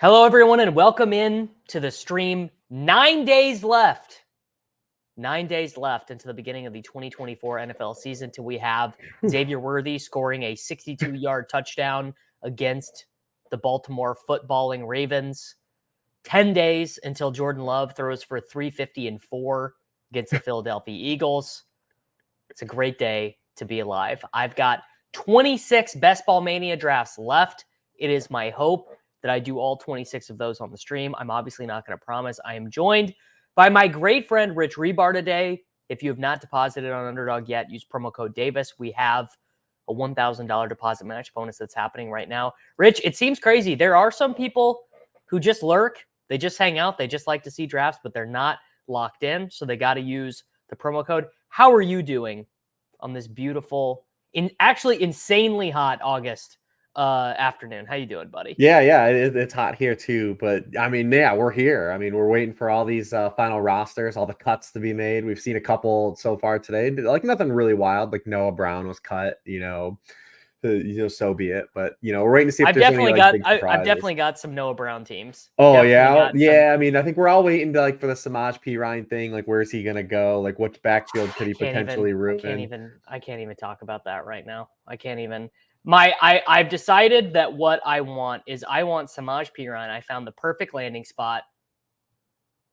Hello, everyone, and welcome in to the stream. 9 days left. 9 days left into the beginning of the 2024 NFL season till we have Xavier Worthy scoring a 62-yard touchdown against the Baltimore footballing Ravens. 10 days until Jordan Love throws for 350 and 4 against the Philadelphia Eagles. It's a great day to be alive. I've got 26 Best Ball Mania drafts left. It is my hope that I do all 26 of those on the stream. I'm obviously not going to promise. I am joined by my great friend, Rich Hribar, today. If you have not deposited on Underdog yet, use promo code Davis. We have a $1,000 deposit match bonus that's happening right now. Rich, it seems crazy. There are some people who just lurk. They just hang out. They just like to see drafts, but they're not locked in. So they got to use the promo code. How are you doing on this beautiful, actually insanely hot August afternoon? How you doing, buddy? Yeah, it's hot here too. But I mean, yeah, we're here. I mean, we're waiting for all these final rosters, all the cuts to be made. We've seen a couple so far today, like nothing really wild. Like Noah Brown was cut, so be it. But we're waiting to see if there's any big surprises. I've definitely got some Noah Brown teams. Oh yeah. I mean, I think we're all waiting to for the Samaj P. Ryan thing. Like, where's he gonna go? Like, which backfield could he potentially ruin? I can't even talk about that right now. I can't even. I've decided that what I want is I want Samaj P. Ryan. I found the perfect landing spot.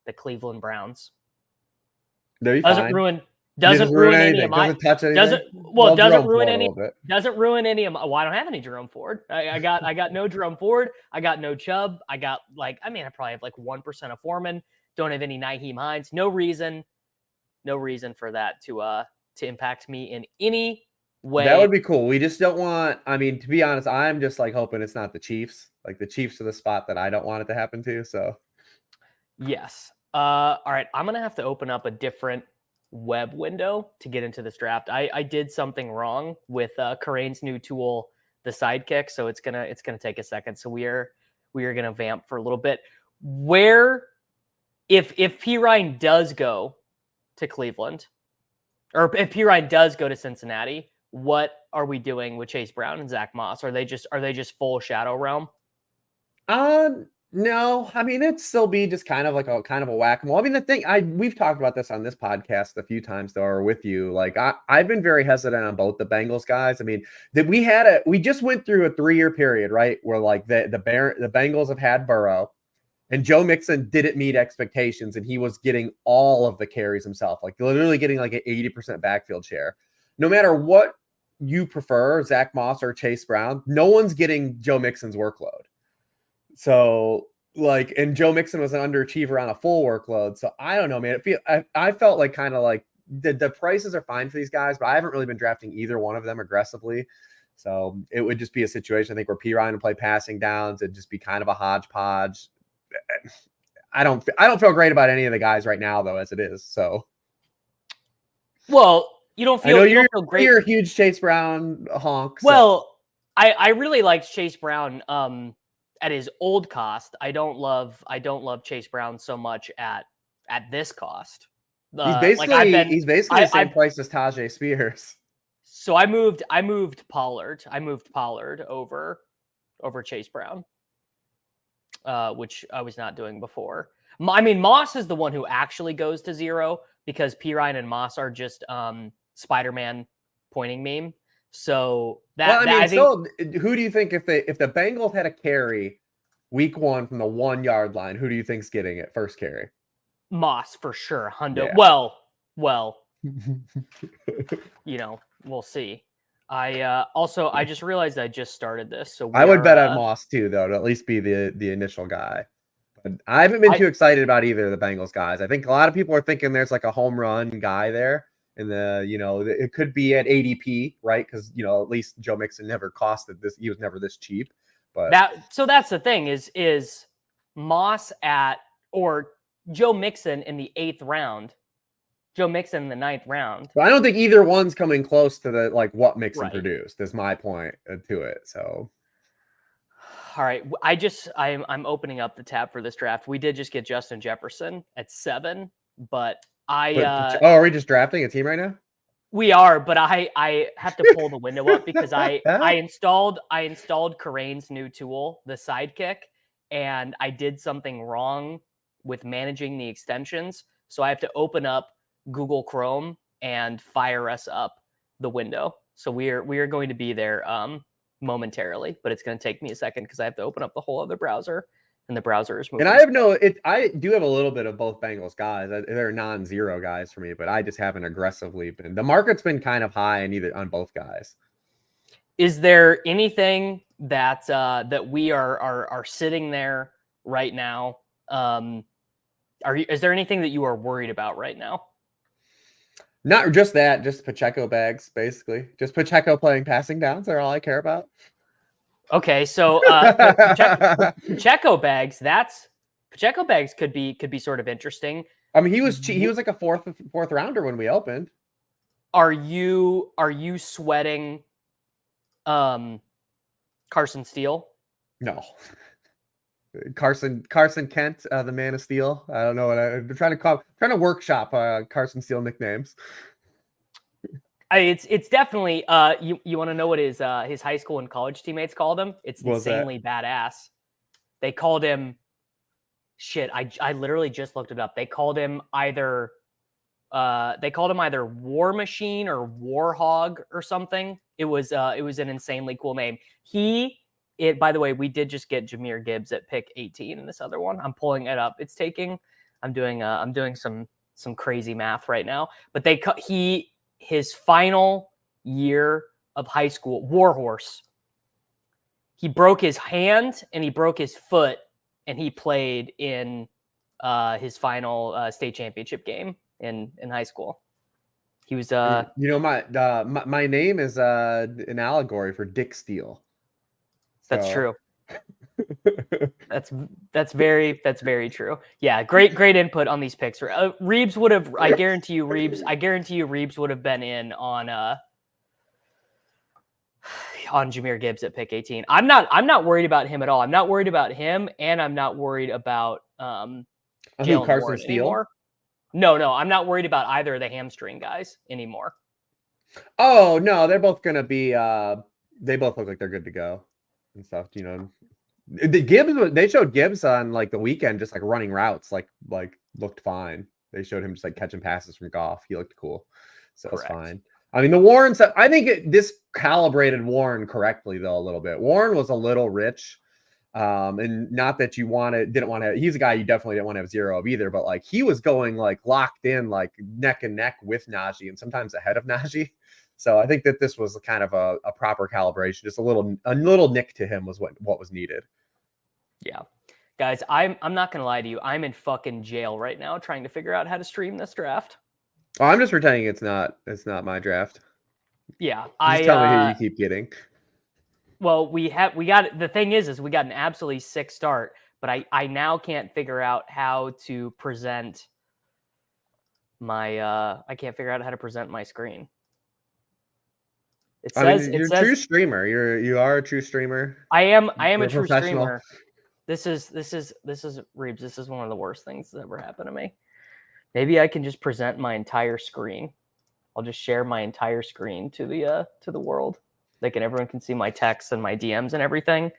The Cleveland Browns. Doesn't ruin any of my. Doesn't ruin any. Doesn't ruin any of my. Well, I don't have any Jerome Ford. I got no Jerome Ford. I got no Chubb. I got I probably have 1% of Foreman. Don't have any Nyheim Hines. No reason for that to impact me in any way. That would be cool. We just don't want. I mean, to be honest, I'm just hoping it's not the Chiefs. Like, the Chiefs are the spot that I don't want it to happen to. So, yes. All right. I'm gonna have to open up a different web window to get into this draft. I did something wrong with Karane's new tool, the Sidekick. So it's gonna take a second. So we are gonna vamp for a little bit. Where, if P. Ryan does go to Cleveland, or if P. Ryan does go to Cincinnati, what are we doing with Chase Brown and Zach Moss? Are they just full shadow realm? No. I mean, it'd still be just kind of a whack-a-mole. I mean, the thing we've talked about this on this podcast a few times though, or with you. Like, I've been very hesitant on both the Bengals guys. I mean, we just went through a 3-year period, right? Where the Bengals have had Burrow, and Joe Mixon didn't meet expectations, and he was getting all of the carries himself, like literally getting an 80% backfield share. No matter what you prefer, Zach Moss or Chase Brown, no one's getting Joe Mixon's workload. So, and Joe Mixon was an underachiever on a full workload. So I don't know, man. I felt the prices are fine for these guys, but I haven't really been drafting either one of them aggressively. So it would just be a situation, I think, where P. Ryan would play passing downs. It'd just be kind of a hodgepodge. I don't feel great about any of the guys right now, though, as it is. So, well, you don't feel great. You're a huge Chase Brown honk. Well, I really liked Chase Brown at his old cost. I don't love Chase Brown so much at this cost. He's basically the same price as Tajay Spears. So I moved Pollard. I moved Pollard over Chase Brown, which I was not doing before. I mean, Moss is the one who actually goes to 0 because P. Ryan and Moss are just Spider-Man pointing meme. So who do you think if the Bengals had a carry week 1 from the 1 yard line, who do you think's getting it first carry? Moss for sure. Hundo. Yeah. Well, we'll see. I just realized I just started this, so I would bet on Moss too, though, to at least be the initial guy. But I haven't been too excited about either of the Bengals guys. I think a lot of people are thinking there's a home run guy there. And it could be at ADP, right? Because at least Joe Mixon never costed this. He was never this cheap. But that's the thing is Moss or Joe Mixon in the 8th round, Joe Mixon in the 9th round. Well, I don't think either one's coming close to what Mixon produced. Is my point to it. So, all right, I'm opening up the tab for this draft. We did just get Justin Jefferson at 7, but. Are we just drafting a team right now? We are, but I have to pull the window up because I installed Karane's new tool, the Sidekick, and I did something wrong with managing the extensions. So I have to open up Google Chrome and fire us up the window. So we are going to be there momentarily, but it's going to take me a second because I have to open up the whole other browser, and the browser is moving. And I do have a little bit of both Bengals guys. They're non-zero guys for me, but I just haven't aggressively been. The market's been kind of high on both guys. Is there anything that that we are sitting there right now? Is there anything that you are worried about right now? Not just that, just Pacheco bags, basically. Just Pacheco playing passing downs are all I care about. Okay, so Pacheco bags. Pacheco bags could be sort of interesting. I mean, he was like a fourth rounder when we opened. Are you sweating Carson Steele? No. Carson Kent, the Man of Steel. I don't know what I'm trying to workshop Carson Steele nicknames. It's definitely you want to know what his high school and college teammates called him? It's insanely badass. They called him shit. I literally just looked it up. They called him either War Machine or Warhog or something. It was an insanely cool name. By the way, we did just get Jahmyr Gibbs at pick 18 in this other one. I'm pulling it up. I'm doing some crazy math right now. But his final year of high school, Warhorse. He broke his hand and he broke his foot, and he played in his final state championship game in high school. He was my name is an allegory for Dick Steele. That's true. That's very true. Yeah, great input on these picks. Reeves would have. I guarantee you, Reeves would have been in on Jahmyr Gibbs at pick 18. I'm not worried about him at all. I'm not worried about him, and I'm not worried about Jalen Warren anymore. No, I'm not worried about either of the hamstring guys anymore. Oh no, they're both gonna be. They both look like they're good to go and stuff. You know, they showed Gibbs on like the weekend, just like running routes, like looked fine. They showed him just like catching passes from Goff. He looked cool, so it's fine. I mean, the Warren stuff. I think this calibrated Warren correctly though a little bit. Warren was a little rich. And not that you didn't want to, he's a guy you definitely didn't want to have zero of either, but like he was going like locked in, like neck and neck with Najee and sometimes ahead of Najee. So I think that this was kind of a proper calibration. Just a little nick to him was what was needed. Yeah. Guys, I'm not going to lie to you. I'm in fucking jail right now trying to figure out how to stream this draft. Oh, I'm just pretending it's not my draft. Yeah. Just tell me who you keep getting. Well, the thing is we got an absolutely sick start, but I now can't figure out how to present my screen. You're a true streamer. You are a true streamer. I am a true streamer. This is Reeves. This is one of the worst things that's ever happened to me. Maybe I can just present my entire screen. I'll just share my entire screen to the world. Everyone can see my texts and my DMs and everything.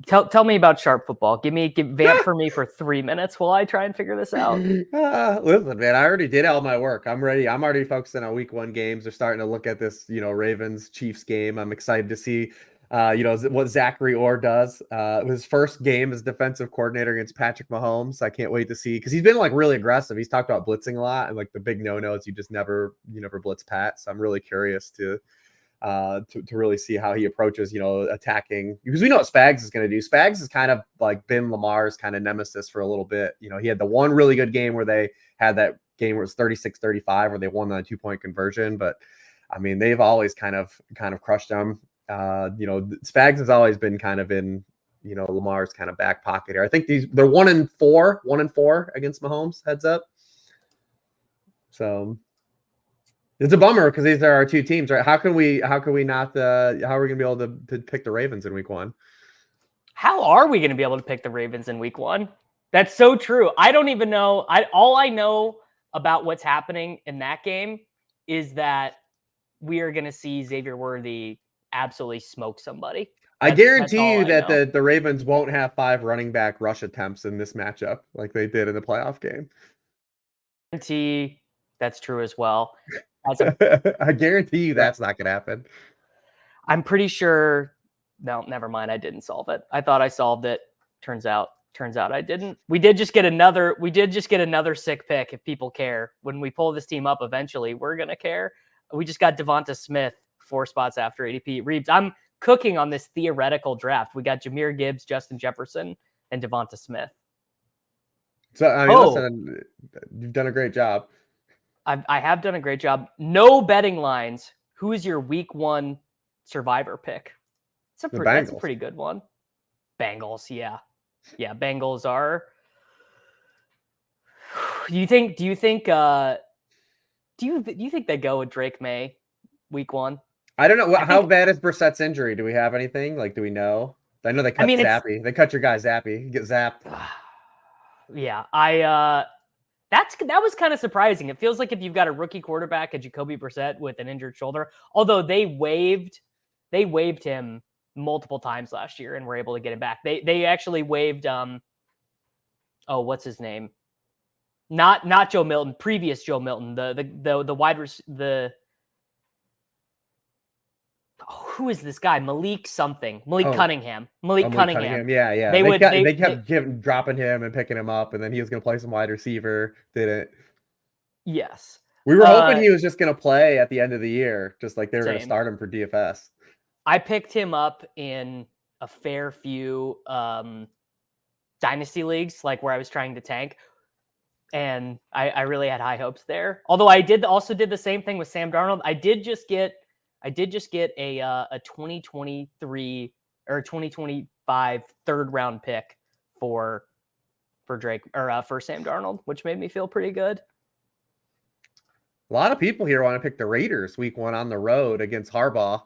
Tell me about Sharp Football. Vamp for me for 3 minutes while I try and figure this out. Listen, man, I already did all my work. I'm ready. I'm already focusing on week 1 games. They're starting to look at this, Ravens Chiefs game. I'm excited to see, what Zachary Orr does. His first game as defensive coordinator against Patrick Mahomes. I can't wait to see, because he's been like really aggressive. He's talked about blitzing a lot, and like the big no you just never blitz Pat. So I'm really curious to really see how he approaches, attacking, because we know what Spags is going to do. Spags has kind of like been Lamar's kind of nemesis for a little bit. He had the one really good game where they had that game where it was 36-35 where they won the 2-point conversion. But I mean, they've always kind of crushed them. Spags has always been kind of in, Lamar's kind of back pocket here. I think they're 1-4 against Mahomes, heads up. So it's a bummer because these are our two teams, right? How are we going to be able to pick the Ravens in week 1? How are we going to be able to pick the Ravens in week 1? That's so true. I don't even know. All I know about what's happening in that game is that we are going to see Xavier Worthy absolutely smoke somebody. I That's guarantee all you I that know. the Ravens won't have 5 running back rush attempts in this matchup like they did in the playoff game. Guarantee that's true as well. As a, I guarantee you that's not going to happen. I'm pretty sure. No, never mind. I didn't solve it. I thought I solved it. Turns out I didn't. We did just get another sick pick. If people care, when we pull this team up, eventually we're gonna care. We just got Devonta Smith 4 spots after ADP. Reeves, I'm cooking on this theoretical draft. We got Jahmyr Gibbs, Justin Jefferson, and Devonta Smith. So I mean, listen, you've done a great job. I have done a great job. No betting lines. Who is your week 1 survivor pick? That's a pretty good one. Bengals, yeah. Bengals are. Do you think they go with Drake May week 1? I don't know how bad is Brissett's injury. Do we have anything? Like, do we know? I know they cut Zappy. They cut your guy Zappy. You get zapped. Yeah, that was kind of surprising. It feels like if you've got a rookie quarterback, a Jacoby Brissett with an injured shoulder, although they waived him multiple times last year and were able to get him back. They actually waived what's his name? Not Joe Milton, previous Joe Milton, the wide receiver, who is this guy? Malik Cunningham. Cunningham. Yeah. They kept dropping him and picking him up, and then he was going to play some wide receiver. Didn't. Yes. We were hoping he was just going to play at the end of the year, just like they were going to start him for DFS. I picked him up in a fair few dynasty leagues, like where I was trying to tank. And I really had high hopes there. Although I did the same thing with Sam Darnold. I did just get a 2023 or 2025 third round pick for Drake or for Sam Darnold, which made me feel pretty good. A lot of people here want to pick the Raiders week 1 on the road against Harbaugh.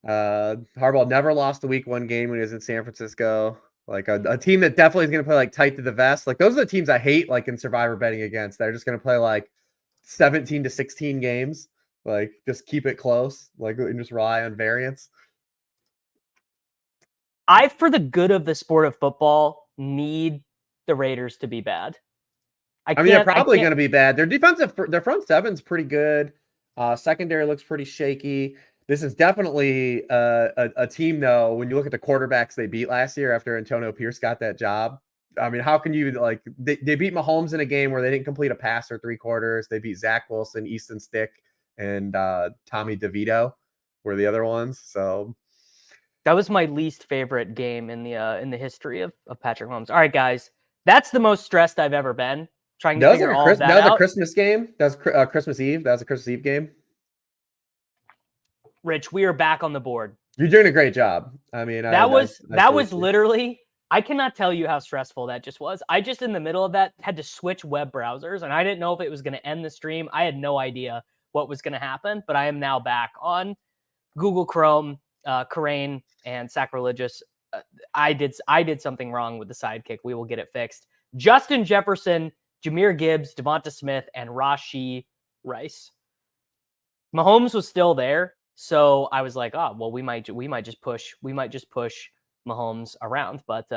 Harbaugh never lost a week 1 game when he was in San Francisco. Like a team that definitely is going to play like tight to the vest. Like those are the teams I hate, like in survivor betting against. They're just going to play like 17 to 16 games. Like just keep it close, like and just rely on variance. I, for the good of the sport of football, need the Raiders to be bad. I mean, they're probably going to be bad. Their front seven's pretty good. Secondary looks pretty shaky. This is definitely a team, though, when you look at the quarterbacks they beat last year after Antonio Pierce got that job. I mean, how can you, like, they beat Mahomes in a game where they didn't complete a pass for 3 quarters. They beat Zach Wilson, Easton Stick, and Tommy DeVito were the other ones. So that was my least favorite game in the history of Patrick Mahomes. All right, guys, that's the most stressed I've ever been trying to figure all of that out. That was a Christmas game. That was Christmas Eve. That was a Christmas Eve game. Rich, we are back on the board. You're doing a great job. I mean, that was literally, I cannot tell you how stressful that just was. I just in the middle of that had to switch web browsers, and I didn't know if it was going to end the stream. I had no idea what was going to happen, but I am now back on Google Chrome, Crane, and Sacrilegious. I did something wrong with the sidekick. We will get it fixed. Justin Jefferson, Jahmyr Gibbs, Devonta Smith, and Rashee Rice. Mahomes was still there. So I was like, oh, well, we might just push Mahomes around, but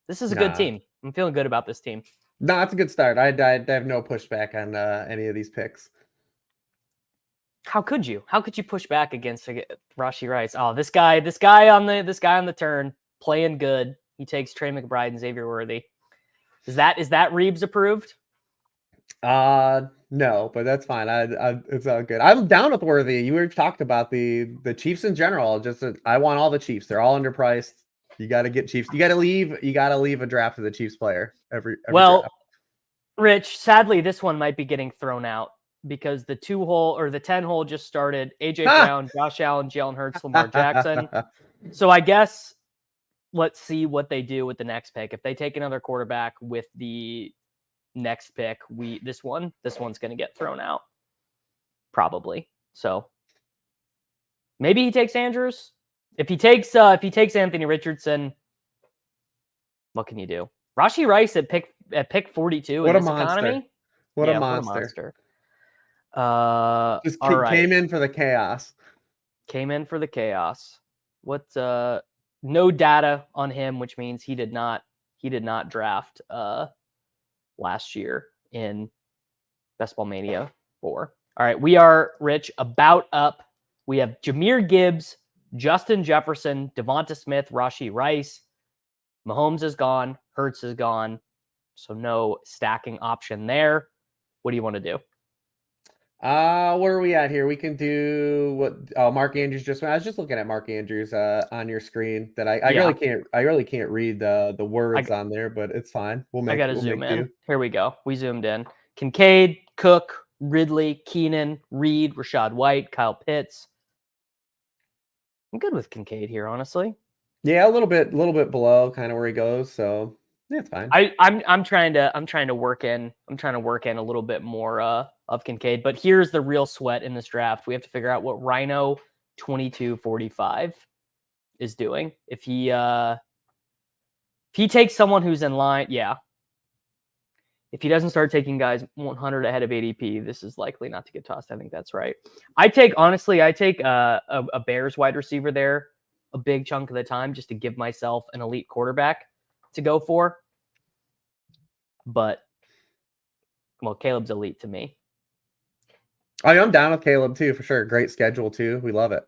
this is a good team. I'm feeling good about this team. No, it's a good start. I have no pushback on any of these picks. How could you? How could you push back against Rashee Rice? Oh, this guy on the turn, playing good. He takes Trey McBride and Xavier Worthy. Is that Reeves approved? No, but that's fine. It's all good. I'm down with Worthy. You were talked about the Chiefs in general. I want all the Chiefs. They're all underpriced. You got to get Chiefs. You got to leave a draft with a Chiefs player every draft. Rich, sadly, this one might be getting thrown out because the 2-hole or the 10-hole just started. AJ Brown, Josh Allen, Jalen Hurts, Lamar Jackson. So I guess let's see what they do with the next pick. If they take another quarterback with the next pick, this one's going to get thrown out probably. So maybe he takes Andrews. If he takes Anthony Richardson, what can you do? Rashee Rice at pick 42 in this economy. What a monster. Just came in for the chaos. What no data on him, which means he did not draft last year in Ball Mania 4. All right, we are, Rich, about up. We have Jahmyr Gibbs, Justin Jefferson, Devonta Smith, Rashee Rice. Mahomes is gone. Hurts is gone. So no stacking option there. What do you want to do? Where are we at here? We can do what Mark Andrews just went. I was just looking at Mark Andrews on your screen that I really can't read the words on there, but it's fine. I gotta zoom in. Here we go. We zoomed in. Kincaid, Cook, Ridley, Keenan, Reed, Rashad White, Kyle Pitts. I'm good with Kincaid here, honestly. Yeah, a little bit below kind of where he goes. So yeah, it's fine. I'm trying to work in a little bit more of Kincaid, but here's the real sweat in this draft. We have to figure out what Rhino 2245 is doing. If he takes someone who's in line, yeah. If he doesn't start taking guys 100 ahead of ADP, this is likely not to get tossed. I think that's right. I take a Bears wide receiver there a big chunk of the time just to give myself an elite quarterback to go for. But, well, Caleb's elite to me. I'm down with Caleb too, for sure. Great schedule too. We love it.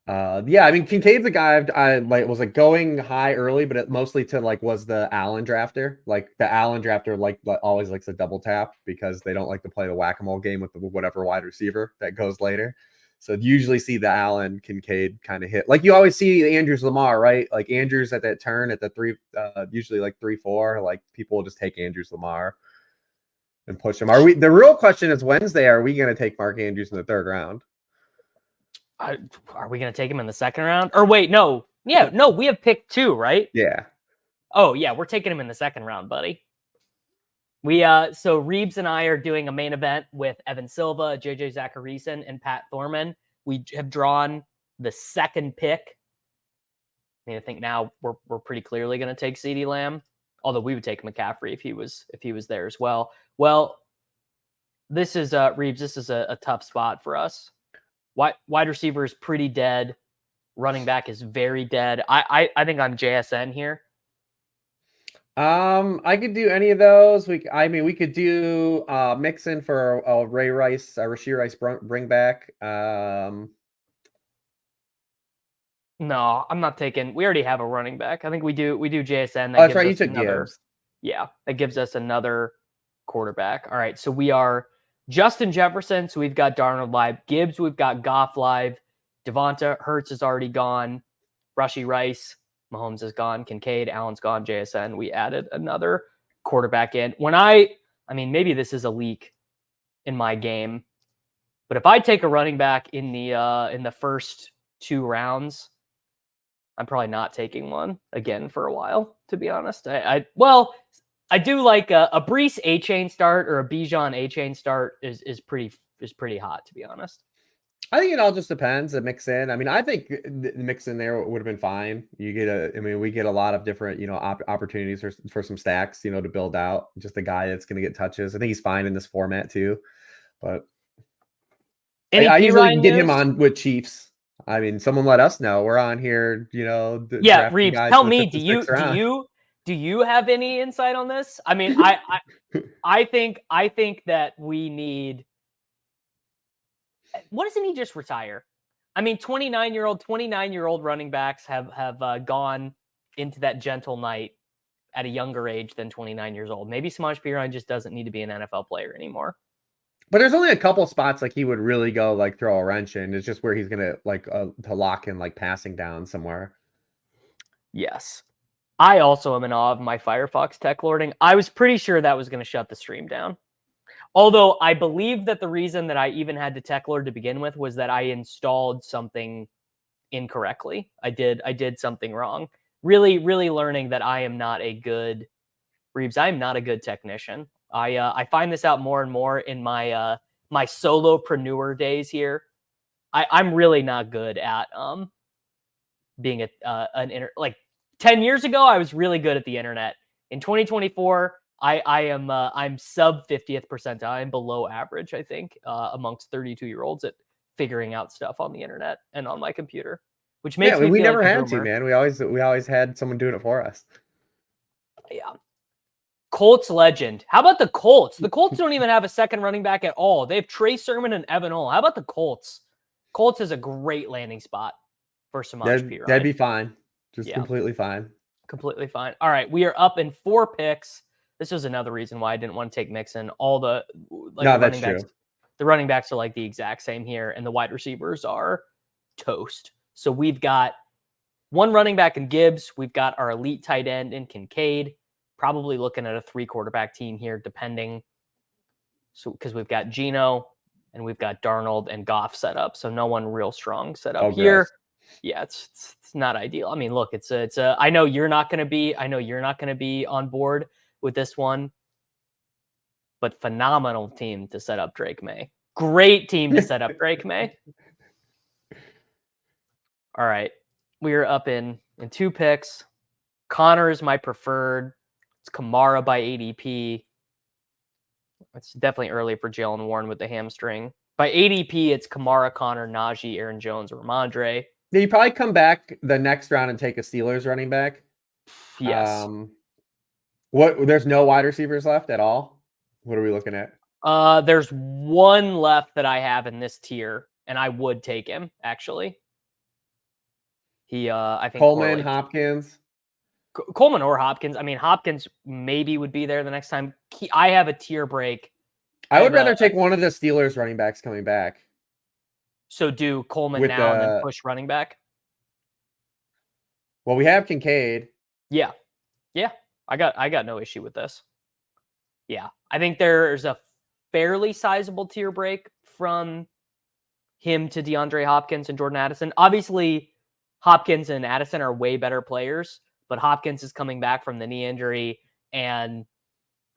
Yeah, I mean, Kincaid's a guy I was going high early, but it mostly was the Allen drafter. Like the Allen drafter always likes a double tap because they don't like to play the whack-a-mole game with whatever wide receiver that goes later. So you usually see the Allen Kincaid kind of hit. Like you always see Andrews Lamar, right? Like Andrews at that turn at the 3, usually 3-4. Like people will just take Andrews Lamar and push him. The real question is Wednesday, are we going to take Mark Andrews in the 3rd round? Are we going to take him in the 2nd round? Or wait, no. Yeah, no, we have pick 2, right? Yeah. Oh, yeah, we're taking him in the 2nd round, buddy. So Reeves and I are doing a main event with Evan Silva, JJ Zacharyson, and Pat Thorman. We have drawn the 2nd pick. I mean, I think now we're pretty clearly going to take CeeDee Lamb, although we would take McCaffrey if he was there as well. Well, this is Reeves. This is a tough spot for us. Wide receiver is pretty dead. Running back is very dead. I think I'm JSN here. I could do any of those. We could do Mixon for Rashee Rice bring back. No, I'm not taking. We already have a running back. I think we do JSN. That's right. You took Gibbs. Yeah, that gives us another quarterback. All right, so we are Justin Jefferson. So we've got Darnold live. Gibbs, we've got Goff live. Devonta, Hurts is already gone. Rashee Rice, Mahomes is gone. Kincaid, Allen's gone. JSN. We added another quarterback in. Maybe this is a leak in my game, but if I take a running back in the first 2 rounds, I'm probably not taking one again for a while, to be honest. I do like a Breece A-chain start or a Bijan A-chain start is pretty hot, to be honest. I think it all just depends. A mix in. I mean, I think the mix in there would have been fine. We get a lot of different, opportunities for some stacks, to build out. Just a guy that's going to get touches. I think he's fine in this format too. But I usually can get him on with Chiefs. I mean, someone let us know. We're on here, Yeah, Reeves, tell me, do you have any insight on this? I mean, I think that we need. What doesn't he just retire? I mean, 29-year-old running backs have gone into that gentle night at a younger age than 29 years old. Maybe Samaje Perine just doesn't need to be an NFL player anymore. But there's only a couple spots he would really go throw a wrench in. It's just where he's gonna to lock in passing down somewhere. Yes. I also am in awe of my Firefox tech lording. I was pretty sure that was going to shut the stream down. Although I believe that the reason that I even had to tech lord to begin with was that I installed something incorrectly. I did something wrong. Really, really learning that I am not a good Reeves. I am not a good technician. I find this out more and more in my my solopreneur days here. I'm really not good at being an 10 years ago, I was really good at the internet. In 2024, I'm sub 50th percentile. I'm below average, I think, amongst 32-year-olds at figuring out stuff on the internet and on my computer. which makes we me feel never like a had to, boomer. man. We always had someone doing it for us. Yeah. Colts legend. How about the Colts? The Colts don't even have a second running back at all. They have Trey Sermon and Evan Hull. How about the Colts? Colts is a great landing spot for Samaj P. That'd be fine. Just Yeah. completely fine. Completely fine. All right, we are up in 4 picks. This was another reason why I didn't want to take Mixon. All the That's true. The running backs are like the exact same here, and the wide receivers are toast. So we've got one running back in Gibbs. We've got our elite tight end in Kincaid. Probably looking at a 3-quarterback team here, depending. So because we've got Geno and we've got Darnold and Goff set up, so no one real strong set up here. Gross. Yeah, it's not ideal. I mean, look, it's a. I know you're not going to be on board with this one, but phenomenal team to set up Drake May. Great team to set up Drake May. All right, we are up in 2 picks. Connor is my preferred. It's Kamara by ADP. It's definitely early for Jalen Warren with the hamstring. By ADP, it's Kamara, Connor, Najee, Aaron Jones, or Ramondre. Yeah, you probably come back the next round and take a Steelers running back. Yes. There's no wide receivers left at all? What are we looking at? There's one left that I have in this tier, and I would take him, actually. I think Coleman, Hopkins. Coleman or Hopkins. I mean, Hopkins maybe would be there the next time. I have a tier break. I would rather take one of the Steelers running backs coming back. So do Coleman now and then push running back? Well, we have Kincaid. Yeah. I got no issue with this. Yeah. I think there's a fairly sizable tier break from him to DeAndre Hopkins and Jordan Addison. Obviously, Hopkins and Addison are way better players, but Hopkins is coming back from the knee injury, and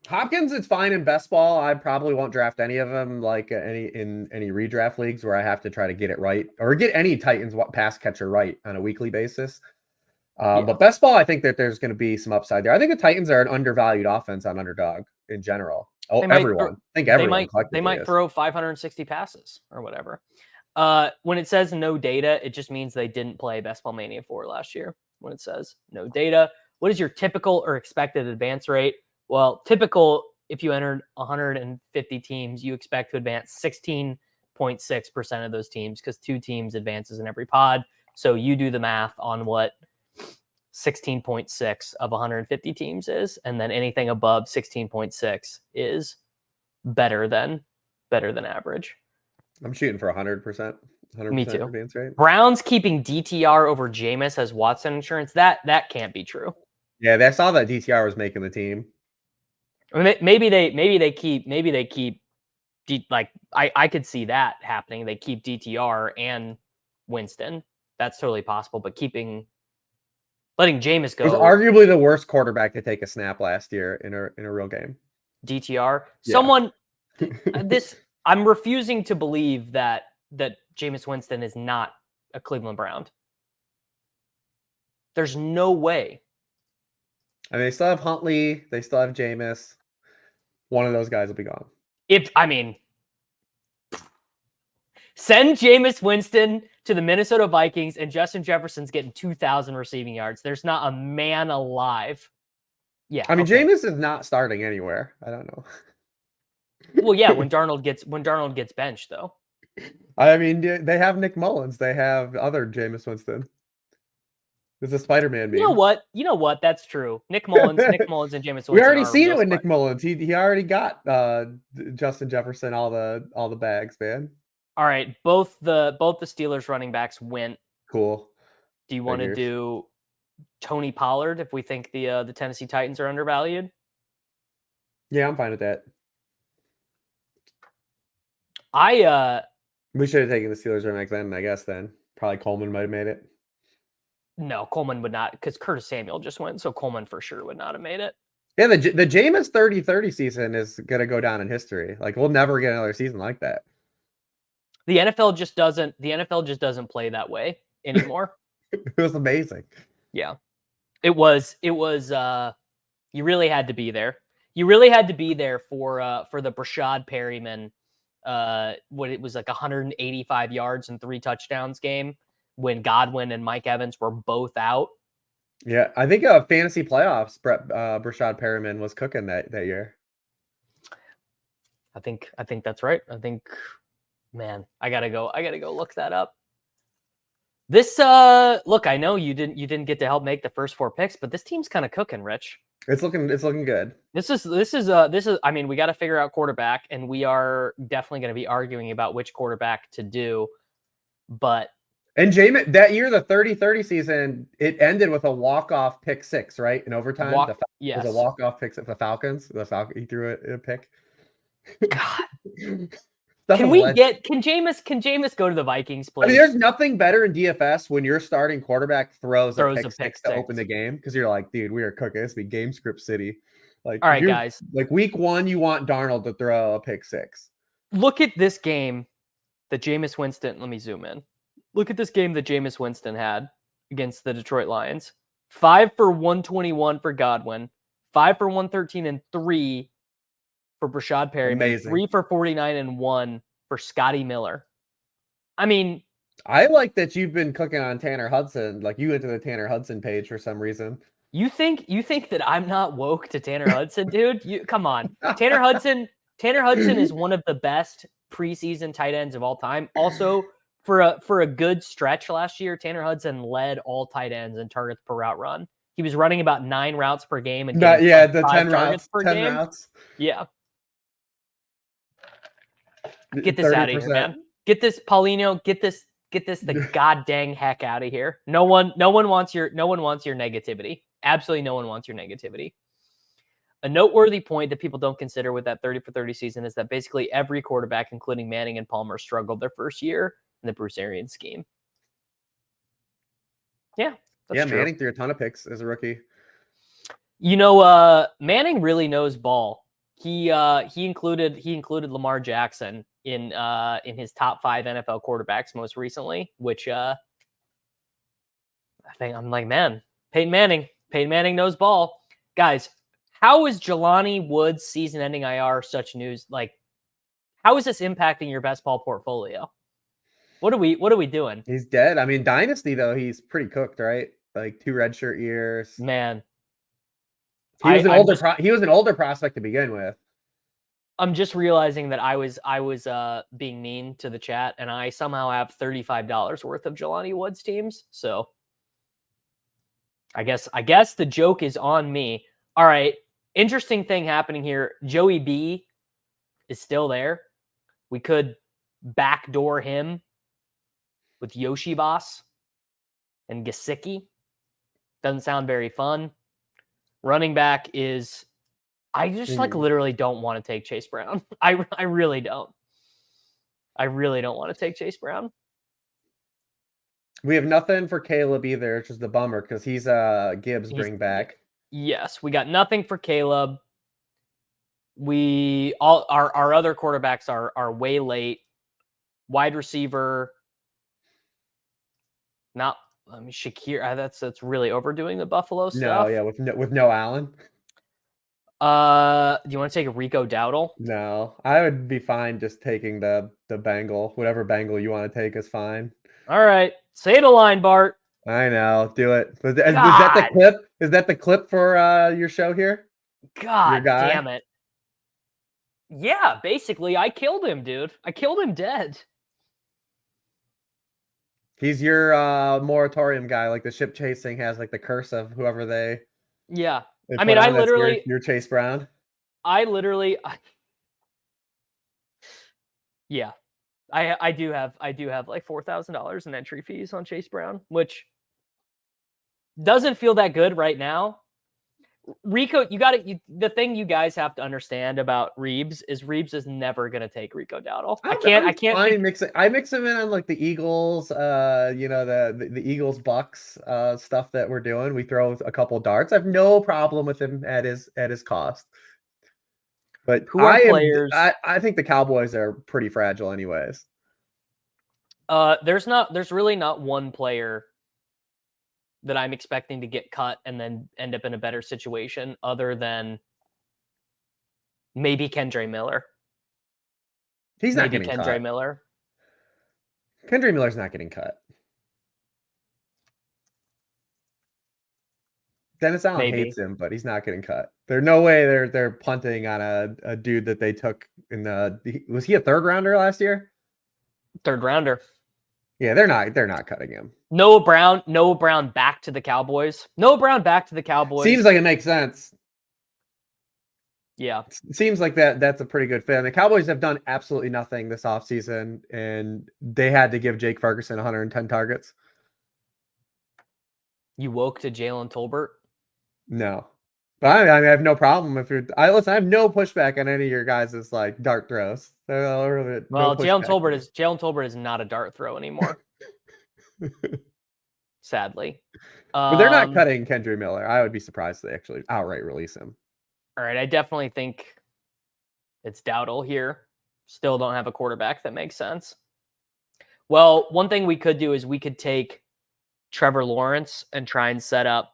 Hopkins is fine in best ball. I probably won't draft any of them in any redraft leagues where I have to try to get it right or get any Titans pass catcher right on a weekly basis. But best ball, I think that there's going to be some upside there. I think the Titans are an undervalued offense on Underdog in general. Everyone. They might throw 560 passes or whatever. When it says no data, it just means they didn't play Best Ball Mania 4 last year. When it says no data, what is your typical or expected advance rate? Well, typical, if you entered 150 teams, you expect to advance 16.6% of those teams because 2 teams advances in every pod. So you do the math on what 16.6 of 150 teams is, and then anything above 16.6 is better than average. I'm shooting for 100%. 100% Me too. Advance rate. Browns keeping DTR over Jameis as Watson insurance. That can't be true. Yeah, I saw that DTR was making the team. I mean, maybe they keep I could see that happening. They keep DTR and Winston. That's totally possible. But letting Jameis go was arguably the worst quarterback to take a snap last year in a real game. DTR. Yeah. I'm refusing to believe that Jameis Winston is not a Cleveland Brown. There's no way. I mean, they still have Huntley. They still have Jameis. One of those guys will be gone. Send Jameis Winston to the Minnesota Vikings and Justin Jefferson's getting 2,000 receiving yards. There's not a man alive. Yeah. I mean, okay. Jameis is not starting anywhere. I don't know. Well, yeah, when Darnold gets benched, though. I mean, they have Nick Mullins. They have other Jameis Winston. There's a Spider-Man meme. You know what? That's true. Nick Mullins and Jameis Winston. We already seen it with Nick Mullins. He already got Justin Jefferson all the bags, man. All right, both the Steelers running backs went. Cool. Do you want to do Tony Pollard if we think the Tennessee Titans are undervalued? Yeah, I'm fine with that. We should have taken the Steelers running back then, I guess. Then probably Coleman might have made it. No, Coleman would not, because Curtis Samuel just went, so Coleman for sure would not have made it. Yeah, the Jameis 30-30 season is gonna go down in history. Like, we'll never get another season like that. The NFL just doesn't play that way anymore. It was amazing. Yeah. It was you really had to be there. You really had to be there for the Brashad Perryman what it was like 185 yards and 3 touchdowns game when Godwin and Mike Evans were both out. Yeah, I think fantasy playoffs, Brashad Perriman was cooking that year. I think that's right. I think, man, I gotta go look that up. This look, I know you didn't get to help make the first 4 picks, but this team's kind of cooking, Rich. It's looking good. This is I mean, we got to figure out quarterback, and we are definitely going to be arguing about which quarterback to do. But Jameis, that year, the 30-30 season, it ended with a walk-off pick 6, right? In overtime. Yes. It was a walk-off pick for the Falcons. He threw a pick. God. Can Jameis go to the Vikings, please? I mean, there's nothing better in DFS when your starting quarterback throws a pick 6 to open the game, because you're like, dude, we are cooking. This be game script city. Like, all right, guys. Like week 1, you want Darnold to throw a pick 6. Look at this game that Jameis Winston. Let me zoom in. Look at this game that Jameis Winston had against the Detroit Lions. 5 for 121 for Godwin, 5 for 113 and 3 for Brashad Perriman. Amazing. 3 for 49 and 1 for Scotty Miller. I mean, I like that you've been cooking on Tanner Hudson. Like, you went to the Tanner Hudson page for some reason. You think that I'm not woke to Tanner Hudson, dude? Come on. Tanner Hudson is one of the best preseason tight ends of all time. Also, for a good stretch last year, Tanner Hudson led all tight ends in targets per route run. He was running about 9 routes per game and the 10 targets per game. Routes. Yeah. Get this 30%. Out of here, man. Get this, Paulino. Get this the god dang heck out of here. No one wants your negativity. Absolutely no one wants your negativity. A noteworthy point that people don't consider with that 30 for 30 season is that basically every quarterback, including Manning and Palmer, struggled their first year in the Bruce Arians scheme. Yeah, that's true. Manning threw a ton of picks as a rookie. You know, Manning really knows ball. He included Lamar Jackson in his top 5 NFL quarterbacks most recently, which I think I'm like, man, Peyton Manning knows ball. Guys, how is Jelani Woods season-ending IR such news? Like, how is this impacting your best ball portfolio? What are we doing? He's dead. I mean, Dynasty, though, he's pretty cooked, right? Like 2 redshirt years. Man. He was an older prospect to begin with. I'm just realizing that I was being mean to the chat, and I somehow have $35 worth of Jelani Woods teams. So I guess the joke is on me. All right. Interesting thing happening here. Joey B is still there. We could backdoor him with Yoshi Boss and Gesicki. Doesn't sound very fun. Running back is, I just literally don't want to take Chase Brown. I really don't. I really don't want to take Chase Brown. We have nothing for Caleb either, which is the bummer because he's Gibbs bring back. Yes, we got nothing for Caleb. Our other quarterbacks are way late. Wide receiver, not Shakir. That's really overdoing the Buffalo stuff. No, yeah, with no Allen. Do you want to take a Rico Dowdle? No, I would be fine just taking the Bengal. Whatever Bengal you want to take is fine. All right, say the line, Bart. I know, do it. Is that the clip? Is that the clip for your show here? God damn it! Yeah, basically, I killed him, dude. I killed him dead. He's your moratorium guy, like the ship chasing has like the curse of whoever they. Yeah. I mean, I literally. You're Chase Brown. Yeah, I do have like $4,000 in entry fees on Chase Brown, which doesn't feel that good right now. Rico, the thing you guys have to understand about Reeves is never going to take Rico Dowdle. I can't mix him in on like the Eagles, the Eagles Bucks stuff that we're doing. We throw a couple darts. I have no problem with him at his cost. But I think the Cowboys are pretty fragile anyways. There's really not one player that I'm expecting to get cut and then end up in a better situation other than maybe Kendre Miller. He's not getting cut. Miller. Kendre Miller's not getting cut. Dennis Allen Maybe. hates him, but he's not getting cut. There's no way they're punting on a dude that they took in was he a third rounder last year? Third rounder. Yeah, they're not cutting him. Noah Brown back to the Cowboys. Noah Brown back to the Cowboys. Seems like it makes sense. Yeah. It seems like that's a pretty good fit. And the Cowboys have done absolutely nothing this offseason, and they had to give Jake Ferguson 110 targets. You woke to Jalen Tolbert? No. But I have no problem if you're. I have no pushback on any of your guys' like dart throws. Well, Jalen Tolbert is not a dart throw anymore. Sadly. But they're not cutting Kendra Miller. I would be surprised if they actually outright release him. All right, I definitely think it's Dowdle here. Still don't have a quarterback that makes sense. Well, one thing we could do is we could take Trevor Lawrence and try and set up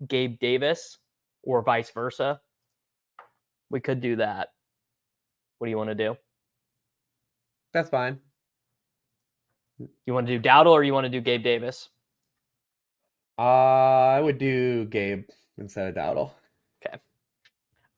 Gabe Davis or vice versa. We could do that. What do you want to do? That's fine. You want to do Dowdle or you want to do Gabe Davis? I would do Gabe instead of Dowdle. Okay.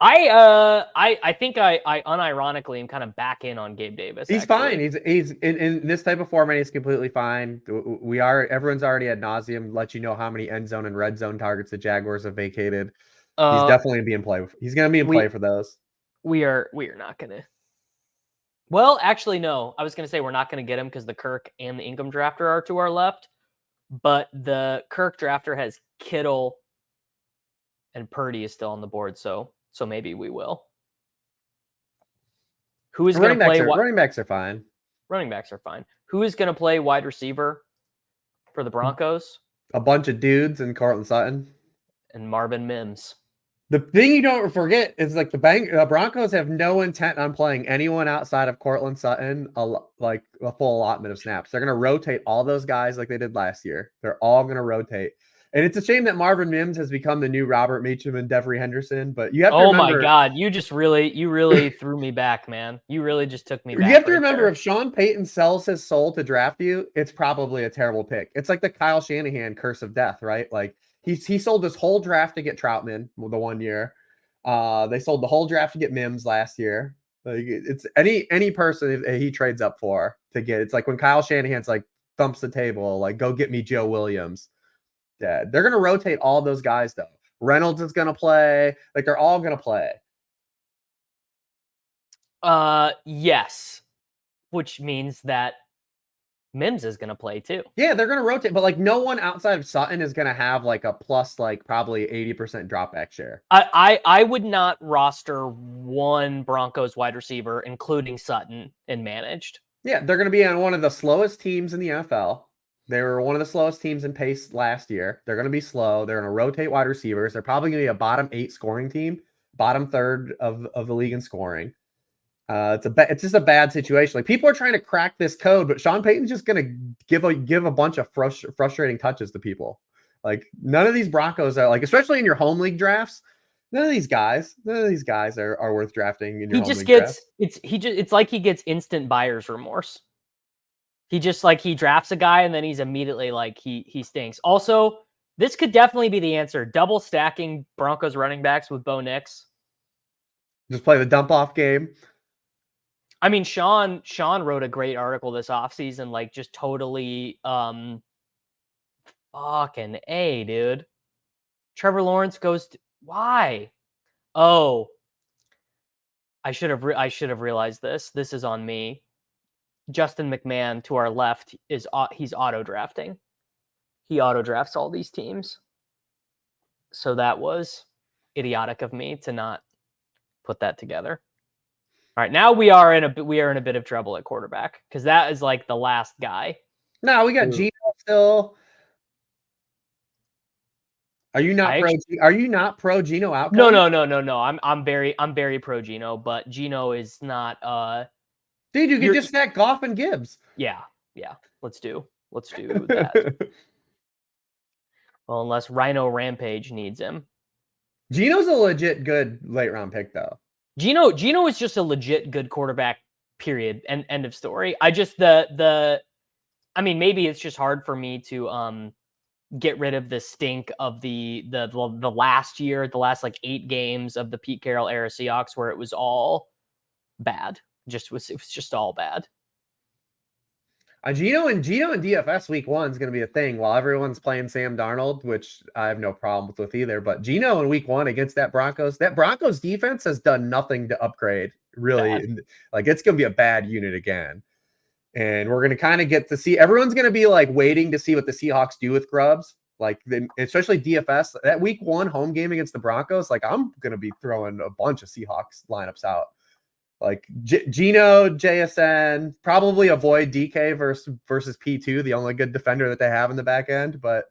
I think I unironically am kind of back in on Gabe Davis. He's fine. He's in this type of format. He's completely fine. Everyone's already ad nauseum let you know how many end zone and red zone targets the Jaguars have vacated. He's definitely be in play. He's going to be in play for those. We are not going to. Well, actually, no. I was going to say we're not going to get him because the Kirk and the Ingram drafter are to our left, but the Kirk drafter has Kittle and Purdy is still on the board, so maybe we will. Who is going to play? Running backs are fine. Running backs are fine. Who is going to play wide receiver for the Broncos? A bunch of dudes and Cortland Sutton and Marvin Mims. The thing you don't forget is like the Broncos have no intent on playing anyone outside of Cortland Sutton like a full allotment of snaps. They're going to rotate all those guys like they did last year. They're all going to rotate. And it's a shame that Marvin Mims has become the new Robert Meacham and Devery Henderson, but you have to remember. Oh my God. You really threw me back, man. You really just took me back. You have to remember if Sean Payton sells his soul to draft you, it's probably a terrible pick. It's like the Kyle Shanahan curse of death, right? Like he sold his whole draft to get Troutman the 1 year. They sold the whole draft to get Mims last year. Like it's any person he trades up for to get. It's like when Kyle Shanahan's like thumps the table, like go get me Joe Williams. Yeah, they're going to rotate all those guys, though. Reynolds is going to play. Like, they're all going to play. Yes. Which means that Mims is going to play, too. Yeah, they're going to rotate. But, like, no one outside of Sutton is going to have, like, a plus, like, probably 80% dropback share. I would not roster one Broncos wide receiver, including Sutton, and managed. Yeah, they're going to be on one of the slowest teams in the NFL. They were one of the slowest teams in pace last year. They're going to be slow. They're going to rotate wide receivers. They're probably going to be a bottom 8 scoring team, bottom third of the league in scoring. It's just a bad situation. Like people are trying to crack this code, but Sean Payton's just going to give a bunch of frustrating touches to people. Like none of these Broncos are like, especially in your home league drafts. None of these guys are worth drafting in your home league draft. It's like he gets instant buyer's remorse. He just like he drafts a guy and then he's immediately like he stinks. Also, this could definitely be the answer. Double stacking Broncos running backs with Bo Nix. Just play the dump off game. I mean, Sean wrote a great article this offseason, like just totally fucking A, dude. Trevor Lawrence goes why? Oh. I should have realized this. This is on me. Justin McMahon to our left he's auto drafting. He auto drafts all these teams. So that was idiotic of me to not put that together. All right, now we are in a bit of trouble at quarterback because that is like the last guy. No, we got Gino still. Are you not pro Gino outcome? No. I'm very pro Gino, but Gino is not Dude, you can just stack Goff and Gibbs. Yeah. Let's do that. Well, unless Rhino Rampage needs him. Gino's a legit good late round pick, though. Gino is just a legit good quarterback. Period. End of story. I just I mean, maybe it's just hard for me to get rid of the stink of the last year, the last like 8 games of the Pete Carroll era Seahawks, where it was all bad. It was just all bad. Gino and DFS week 1 is going to be a thing while everyone's playing Sam Darnold, which I have no problem with either. But Gino in week 1 against that Broncos defense has done nothing to upgrade, really. Bad. Like, it's going to be a bad unit again. And we're going to kind of get to see, everyone's going to be like waiting to see what the Seahawks do with Grubbs. Like, especially DFS, that week 1 home game against the Broncos, like, I'm going to be throwing a bunch of Seahawks lineups out. Like Gino, JSN, probably avoid DK versus P2, the only good defender that they have in the back end. But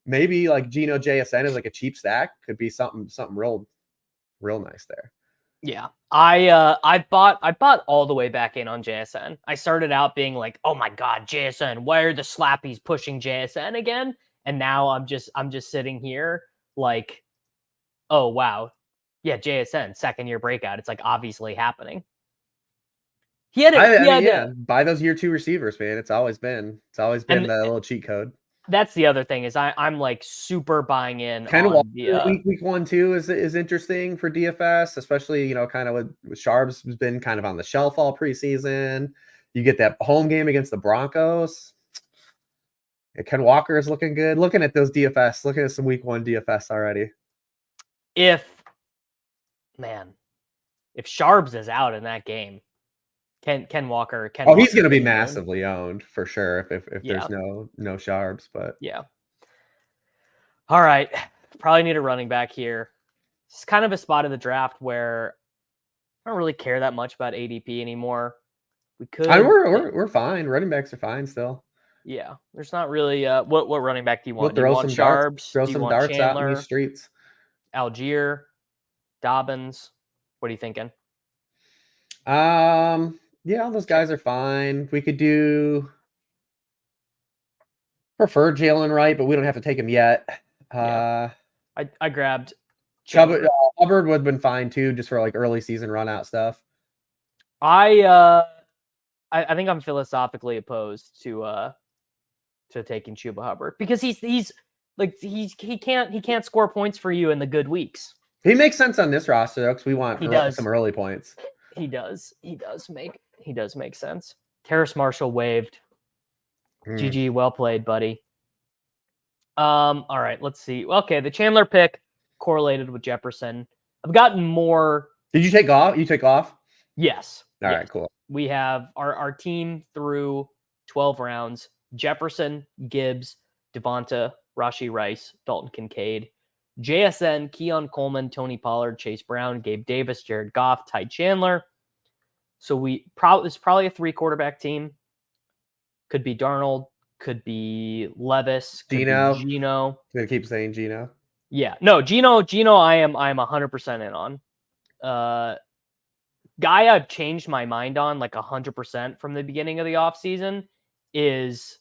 maybe like Gino, JSN is like a cheap stack. Could be something real nice there. Yeah. I bought all the way back in on JSN. I started out being like, oh my God, JSN, why are the slappies pushing JSN again? And now I'm just sitting here like, oh wow. Yeah, JSN, second year breakout. It's like obviously happening. Buy those year 2 receivers, man. It's always been the little cheat code. That's the other thing is I'm like super buying in. Kind of week 1 too is interesting for DFS, especially kind of with Sharps has been kind of on the shelf all preseason. You get that home game against the Broncos. Ken Walker is looking good. Looking at those DFS, looking at some week 1 DFS already. If Sharps is out in that game, Ken Walker. He's going to be massively owned for sure if there's no Sharps. But yeah. All right, probably need a running back here. It's kind of a spot of the draft where I don't really care that much about ADP anymore. We could. We're fine. Running backs are fine still. Yeah, there's not really. What running back do you want? We'll do you want Sharps? Throw some darts Chandler, out in these streets. Algier, Dobbins. What are you thinking? Yeah, all those guys are fine. We could prefer Jalen Wright, but we don't have to take him yet. I grabbed Hubbard would have been fine too, just for like early season run out stuff. I think I'm philosophically opposed to taking Chuba Hubbard because he can't score points for you in the good weeks. He makes sense on this roster though, because we want some early points. He does make sense. Terrace Marshall waived. GG, well played, buddy. All right, let's see. Okay, the Chandler pick correlated with Jefferson. I've gotten more. Did you take off? You took off? Yes. All right, cool. We have our team through 12 rounds. Jefferson, Gibbs, Devonta, Rashee Rice, Dalton Kincaid, JSN, Keon Coleman, Tony Pollard, Chase Brown, Gabe Davis, Jared Goff, Ty Chandler. So it's probably a 3-quarterback team. Could be Darnold, could be Levis, could be Gino. I'm gonna keep saying Gino. Yeah, no, Gino. I am 100% in on. Guy I've changed my mind on like 100% from the beginning of the offseason is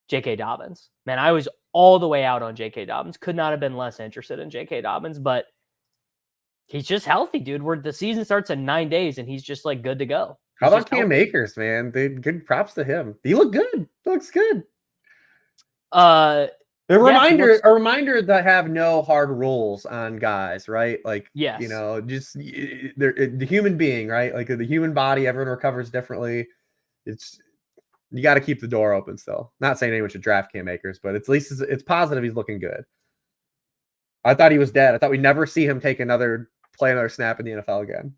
J.K. Dobbins. Man, I was all the way out on J.K. Dobbins. Could not have been less interested in J.K. Dobbins, but he's just healthy, dude. Where the season starts in 9 days and he's just like good to go. How about Cam Akers, man? Good props to him. He looked good. Looks good. A reminder that have no hard rules on guys, right? Like, yes. Just the human being, right? Like the human body, everyone recovers differently. You got to keep the door open still. Not saying anyone should draft Cam Akers, but at least it's positive he's looking good. I thought he was dead. I thought we'd never see him play another snap in the NFL again.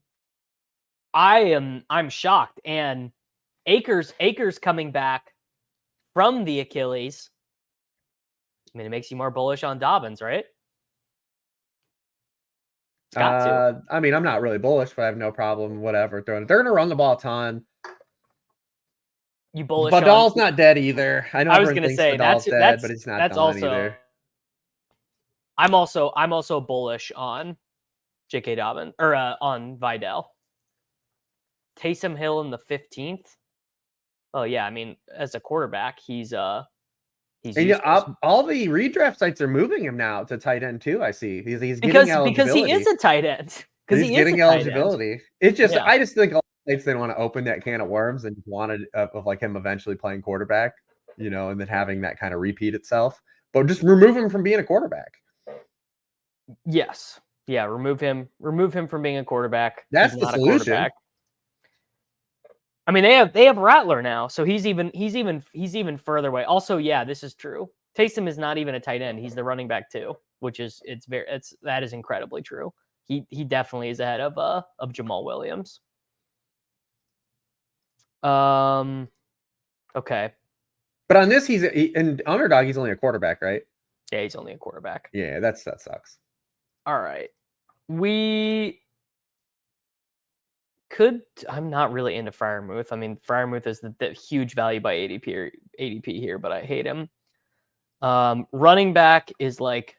I'm shocked. And Akers coming back from the Achilles. I mean, it makes you more bullish on Dobbins, right? I mean, I'm not really bullish, but I have no problem, whatever, throwing it. They're going to run the ball a ton. You bullish Vidal's not dead either. I know I was going to say Vidal's dead, but he's not that's done also, either. I'm also bullish on J.K. Dobbins or on Vidal. Taysom Hill in the 15th. Oh yeah, I mean, as a quarterback, he's all the redraft sites are moving him now to tight end too. I see he's getting eligibility because he is a tight end. Because he's getting eligibility. It's just Yeah. I just think all the states didn't want to open that can of worms and wanted of like him eventually playing quarterback, and then having that kind of repeat itself. but just remove him from being a quarterback. Yes. Yeah, remove him from being a quarterback. That's He's the not a solution. quarterback. I mean, they have Rattler now, so he's even further away. Also, yeah, this is true. Taysom is not even a tight end; he's the running back too, which is that is incredibly true. He definitely is ahead of Jamal Williams. Okay, But on this, in Underdog, he's only a quarterback, right? yeah, he's only a quarterback. Yeah, that sucks. All right, we could. I'm not really into Freiermuth. I mean, Freiermuth is the huge value by ADP here, but I hate him. Running back is like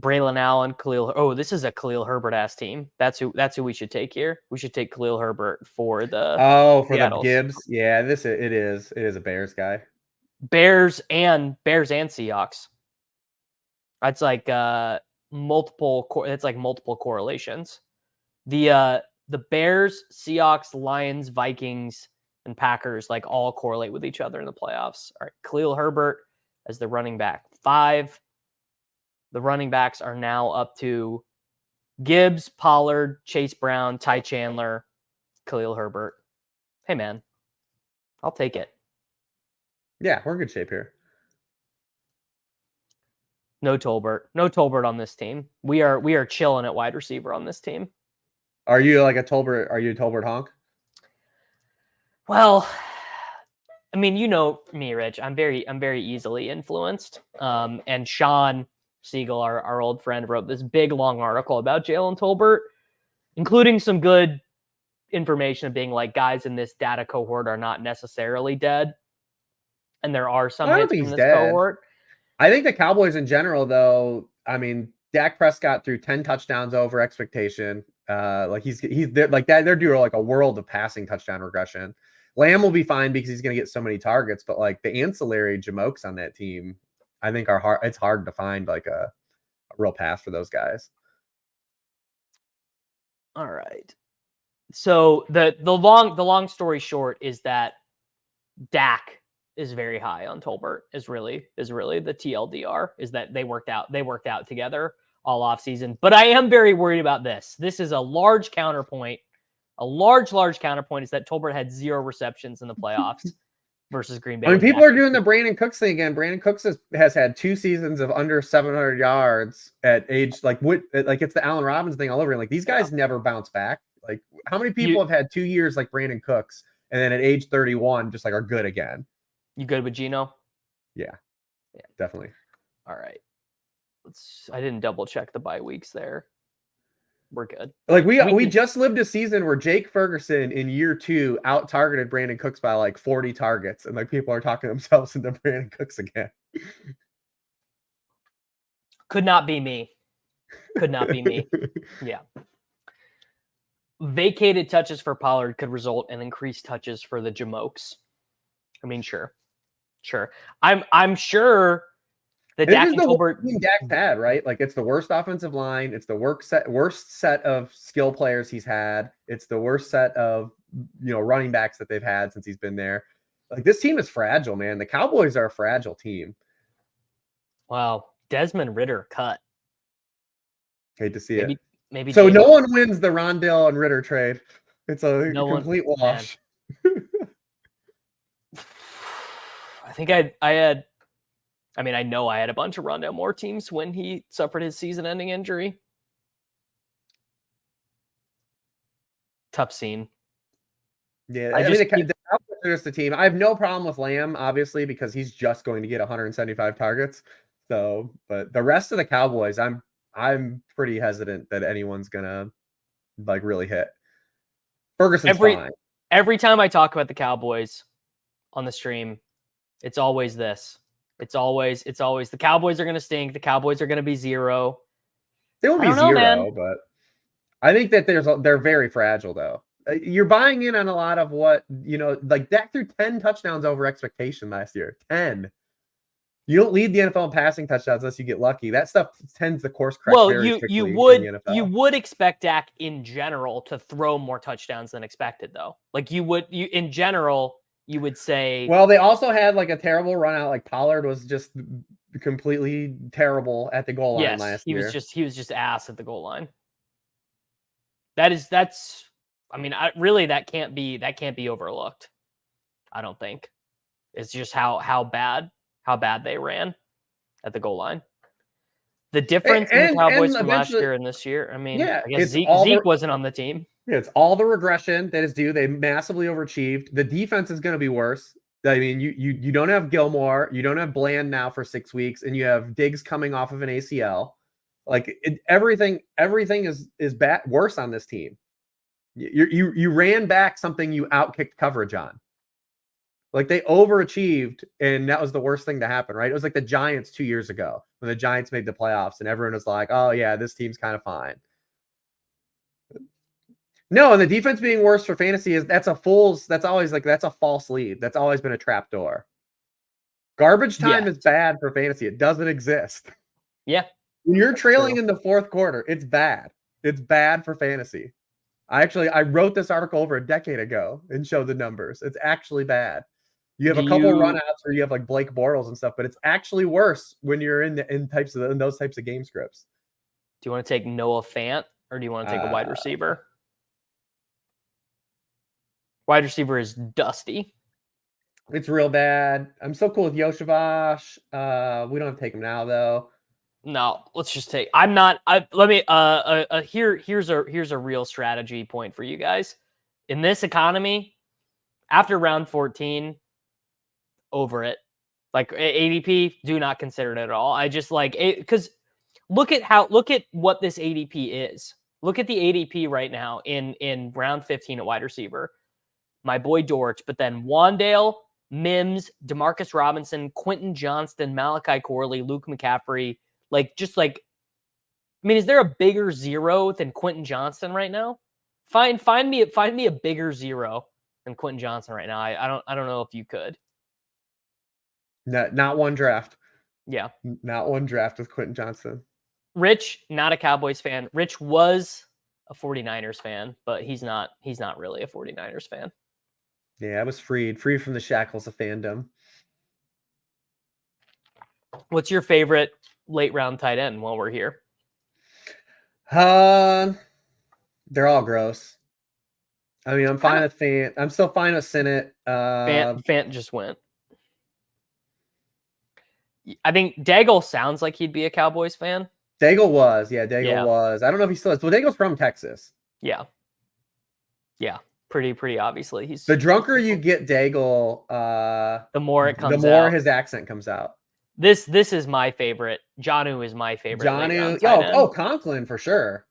Braylon Allen, Khalil. Oh, this is a Khalil Herbert ass team. That's who we should take here. We should take Khalil Herbert for the the Gibbs. Yeah, it is a Bears guy. Bears and Seahawks. That's like multiple correlations. The Bears, Seahawks, Lions, Vikings, and Packers like all correlate with each other in the playoffs. All right, Khalil Herbert as the running back 5. The running backs are now up to Gibbs, Pollard, Chase Brown, Ty Chandler, Khalil Herbert. Hey man, I'll take it. Yeah, we're in good shape here. No Tolbert on this team. We are chilling at wide receiver on this team. Are you like a Tolbert? Are you a Tolbert honk? Well, I mean, you know me, Rich. I'm very easily influenced. And Sean Siegel, our old friend, wrote this big long article about Jalen Tolbert, including some good information of being like guys in this data cohort are not necessarily dead, and there are some hits from this cohort. I think the Cowboys in general, though, I mean, Dak Prescott threw 10 touchdowns over expectation. Like he's like that. They're due like a world of passing touchdown regression. Lamb will be fine because he's going to get so many targets, but like the ancillary jamokes on that team, I think are hard. It's hard to find like a real path for those guys. All right. So the long story short is that Dak is very high on Tolbert is really the TLDR is that they worked out together all off season. But I am very worried about this. This is a large counterpoint. A large counterpoint is that Tolbert had 0 receptions in the playoffs versus Green Bay. I mean, people are doing the Brandon Cooks thing again. Brandon Cooks has had 2 seasons of under 700 yards at age like it's the Allen Robinson thing all over. Like these guys never bounce back. Like how many people have had 2 years like Brandon Cooks and then at age 31 just like are good again? You good with Geno? Yeah, definitely. All right. I didn't double check the bye weeks there. We're good. Like we just lived a season where Jake Ferguson in year 2 out targeted Brandon Cooks by like 40 targets, and like people are talking themselves into Brandon Cooks again. Could not be me. Yeah. Vacated touches for Pollard could result in increased touches for the Jamokes. I mean, sure. I'm sure the Dak and Tolbert Dak's had, right? Like it's the worst offensive line. It's the worst set of skill players he's had. It's the worst set of running backs that they've had since he's been there. Like this team is fragile, man. The Cowboys are a fragile team. Wow, Desmond Ridder cut. Hate to see it. Maybe so. No one wins the Rondale and Ridder trade. It's a complete wash. I think I had. I mean, I know I had a bunch of Rondale Moore teams when he suffered his season-ending injury. Tough scene. Yeah, I mean, the Cowboys are just a team. I have no problem with Lamb, obviously, because he's just going to get 175 targets. So, but the rest of the Cowboys, I'm pretty hesitant that anyone's gonna like really hit. Ferguson's fine. Every time I talk about the Cowboys on the stream, it's always this. It's always the Cowboys are going to stink. The Cowboys are going to be 0. They won't be 0, but I think that they're very fragile though. You're buying in on a lot of what, like Dak threw 10 touchdowns over expectation last year. 10. You don't lead the NFL in passing touchdowns unless you get lucky. That stuff tends to course correct very quickly in the NFL. You would expect Dak in general to throw more touchdowns than expected though. Like in general, you would say. Well, they also had like a terrible run out. Like Pollard was just completely terrible at the goal line last year. He was just ass at the goal line. That's. I mean, that can't be overlooked. I don't think. It's just how bad they ran at the goal line. The difference in the Cowboys from last year and this year. I mean, yeah, I guess Zeke wasn't on the team. Yeah, it's all the regression that is due. They massively overachieved. The defense is going to be worse. I mean, you don't have Gilmore, you don't have Bland now for 6 weeks, and you have Diggs coming off of an ACL. Like everything is bad, worse on this team. You ran back something you outkicked coverage on. Like they overachieved, and that was the worst thing to happen, right? It was like the Giants 2 years ago when the Giants made the playoffs, and everyone was like, "Oh yeah, this team's kind of fine." No, and the defense being worse for fantasy that's a false lead. That's always been a trap door. Garbage time is bad for fantasy. It doesn't exist. Yeah. When you're trailing in the fourth quarter, it's bad. It's bad for fantasy. I wrote this article over a decade ago and showed the numbers. It's actually bad. You have a couple runouts where you have like Blake Bortles and stuff, but it's actually worse when you're in those types of game scripts. Do you want to take Noah Fant or do you want to take a wide receiver? Wide receiver is dusty. It's real bad. I'm so cool with Yoshavash. We don't have to take him now though. No, let's just take. Here's a real strategy point for you guys. In this economy, after round 14, over it. Like ADP, do not consider it at all. I just like it because look at what this ADP is. Look at the ADP right now in round 15 at wide receiver. My boy Dortch, but then Wandale, Mims, Demarcus Robinson, Quentin Johnston, Malachi Corley, Luke McCaffrey. I mean, is there a bigger zero than Quentin Johnston right now? Find me a bigger zero than Quentin Johnston right now. I don't know if you could. Not one draft. Yeah. Not one draft with Quentin Johnston. Rich, not a Cowboys fan. Rich was a 49ers fan, but he's not really a 49ers fan. Yeah, I was freed from the shackles of fandom. What's your favorite late round tight end while we're here? They're all gross. I mean, I'm fine with Fant. I'm still fine with Sinnott. Fant just went. I think Daigle sounds like he'd be a Cowboys fan. Daigle was. I don't know if he still is. Well, Daigle's from Texas. Yeah. Pretty obviously. He's the drunker you get Daigle, the more it comes out. The more his accent comes out. This is my favorite. Jonnu is my favorite. Jonnu. Conklin for sure.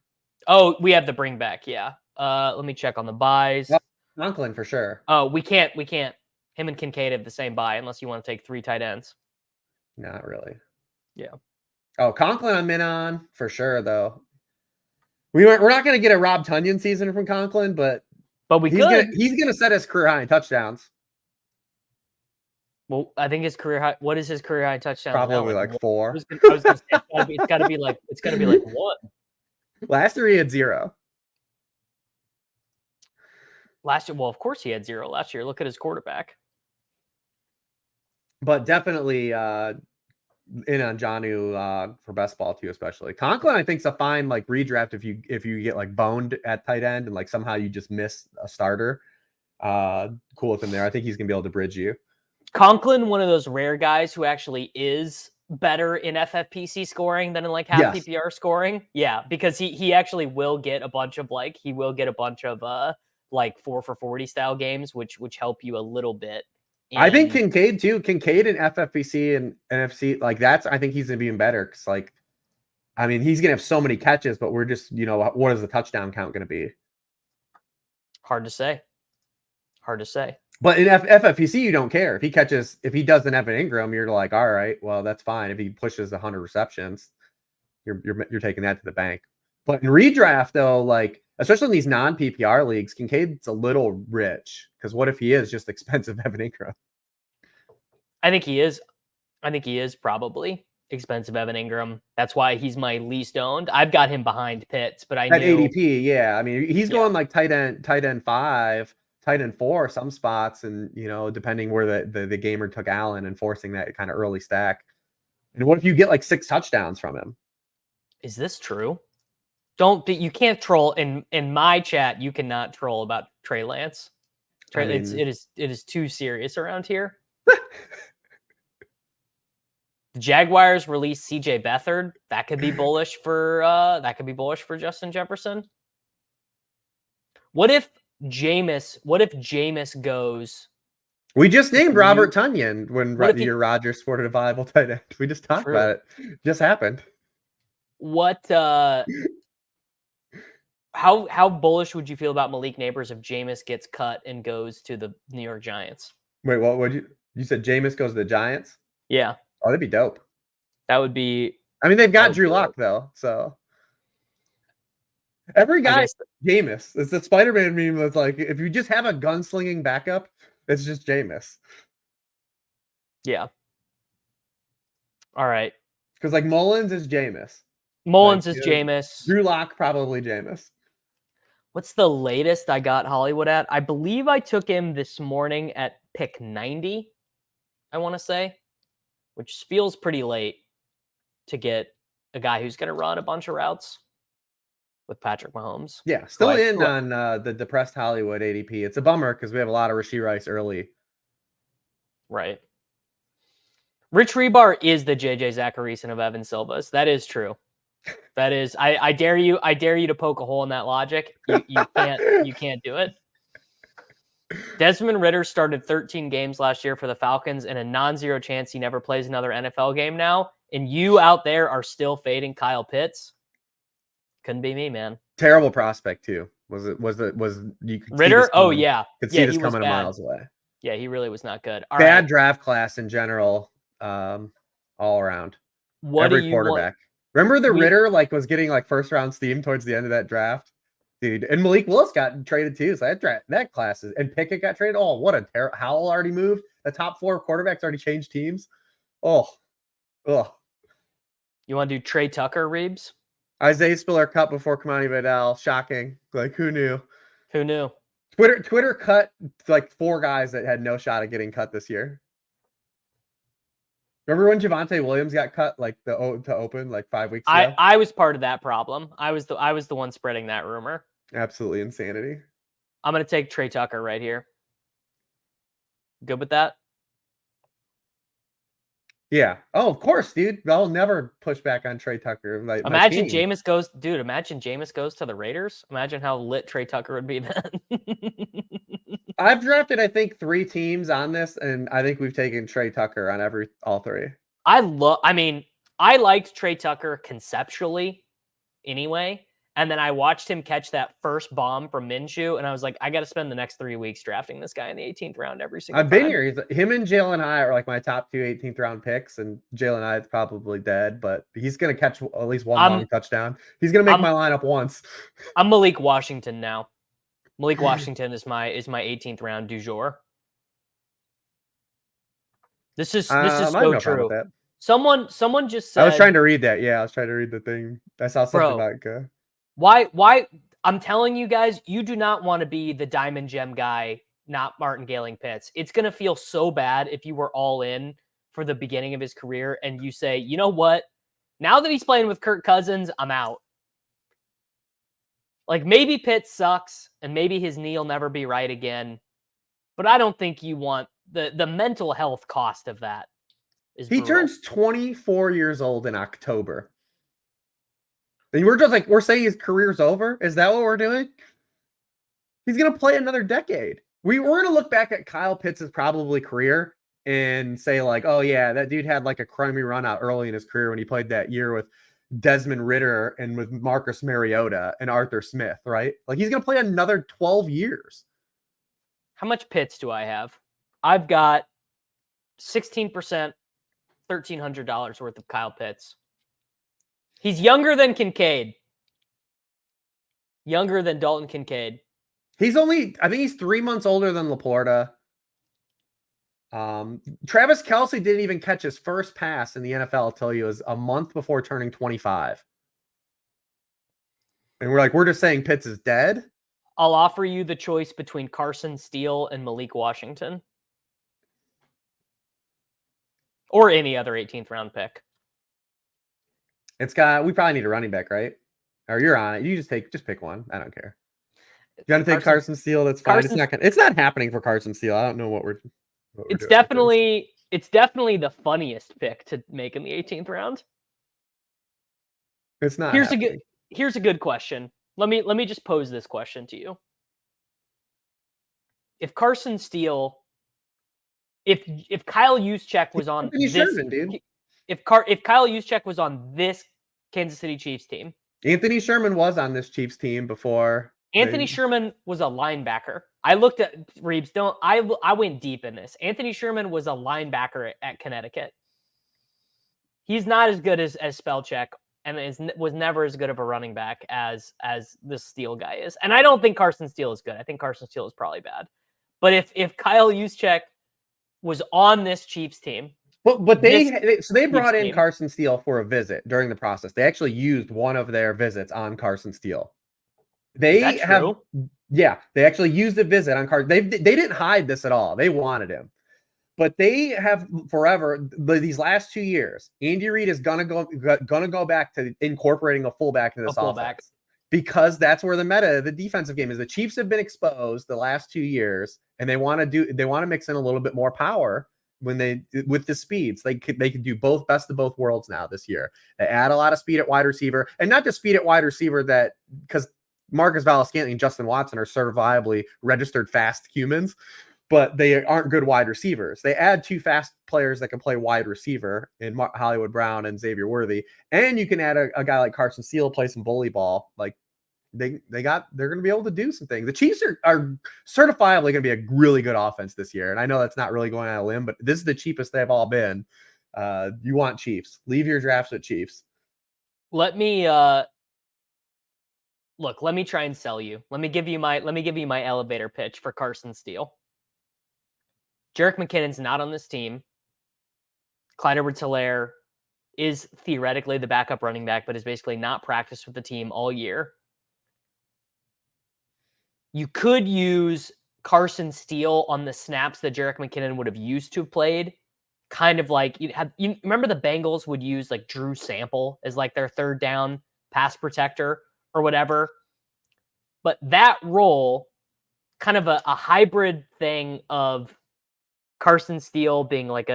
Oh, we have the bring back. Yeah. Let me check on the buys. Well, Conklin for sure. Oh, we can't. Him and Kincaid have the same buy unless you want to take 3 tight ends. Not really. Yeah. Oh, Conklin I'm in on for sure though. We're not going to get a Rob Tonyan season from Conklin, but he's going to set his career high in touchdowns. Well, I think his career high. What is his career high in touchdowns? Probably now? Like 4. I was going to say it's got to be like 1. Last year he had 0. Last year, well, of course he had 0 last year. Look at his quarterback. But definitely in on Jonnu for best ball too, especially. Conklin, I think, is a fine like redraft if you get like boned at tight end and like somehow you just miss a starter. Cool with him there. I think he's gonna be able to bridge you. Conklin, one of those rare guys who actually is better in FFPC scoring than in like half PPR scoring. Yeah, because he actually will get a bunch of like 4 for 40 style games, which help you a little bit. I think Kincaid too. Kincaid and FFPC and NFC, like I think he's gonna be even better because like, I mean, he's gonna have so many catches, but we're just, what is the touchdown count gonna be? Hard to say. But in FFPC, you don't care if he doesn't have an Ingram, you're like, all right, well, that's fine. If he pushes 100 receptions, you're taking that to the bank. But in redraft though, like especially in these non-PPR leagues, Kincaid's a little rich because what if he is just expensive Evan Ingram? I think he is probably expensive Evan Ingram. That's why he's my least owned. I've got him behind Pitts, but I at ADP, yeah. I mean, he's going like tight end 5, tight end 4 some spots, and depending where the gamer took Allen and forcing that kind of early stack. And what if you get like 6 touchdowns from him? Is this true? You can't troll in my chat. You cannot troll about Trey Lance. It is too serious around here. The Jaguars released CJ Beathard. That could be bullish for Justin Jefferson. What if Jameis goes? We just named Robert Tonyan when your Rodgers sported a viable tight end. We just talked about it. Just happened. What how bullish would you feel about Malik Neighbors if Jameis gets cut and goes to the New York Giants? Wait, what would you said Jameis goes to the Giants? Yeah. Oh, that'd be dope. That would be. I mean, they've got Drew Lock though, so every guy Jameis. It's the Spider-Man meme that's like, if you just have a gunslinging backup, it's just Jameis. Yeah. All right. Because like Mullins is Jameis. Jameis. Drew Lock probably Jameis. What's the latest I got Hollywood at? I believe I took him this morning at pick 90, I want to say, which feels pretty late to get a guy who's going to run a bunch of routes with Patrick Mahomes. Yeah, still on the depressed Hollywood ADP. It's a bummer because we have a lot of Rashee Rice early. Right. Rich Hribar is the JJ Zacharyson of Evan Silva's. That is true. That is, I dare you to poke a hole in that logic. You can't do it. Desmond Ridder started 13 games last year for the Falcons and a non-zero chance he never plays another NFL game now. And you out there are still fading Kyle Pitts. Couldn't be me, man. Terrible prospect too. Was you could Ridder? Oh yeah. Could see this coming a miles away. Yeah, he really was not good. Bad draft class in general, all around. Every quarterback. Remember Ridder was getting like first round steam towards the end of that draft, dude. And Malik Willis got traded too. So that class and Pickett got traded. Oh, what a terrible! Howell already moved. The top 4 quarterbacks already changed teams. Oh. You want to do Trey Tucker, Reeves? Isaiah Spiller cut before Kamani Vidal. Shocking. Like who knew? Who knew? Twitter cut like 4 guys that had no shot at getting cut this year. Remember when Javonte Williams got cut to open like 5 weeks ago? I was part of that problem. I was the one spreading that rumor. Absolutely insanity. I'm gonna take Trey Tucker right here. Good with that? Yeah. Oh, of course, dude. I'll never push back on Trey Tucker. Imagine Jameis goes to the Raiders. Imagine how lit Trey Tucker would be then. I've drafted, I think, 3 teams on this, and I think we've taken Trey Tucker on all 3. I liked Trey Tucker conceptually anyway. And then I watched him catch that first bomb from Minshew, and I was like, I got to spend the next 3 weeks drafting this guy in the 18th round every single time. I've been here. Him and Jalen Hyatt are like my top 2 18th round picks, and Jalen Hyatt's probably dead, but he's going to catch at least one long touchdown. He's going to make my lineup once. I'm Malik Washington now. Malik Washington is my 18th round du jour. This is so true. Someone just said. I was trying to read that. Yeah, I was trying to read the thing. I saw something about. Why? I'm telling you guys, you do not want to be the diamond gem guy, not Martin Gailing Pitts. It's going to feel so bad if you were all in for the beginning of his career and you say, you know what? Now that he's playing with Kirk Cousins, I'm out. Like maybe Pitts sucks and maybe his knee will never be right again. But I don't think you want the mental health cost of that. He turns 24 years old in October. And we're saying his career's over? Is that what we're doing? He's going to play another decade. We're going to look back at Kyle Pitts' probably career and say like, oh yeah, that dude had like a crummy run out early in his career when he played that year with Desmond Ridder and with Marcus Mariota and Arthur Smith, right? Like he's going to play another 12 years. How much Pitts do I have? I've got 16%, $1,300 worth of Kyle Pitts. He's younger than Kincaid. Younger than Dalton Kincaid. I think he's 3 months older than Laporta. Travis Kelce didn't even catch his first pass in the NFL until he was a month before turning 25. And we're just saying Pitts is dead. I'll offer you the choice between Carson Steele and Malik Washington. Or any other 18th round pick. We probably need a running back, right? Or you're on it. You just pick one. I don't care. You gotta take Carson Steele. That's fine. It's not happening for Carson Steele. I don't know what we're doing. It's definitely the funniest pick to make in the 18th round. It's not. Here's a good question. Let me just pose this question to you. If Carson Steele, if Kyle Juszczyk was on Anthony Sherman, dude. If Kyle Juszczyk was on this Kansas City Chiefs team, Anthony Sherman was on this Chiefs team before. Anthony Sherman was a linebacker. I looked at Reeves. I went deep in this. Anthony Sherman was a linebacker at Connecticut. He's not as good as Spellcheck, and was never as good of a running back as this Steele guy is. And I don't think Carson Steele is good. I think Carson Steele is probably bad. But if Kyle Juszczyk was on this Chiefs team, but they brought in Carson Steele for a visit during the process. They actually used one of their visits on Carson Steele. They actually used a visit on Carson. They didn't hide this at all. They wanted him. But they have forever, these last 2 years, Andy Reid is gonna go back to incorporating a fullback into this offense, because that's where the defensive game is. The Chiefs have been exposed the last 2 years, and they want to mix in a little bit more power with the speeds. They can do best of both worlds now this year. They add a lot of speed at wide receiver, and not just speed at wide receiver because Marcus Valdes-Scantling and Justin Watson are certifiably registered fast humans, but they aren't good wide receivers. They add 2 fast players that can play wide receiver in Hollywood Brown and Xavier Worthy. And you can add a guy like Carson Steele, play some bully ball. Like they're going to be able to do some things. The Chiefs are certifiably going to be a really good offense this year. And I know that's not really going out of limb, but this is the cheapest they've all been. You want Chiefs. Leave your drafts at Chiefs. Let me try and sell you. Let me give you my elevator pitch for Carson Steele. Jerick McKinnon's not on this team. Clyde Edwards-Helaire is theoretically the backup running back, but has basically not practiced with the team all year. You could use Carson Steele on the snaps that Jerick McKinnon would have used to have played. Kind of like you remember the Bengals would use like Drew Sample as like their third down pass protector or whatever. But that role, kind of a hybrid thing of Carson Steele being like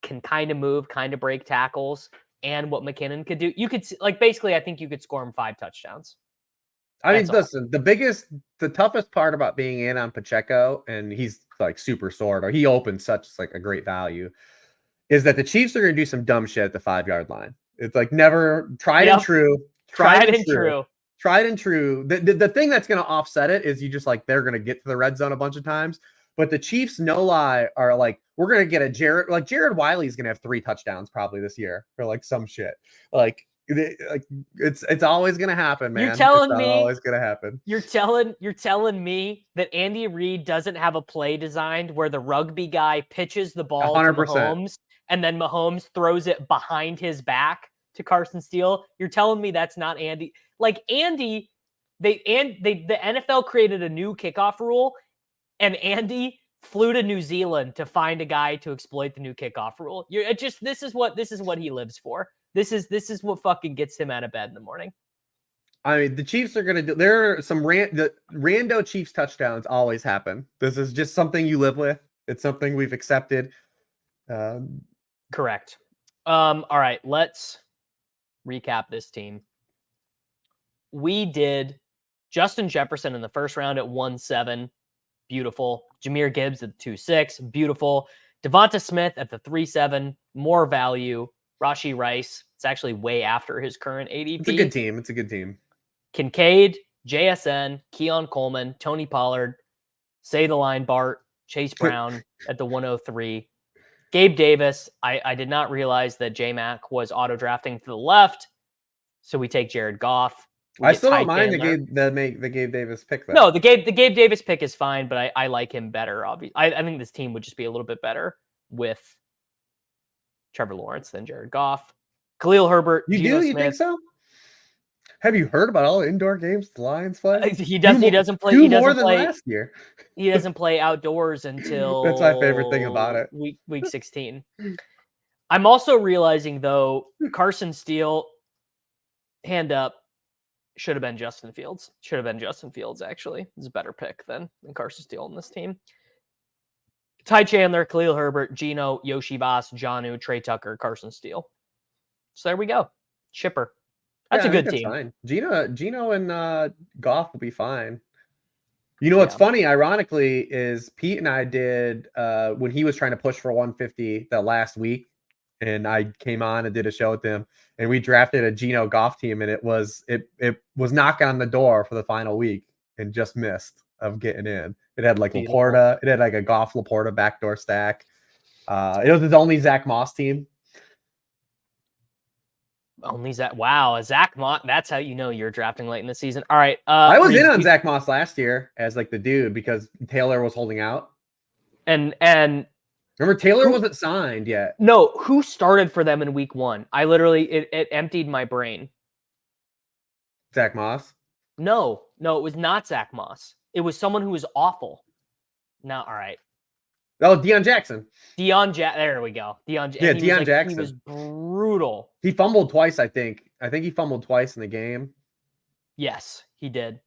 can kind of move, kind of break tackles, and what McKinnon could do. You could basically, I think you could score him 5 touchdowns. I mean, listen, the toughest part about being in on Pacheco, and he's like super sore, or he opens such like a great value, is that the Chiefs are going to do some dumb shit at the 5-yard line. It's like never tried and true. Tried and true. The thing that's going to offset it is they're going to get to the red zone a bunch of times. But the Chiefs, no lie, are like, we're going to get a Jared Wiley's going to have 3 touchdowns probably this year or like some shit. It's always going to happen, man. Always going to happen. You're telling me that Andy Reid doesn't have a play designed where the rugby guy pitches the ball 100%. To Mahomes and then Mahomes throws it behind his back to Carson Steele? You're telling me that's not Andy? Like Andy, the NFL created a new kickoff rule. And Andy flew to New Zealand to find a guy to exploit the new kickoff rule. This is what he lives for. This is what fucking gets him out of bed in the morning. I mean, the Chiefs are going to do. There are some the rando Chiefs touchdowns always happen. This is just something you live with. It's something we've accepted. Correct. All right, let's recap this team. We did Justin Jefferson in the first round at 1-7. Beautiful. Jahmyr Gibbs at the 2-6. Beautiful. Devonta Smith at the 3-7. More value. Rashee Rice. It's actually way after his current ADP. It's a good team. Kincaid, JSN, Keon Coleman, Tony Pollard, Say the Line Bart, Chase Brown at the 103. Gabe Davis. I did not realize that J-Mac was auto-drafting to the left. So we take Jared Goff. I still don't mind the Gabe Davis pick, though. No, the Gabe Davis pick is fine, but I like him better. Obviously, I think this team would just be a little bit better with Trevor Lawrence than Jared Goff. Khalil Herbert. You think so? Have you heard about all the indoor games the Lions play? He doesn't play. Two more than last year. He doesn't play outdoors until That's my favorite thing about it. week 16. I'm also realizing though, Carson Steele, hand up, should have been Justin Fields. Should have been Justin Fields, actually. He's a better pick than Carson Steele in this team. Ty Chandler, Khalil Herbert, Geno, Yoshi Boss, Jonnu, Trey Tucker, Carson Steele. So there we go. Chipper. That's a good team. Fine. Geno and Goff will be fine. You know what's funny, ironically, is Pete and I did when he was trying to push for 150 that last week, and I came on and did a show with him, and we drafted a Geno Goff team, and it was knock on the door for the final week and just missed of getting in. It had like Laporta, it had like a Goff Laporta backdoor stack. It was his only Zach Moss team. Only Zach. Wow, Zach Moss. That's how you know you're drafting late in the season. All right. I was in on Zach Moss last year as like the dude because Taylor was holding out. And remember Taylor wasn't signed yet. No, who started for them in week 1? I literally it emptied my brain. Zach Moss? No, it was not Zach Moss. It was someone who was awful. No, all right. Oh, Deion Jackson. There we go. Deion Jackson. He was brutal. He fumbled twice, I think. I think he fumbled twice in the game. Yes, he did.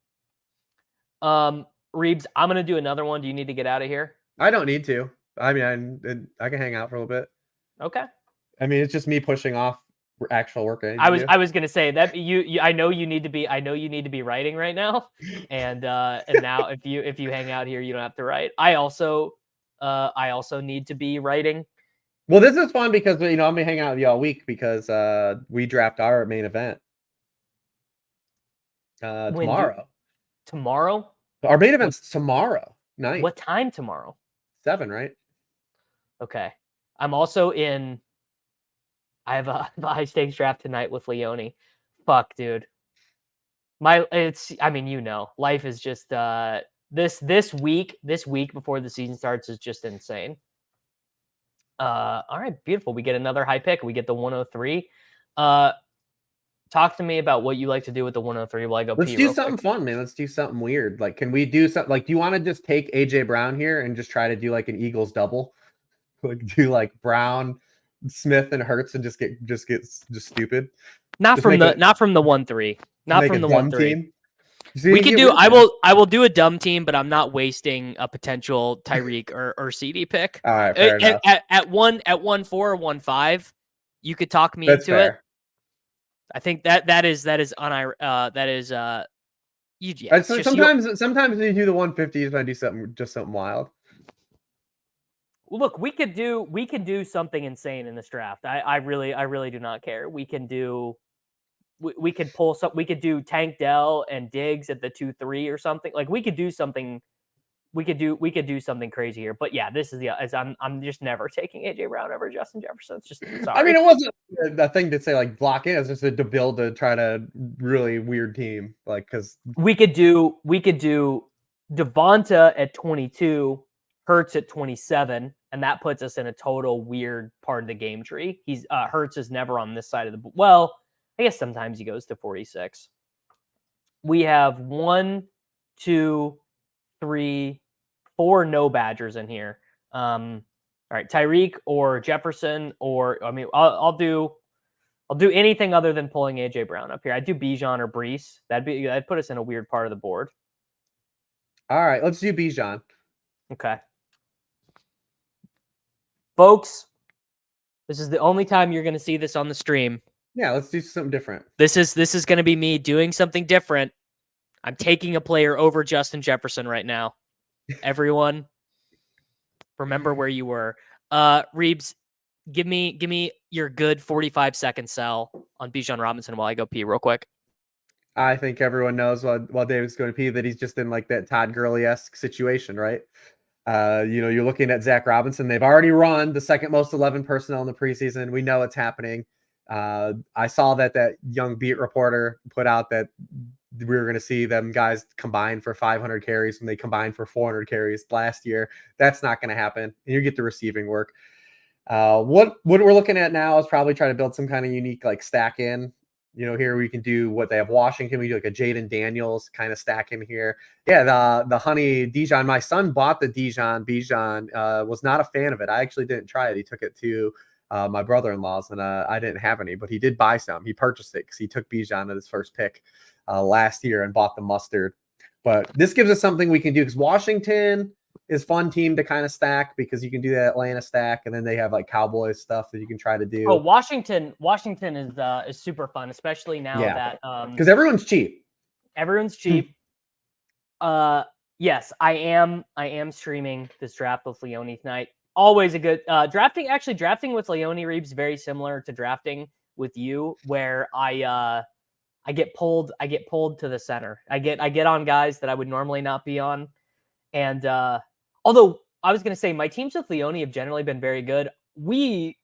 Reeves, I'm going to do another one. Do you need to get out of here? I don't need to. I mean, I can hang out for a little bit. Okay. I mean, it's just me pushing off actual work. I was going to say that I know you need to be writing right now. And now if you hang out here, you don't have to write. I also need to be writing. Well, this is fun because I'm gonna hang out with you all week because we draft our main event tomorrow. Tomorrow? Our main event's tomorrow night. What time tomorrow? 7, right? Okay. I'm also in. I have a high stakes draft tonight with Leone. Fuck, dude. Life is just this week before the season starts is just insane. All right, beautiful. We get another high pick. We get the 103. Talk to me about what you like to do with the 103 while I go. Let's do something fun, man. Let's do something weird. Like, can we do something? Like, do you want to just take AJ Brown here and just try to do like an Eagles double? Like, do like Brown, Smith, and Hurts, and just get stupid. Not from the 1-3. Not from the 1-3. We can do. I will do a dumb team, but I'm not wasting a potential Tyreek or CD pick. All right, fair enough. At 1-4 or 1-5, you could talk me into it. I think that is sometimes when you do the 150, you want to do something wild. Look, we could do something insane in this draft. I really do not care. We can do. We could pull some. We could do Tank Dell and Diggs at the 2-3 or something. Like we could do something. We could do something crazy here. But yeah, this is I'm just never taking AJ Brown over Justin Jefferson. It's just sorry. I mean, it wasn't a thing to say like block in. It's just to build a try to really weird team. Like because we could do Devonta at 22, Hurts at 27, and that puts us in a total weird part of the game tree. He's Hurts is never on this side of the well. I guess sometimes he goes to 46. We have 1, 2, 3, 4 no Badgers in here. All right, Tyreek or Jefferson, or I'll do anything other than pulling AJ Brown up here. I'd do Bijan or Brees. That'd put us in a weird part of the board. All right, let's do Bijan. Okay, folks, this is the only time you're going to see this on the stream. Yeah, let's do something different. This is going to be me doing something different. I'm taking a player over Justin Jefferson right now. Everyone, remember where you were. Reeves, give me your good 45-second sell on Bijan Robinson while I go pee real quick. I think everyone knows while David's going to pee that he's just in like that Todd Gurley-esque situation, right? You're looking at Zach Robinson. They've already run the second most 11 personnel in the preseason. We know it's happening. I saw that young beat reporter put out that we were going to see them guys combine for 500 carries when they combined for 400 carries last year. That's not going to happen. And you get the receiving work. What we're looking at now is probably try to build some kind of unique like stack in Here we can do what they have Washington. We do like a Jaden Daniels kind of stack in here. Yeah, the honey Dijon. My son bought the Dijon. Bijan was not a fan of it. I actually didn't try it. He took it to my brother-in-law's, and I didn't have any, but he did buy some. He purchased it because he took Bijan at his first pick last year and bought the mustard. But this gives us something we can do because Washington is fun team to kind of stack because you can do that Atlanta stack, and then they have like Cowboys stuff that you can try to do. Oh, Washington is super fun, especially now that because everyone's cheap. Everyone's cheap. Yes, I am streaming this draft with Leone tonight. Always a good drafting. Actually, drafting with Leone Reeves very similar to drafting with you, where I get pulled to the center. I get on guys that I would normally not be on, and although I was going to say my teams with Leone have generally been very good, we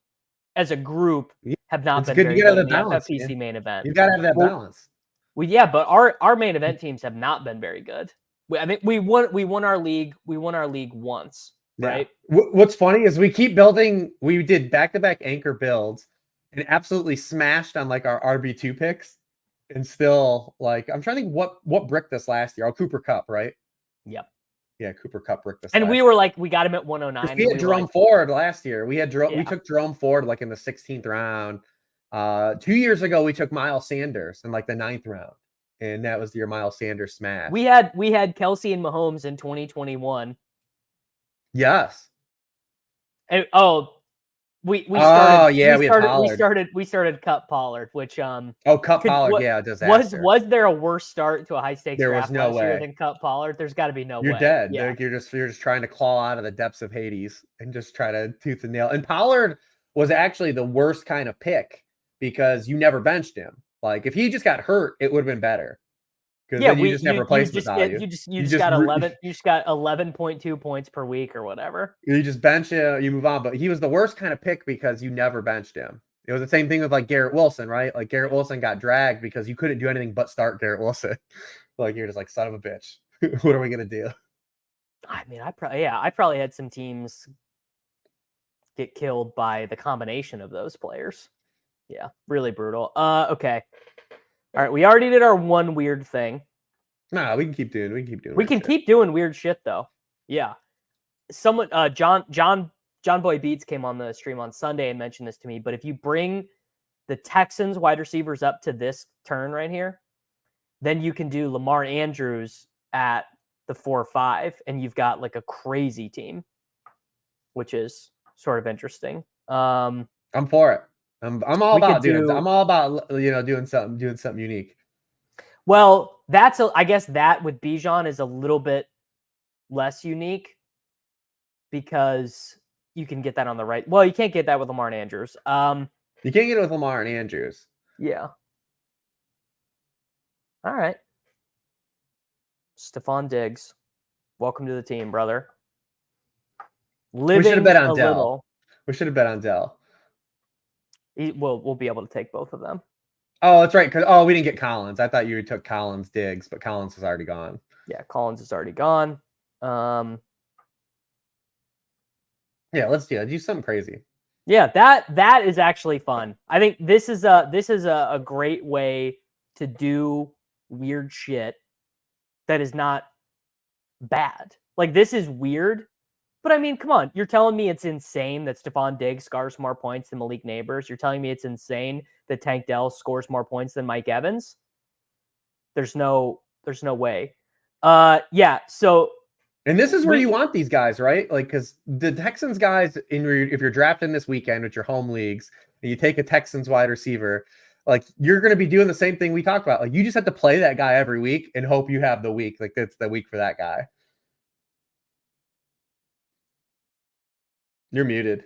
as a group have not been very good in the FFPC main event. You got to have that balance. But our main event teams have not been very good. I think we won our league. We won our league once, right? What's funny is we keep building. We did back-to-back anchor builds and absolutely smashed on like our RB2 picks, and still like I'm trying to think what bricked us last year. Cooper Kupp, right? Yep. Yeah, Cooper Kupp bricked us. And we were like, we got him at 109. We had Jerome Ford last year. We had Jerome. Yeah. We took Jerome Ford like in the 16th round. 2 years ago, we took Miles Sanders in like the 9th round, and that was your Miles Sanders smash. We had Kelsey and Mahomes in 2021. Yes. And we started Cup Pollard, which Cup Pollard, yeah, disaster. Was there a worse start to a high stakes there draft was no last year than Cup Pollard? There's got to be no way. You're dead. Yeah. You're just trying to claw out of the depths of Hades and just try to tooth and nail. And Pollard was actually the worst kind of pick because you never benched him. Like if he just got hurt, it would have been better. Yeah, you just have replacement value. You just got 11.2 points per week or whatever. You just bench him, you move on. But he was the worst kind of pick because you never benched him. It was the same thing with like Garrett Wilson, right? Like Garrett Wilson got dragged because you couldn't do anything but start Garrett Wilson. Like you're just like, son of a bitch. What are we gonna do? I mean, I probably had some teams get killed by the combination of those players. Yeah, really brutal. Okay. All right, we already did our one weird thing. Nah, we can keep doing. We can keep doing weird shit though. Yeah. Someone, John Boy Beats came on the stream on Sunday and mentioned this to me. But if you bring the Texans wide receivers up to this turn right here, then you can do Lamar Andrews at the 4-5, and you've got like a crazy team, which is sort of interesting. I'm for it. I'm all about doing something unique. Well, I guess that with Bijan is a little bit less unique because you can get that on the right. Well, you can't get that with Lamar and Andrews. You can't get it with Lamar and Andrews. Yeah. All right. Stephon Diggs, welcome to the team, brother. We should have bet on Dell. We should have bet on Dell. We'll be able to take both of them. Oh, that's right. We didn't get Collins. I thought you took Collins Diggs, but Collins is already gone. Yeah, Collins is already gone. Yeah, let's do something crazy. Yeah, that is actually fun. I think this is a great way to do weird shit that is not bad. Like this is weird. But I mean, come on. You're telling me it's insane that Stephon Diggs scores more points than Malik Neighbors? You're telling me it's insane that Tank Dell scores more points than Mike Evans? There's no way. Yeah, so and this is where you want these guys, right? Like cuz the Texans guys if you're drafting this weekend with your home leagues and you take a Texans wide receiver, like you're going to be doing the same thing we talked about. Like you just have to play that guy every week and hope you have the week. Like that's the week for that guy. You're muted.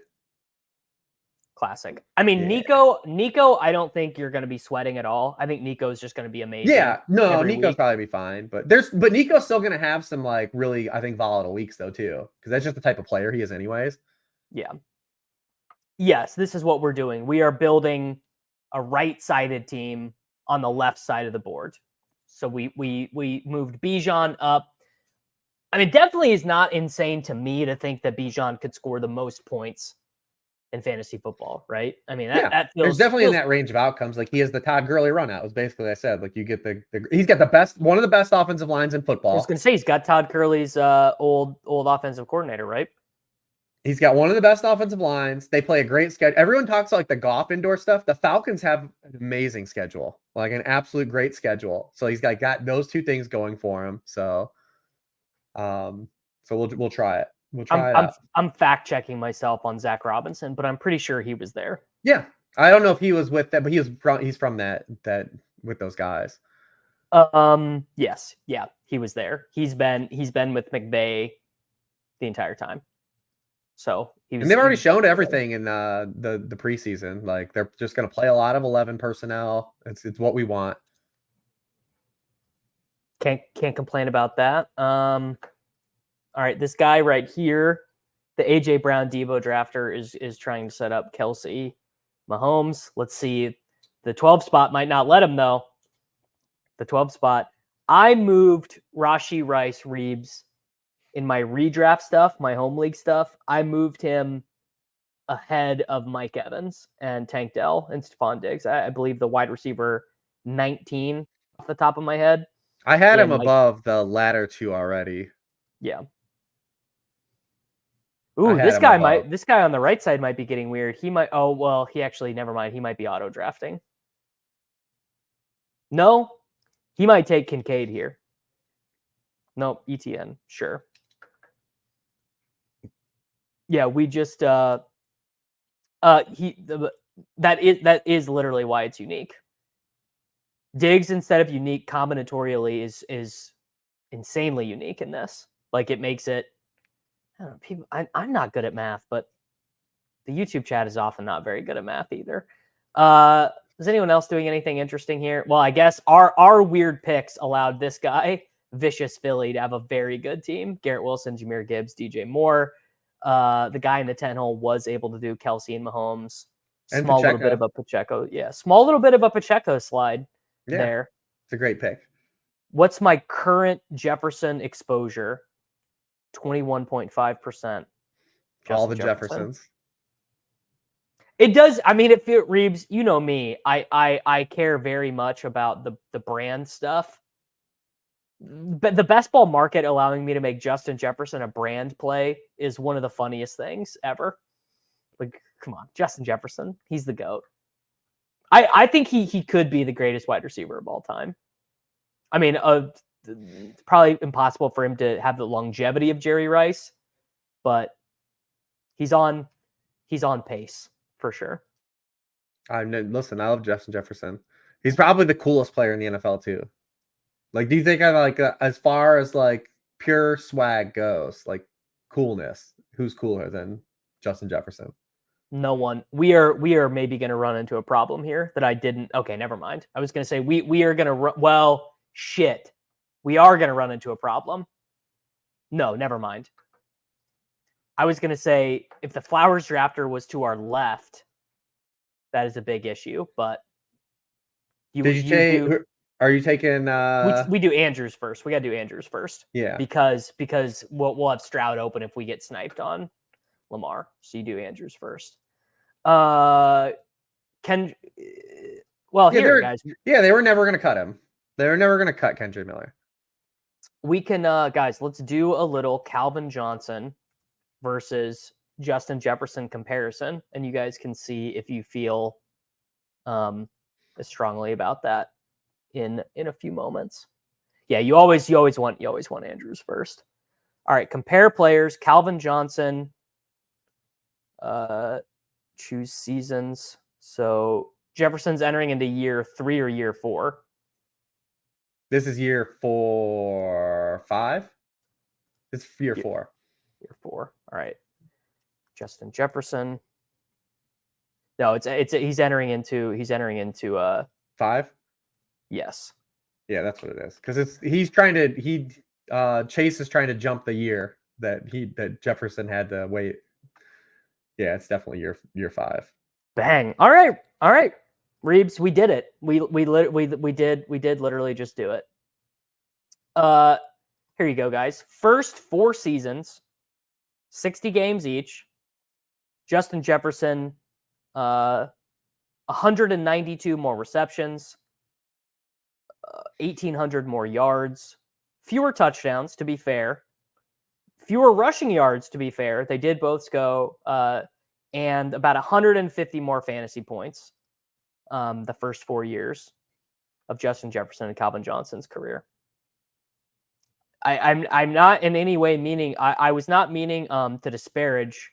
Classic. I mean, yeah. Nico, I don't think you're going to be sweating at all. I think Nico's just going to be amazing. Yeah, no, Nico's probably be fine, but Nico's still going to have some like really, I think, volatile weeks though too, because that's just the type of player he is, anyways. Yeah. Yes, this is what we're doing. We are building a right-sided team on the left side of the board. So we moved Bijan up. I mean, definitely is not insane to me to think that Bijan could score the most points in fantasy football, right? I mean, Yeah, that there's feels definitely in that range of outcomes. Like he has the Todd Gurley run out. Was basically I said. Like you get he's got one of the best offensive lines in I was football. going to say he's got Todd Gurley's old offensive coordinator, right? He's got one of the best offensive lines. They play a great schedule. Everyone talks like the Goff indoor stuff. The Falcons have an amazing schedule, like an absolute great schedule. So he's got those two things going for him. So, we'll try it. We'll try it out. I'm fact checking myself on Zach Robinson, but I'm pretty sure he was there. Yeah, I don't know if he was with them, but he's from that with those guys. Yes, yeah, he was there. He's been with McVay the entire time. So and they've already shown everything in the preseason. Like they're just going to play a lot of 11 personnel. It's what we want. Can't complain about that. All right, this guy right here, the AJ Brown Devo drafter is trying to set up Kelsey Mahomes. Let's see. The 12 spot might not let him though. The 12 spot. I moved Rashee Rice Reeves in my redraft stuff, my home league stuff. I moved him ahead of Mike Evans and Tank Dell and Stephon Diggs. I believe the wide receiver 19 off the top of my head. I had him above the latter two already. Yeah. Ooh, this guy on the right side might be getting weird. He might, he actually, never mind. He might be auto drafting. No, he might take Kincaid here. Nope, ETN, sure. Yeah, we just that is literally why it's unique. Diggs, instead of unique combinatorially, is insanely unique in this. Like it makes it. I don't know, people. I'm not good at math, but the YouTube chat is often not very good at math either. Is anyone else doing anything interesting here? Well, I guess our weird picks allowed this guy, Vicious Philly, to have a very good team. Garrett Wilson, Jahmyr Gibbs, DJ Moore. The guy in the 10 hole was able to do Kelsey and Mahomes. And small Pacheco. little bit of a Pacheco. Yeah, small little bit of a Pacheco slide there. It's a great pick. What's my current Jefferson exposure? 21.5%. All the Jeffersons. It does. I mean, it feels, Reeves, you know me. I care very much about the brand stuff. But the best ball market allowing me to make Justin Jefferson a brand play is one of the funniest things ever. Like, come on, Justin Jefferson, he's the GOAT. I think he could be the greatest wide receiver of all time. I mean, it's probably impossible for him to have the longevity of Jerry Rice, but he's on pace for sure. Listen, I love Justin Jefferson. He's probably the coolest player in the NFL too. Like, do you think as far as like pure swag goes, like coolness, who's cooler than Justin Jefferson? No one. We are maybe going to run into a problem here that I didn't. Okay, never mind. I was going to say we are going to well, shit. We are going to run into a problem. No, never mind. I was going to say if the Flowers drafter was to our left, that is a big issue, but are you taking we do Andrews first. We got to do Andrews first. Yeah. Because we'll have Stroud open if we get sniped on Lamar. So you do Andrews first. Guys. Yeah, they were never going to cut him. They were never going to cut Kendrick Miller. We can guys, let's do a little Calvin Johnson versus Justin Jefferson comparison, and you guys can see if you feel as strongly about that in a few moments. Yeah, you always want Andrews first. All right, compare players. Calvin Johnson, choose seasons. So Jefferson's entering into year 3 or year 4. This is year 5. It's year 4. Year 4. All right. Justin Jefferson. No, he's entering into 5. Yes. Yeah, that's what it is. Because Chase is trying to jump the year that Jefferson had to wait. Yeah, it's definitely year 5. Bang. All right. Reeves, we did it. We did literally just do it. Here you go, guys. First 4 seasons, 60 games each. Justin Jefferson, 192 more receptions, 1,800 more yards, fewer touchdowns, to be fair, fewer rushing yards, to be fair. They did both go, and about 150 more fantasy points the first 4 years of Justin Jefferson and Calvin Johnson's career. I'm not in any way meaning, I was not meaning to disparage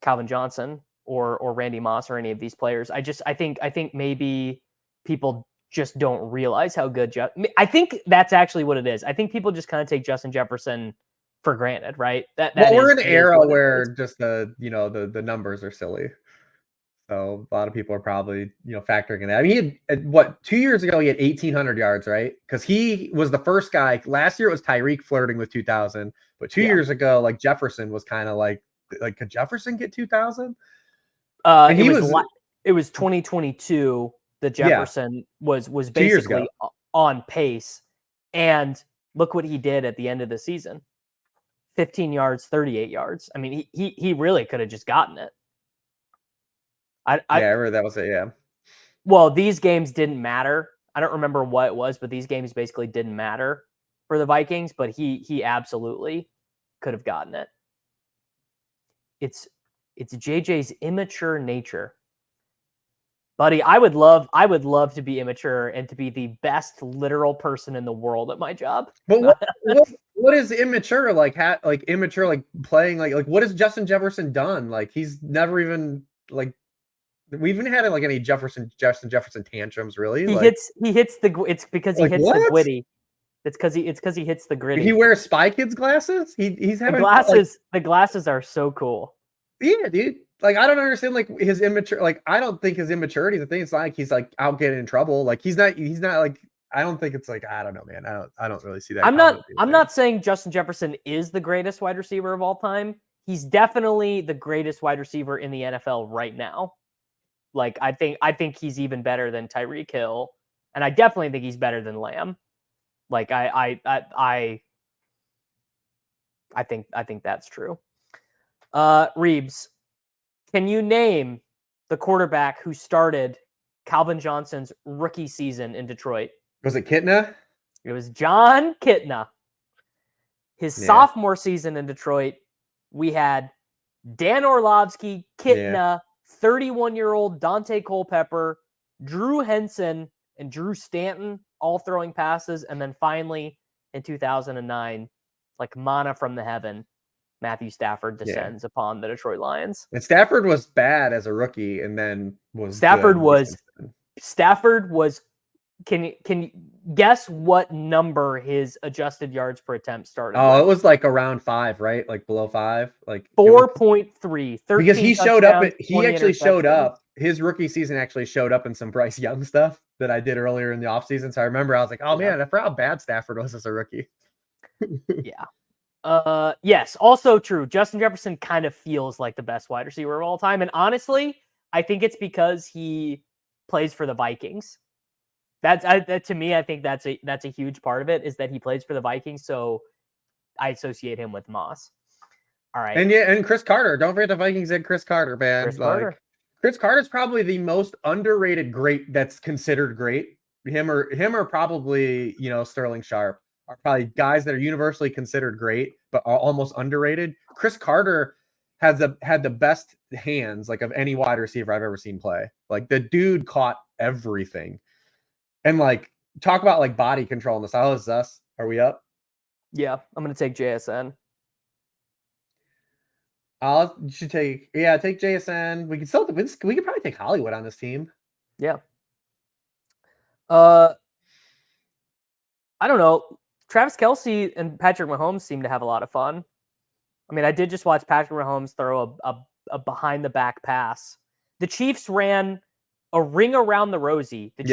Calvin Johnson or Randy Moss or any of these players. I think maybe people just don't realize how good I think that's actually what it is. I think people just kind of take Justin Jefferson for granted, right? We're in an era where just the numbers are silly. So a lot of people are probably, factoring in that. I mean, he had, 2 years ago, he had 1,800 yards, right? Because he was the first guy. Last year, it was Tyreek flirting with 2,000. But 2 years ago, like Jefferson was kind of like, could Jefferson get 2,000? And it was 2022 that Jefferson was basically on pace. And look what he did at the end of the season. 15 yards, 38 yards. I mean, he really could have just gotten it. I remember that was it, yeah. Well, these games didn't matter. I don't remember what it was, but these games basically didn't matter for the Vikings, but he absolutely could have gotten it. It's JJ's immature nature. Buddy, I would love to be immature and to be the best literal person in the world at my job. But what is immature? Like immature, like playing, like what has Justin Jefferson done? Like he's never even like we even had like any Justin Jefferson tantrums, really. It's because he hits the gritty. It's because he hits the gritty. He wears Spy Kids glasses. He's having the glasses are so cool. Yeah, dude. Like I don't understand like his immature. Like I don't think his immaturity is the thing. It's not like he's like out getting in trouble. Like he's not like. I don't think it's like, I don't know, man. I don't really see that. I'm not saying Justin Jefferson is the greatest wide receiver of all time. He's definitely the greatest wide receiver in the NFL right now. Like I think he's even better than Tyreek Hill, and I definitely think he's better than Lamb. Like I think that's true. Reeves, can you name the quarterback who started Calvin Johnson's rookie season in Detroit? Was it Kitna? It was John Kitna. His sophomore season in Detroit, we had Dan Orlovsky, Kitna, 31-year-old Dante Culpepper, Drew Henson, and Drew Stanton all throwing passes. And then finally, in 2009, like manna from the heaven, Matthew Stafford descends upon the Detroit Lions. And Stafford was bad as a rookie and then was Stafford was Can you guess what number his adjusted yards per attempt started? Oh, it was like around 5, right? Like below 5, like 4.3. Because he showed up. He actually showed up. His rookie season actually showed up in some Bryce Young stuff that I did earlier in the offseason. So I remember I was like, oh man, I forgot how bad Stafford was as a rookie. Yes, also true. Justin Jefferson kind of feels like the best wide receiver of all time. And honestly, I think it's because he plays for the Vikings. To me, I think that's a huge part of it is that he plays for the Vikings. So I associate him with Moss. All right. And Chris Carter. Don't forget the Vikings had Chris Carter, man. Chris Carter's probably the most underrated great that's considered great. Him or probably, Sterling Sharp are probably guys that are universally considered great, but are almost underrated. Chris Carter had the best hands like of any wide receiver I've ever seen play. Like the dude caught everything. And like talk about like body control in the style. Is us? Are we up? Yeah, I'm gonna take JSN. Take JSN. We could probably take Hollywood on this team. Yeah. I don't know. Travis Kelce and Patrick Mahomes seem to have a lot of fun. I mean, I did just watch Patrick Mahomes throw a behind the back pass. The Chiefs ran a ring around the rosy. The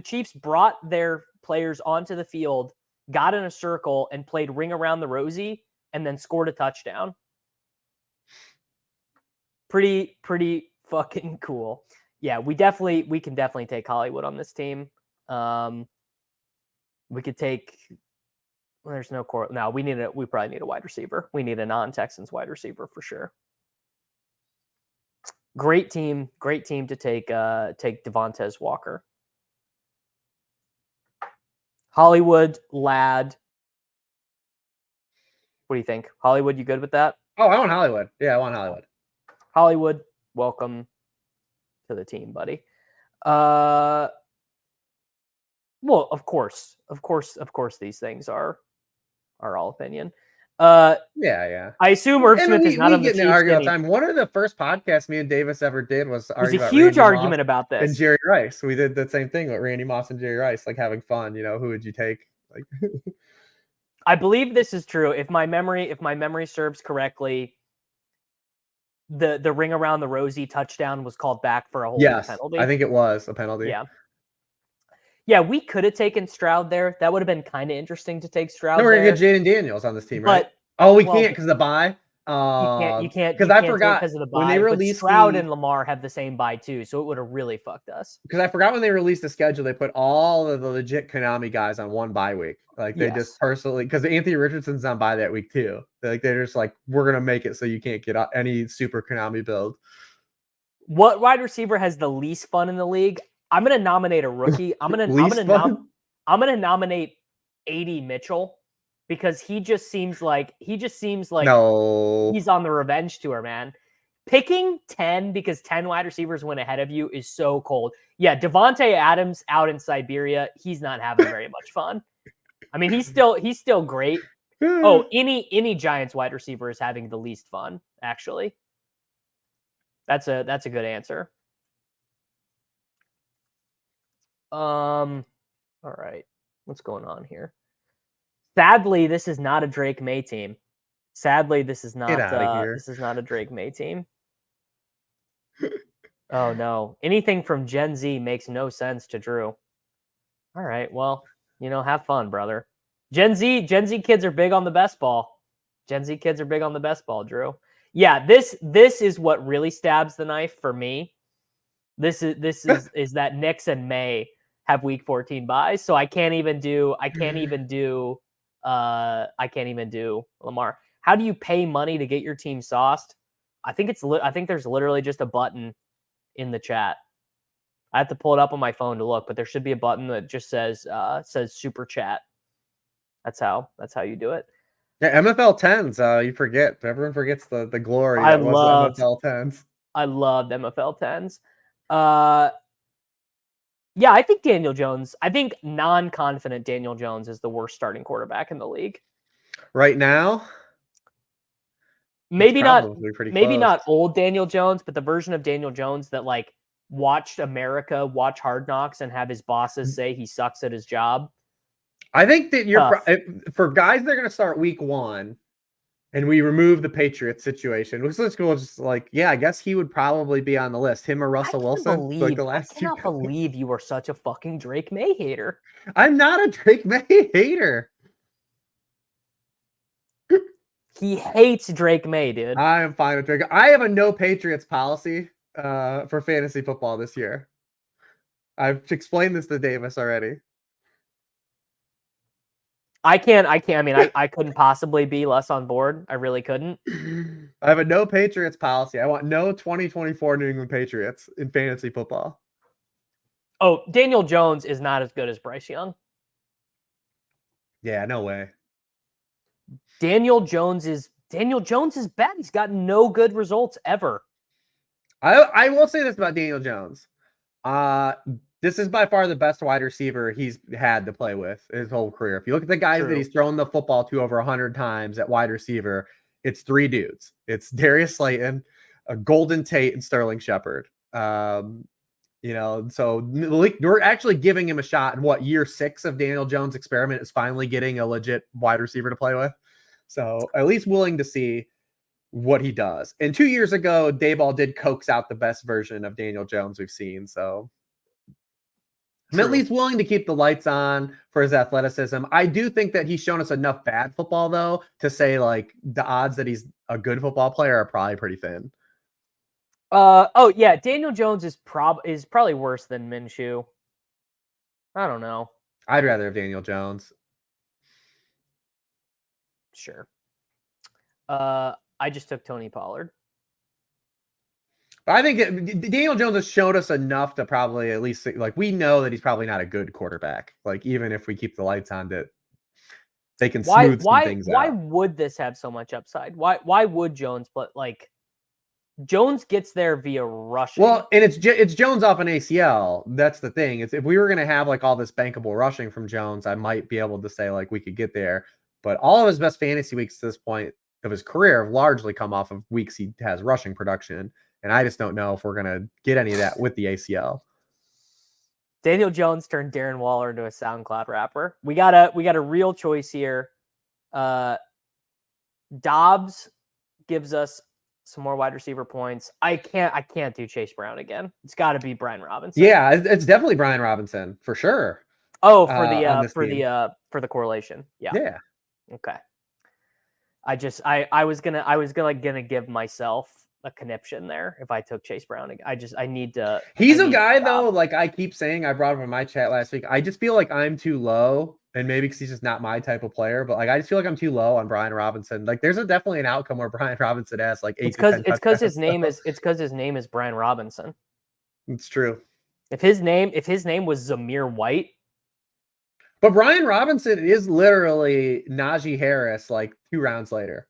Chiefs brought their players onto the field, got in a circle, and played ring around the rosy, and then scored a touchdown. Pretty fucking cool. Yeah, we can definitely take Hollywood on this team. We could take. Well, there's no core. No, we probably need a wide receiver. We need a non-Texans wide receiver for sure. Great team to take Devontae Walker. Hollywood, Lad. What do you think? Hollywood, you good with that? Oh, I want Hollywood. Yeah, I want Hollywood. Hollywood, welcome to the team, buddy. Well, of course, these things are all opinion. Yeah. I assume Irv And Smith is not we on the get in the Chiefs. argument all the time. One of the first podcasts me and Davis ever did was There's argue a about huge Randy argument Moss about this. and Jerry Rice. We did the same thing with Randy Moss and Jerry Rice, like having fun. Who would you take? Like, I believe this is true. If my memory serves correctly, the ring around the rosy touchdown was called back for a holding penalty. I think it was a penalty. Yeah, we could have taken Stroud there. That would have been kind of interesting to take Stroud. No, we're gonna get Jaden Daniels on this team, right? We can't because of the bye. You can't because I forgot because of the bye. When they released Stroud and Lamar have the same bye too, so it would have really fucked us. Because I forgot when they released the schedule, they put all of the legit Konami guys on one bye week. Like they just personally, because Anthony Richardson's on bye that week too. They're just like, we're gonna make it so you can't get any super Konami build. What wide receiver has the least fun in the league? I'm gonna nominate a rookie. I'm gonna nominate A.D. Mitchell because he just seems like no. He's on the revenge tour, man. Picking 10 because 10 wide receivers went ahead of you is so cold. Yeah, Devontae Adams out in Siberia, he's not having very much fun. I mean, he's still great. Oh, any Giants wide receiver is having the least fun, actually. That's a good answer. All right. What's going on here? Sadly, this is not a Drake May team. This is not a Drake May team. Oh no. Anything from Gen Z makes no sense to Drew. All right, well, have fun, brother. Gen Z kids are big on the best ball. Drew. Yeah, this is what really stabs the knife for me. This is that Knicks and May have week 14 buys, so I can't even do Lamar. How do you pay money to get your team sauced? I think there's literally just a button in the chat. I have to pull it up on my phone to look, but there should be a button that just says super chat. That's how you do it. Yeah, MFL 10s. You forget. Everyone forgets the glory that was MFL 10s. I loved MFL 10s. Yeah, I think Daniel Jones. I think non-confident Daniel Jones is the worst starting quarterback in the league right now. Maybe not old Daniel Jones, but the version of Daniel Jones that watched America watch Hard Knocks and have his bosses say he sucks at his job. I think that for guys that are going to start week 1 and we remove the Patriots situation, let's go just I guess he would probably be on the list. Him or Russell Wilson. I cannot believe you are such a fucking Drake May hater. I'm not a Drake May hater. He hates Drake May, dude. I am fine with Drake. I have a no Patriots policy for fantasy football this year. I've explained this to Davis already. I can't. I mean, I couldn't possibly be less on board. I really couldn't. I have a no Patriots policy. I want no 2024 New England Patriots in fantasy football. Oh, Daniel Jones is not as good as Bryce Young. Yeah, no way. Daniel Jones is bad. He's got no good results ever. I will say this about Daniel Jones. This is by far the best wide receiver he's had to play with his whole career. If you look at the guys that he's thrown the football to over 100 times at wide receiver, it's 3 dudes. It's Darius Slayton, Golden Tate, and Sterling Shepard. So we're actually giving him a shot in year 6 of Daniel Jones' experiment is finally getting a legit wide receiver to play with. So at least willing to see what he does. And 2 years ago, Dayball did coax out the best version of Daniel Jones we've seen. So I'm at least willing to keep the lights on for his athleticism. I do think that he's shown us enough bad football, though, to say the odds that he's a good football player are probably pretty thin. Daniel Jones is probably worse than Minshew. I don't know. I'd rather have Daniel Jones. Sure. I just took Tony Pollard. But I think Daniel Jones has showed us enough to probably at least like we know that he's probably not a good quarterback. Like even if we keep the lights on, that they can smooth some things Why out. would this have so much upside? Why would Jones? But like Jones gets there via rushing. Well, and it's Jones off an ACL. That's the thing. It's if we were gonna have like all this bankable rushing from Jones, I might be able to say like we could get there. But all of his best fantasy weeks to this point of his career have largely come off of weeks he has rushing production. And I just don't know if we're gonna get any of that with the ACL. Daniel Jones turned Darren Waller into a SoundCloud rapper. We got a real choice here. Dobbs gives us some more wide receiver points. I can't do Chase Brown again. It's got to be Brian Robinson. Yeah, it's definitely Brian Robinson for sure. Oh, for the correlation. Yeah. Yeah. Okay. I was gonna give myself a conniption there if I took Chase Brown. I need to. He's a guy though. Like I keep saying, I brought him in my chat last week. I just feel like I'm too low, and maybe because he's just not my type of player. But like I just feel like I'm too low on Brian Robinson. Like there's definitely an outcome where Brian Robinson has like 8 to 10 because his name is Brian Robinson. It's true. If his name was Zamir White. But Brian Robinson is literally Najee Harris like 2 rounds later.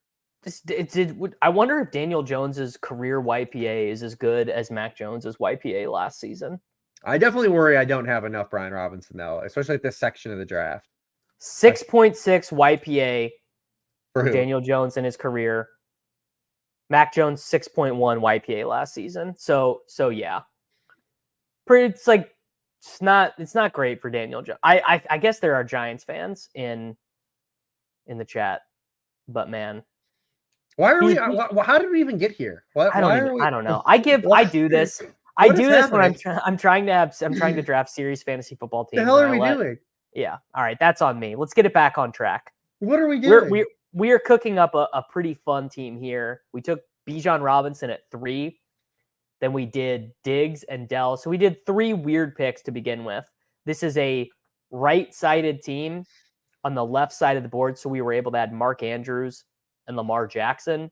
I wonder if Daniel Jones's career YPA is as good as Mac Jones's YPA last season. I definitely worry I don't have enough Brian Robinson though, especially at this section of the draft. 6.6 YPA for Daniel Jones in his career. Mac Jones 6.1 YPA last season. So yeah. It's not great for Daniel Jones. I guess there are Giants fans in the chat, but man, why are we? How did we even get here? I don't know. I do this when I'm trying to draft serious fantasy football teams. The hell are we doing? Yeah. All right, that's on me. Let's get it back on track. What are we doing? We are cooking up a pretty fun team here. We took Bijan Robinson at 3. Then we did Diggs and Dell. So we did 3 weird picks to begin with. This is a right-sided team on the left side of the board. So we were able to add Mark Andrews and Lamar Jackson.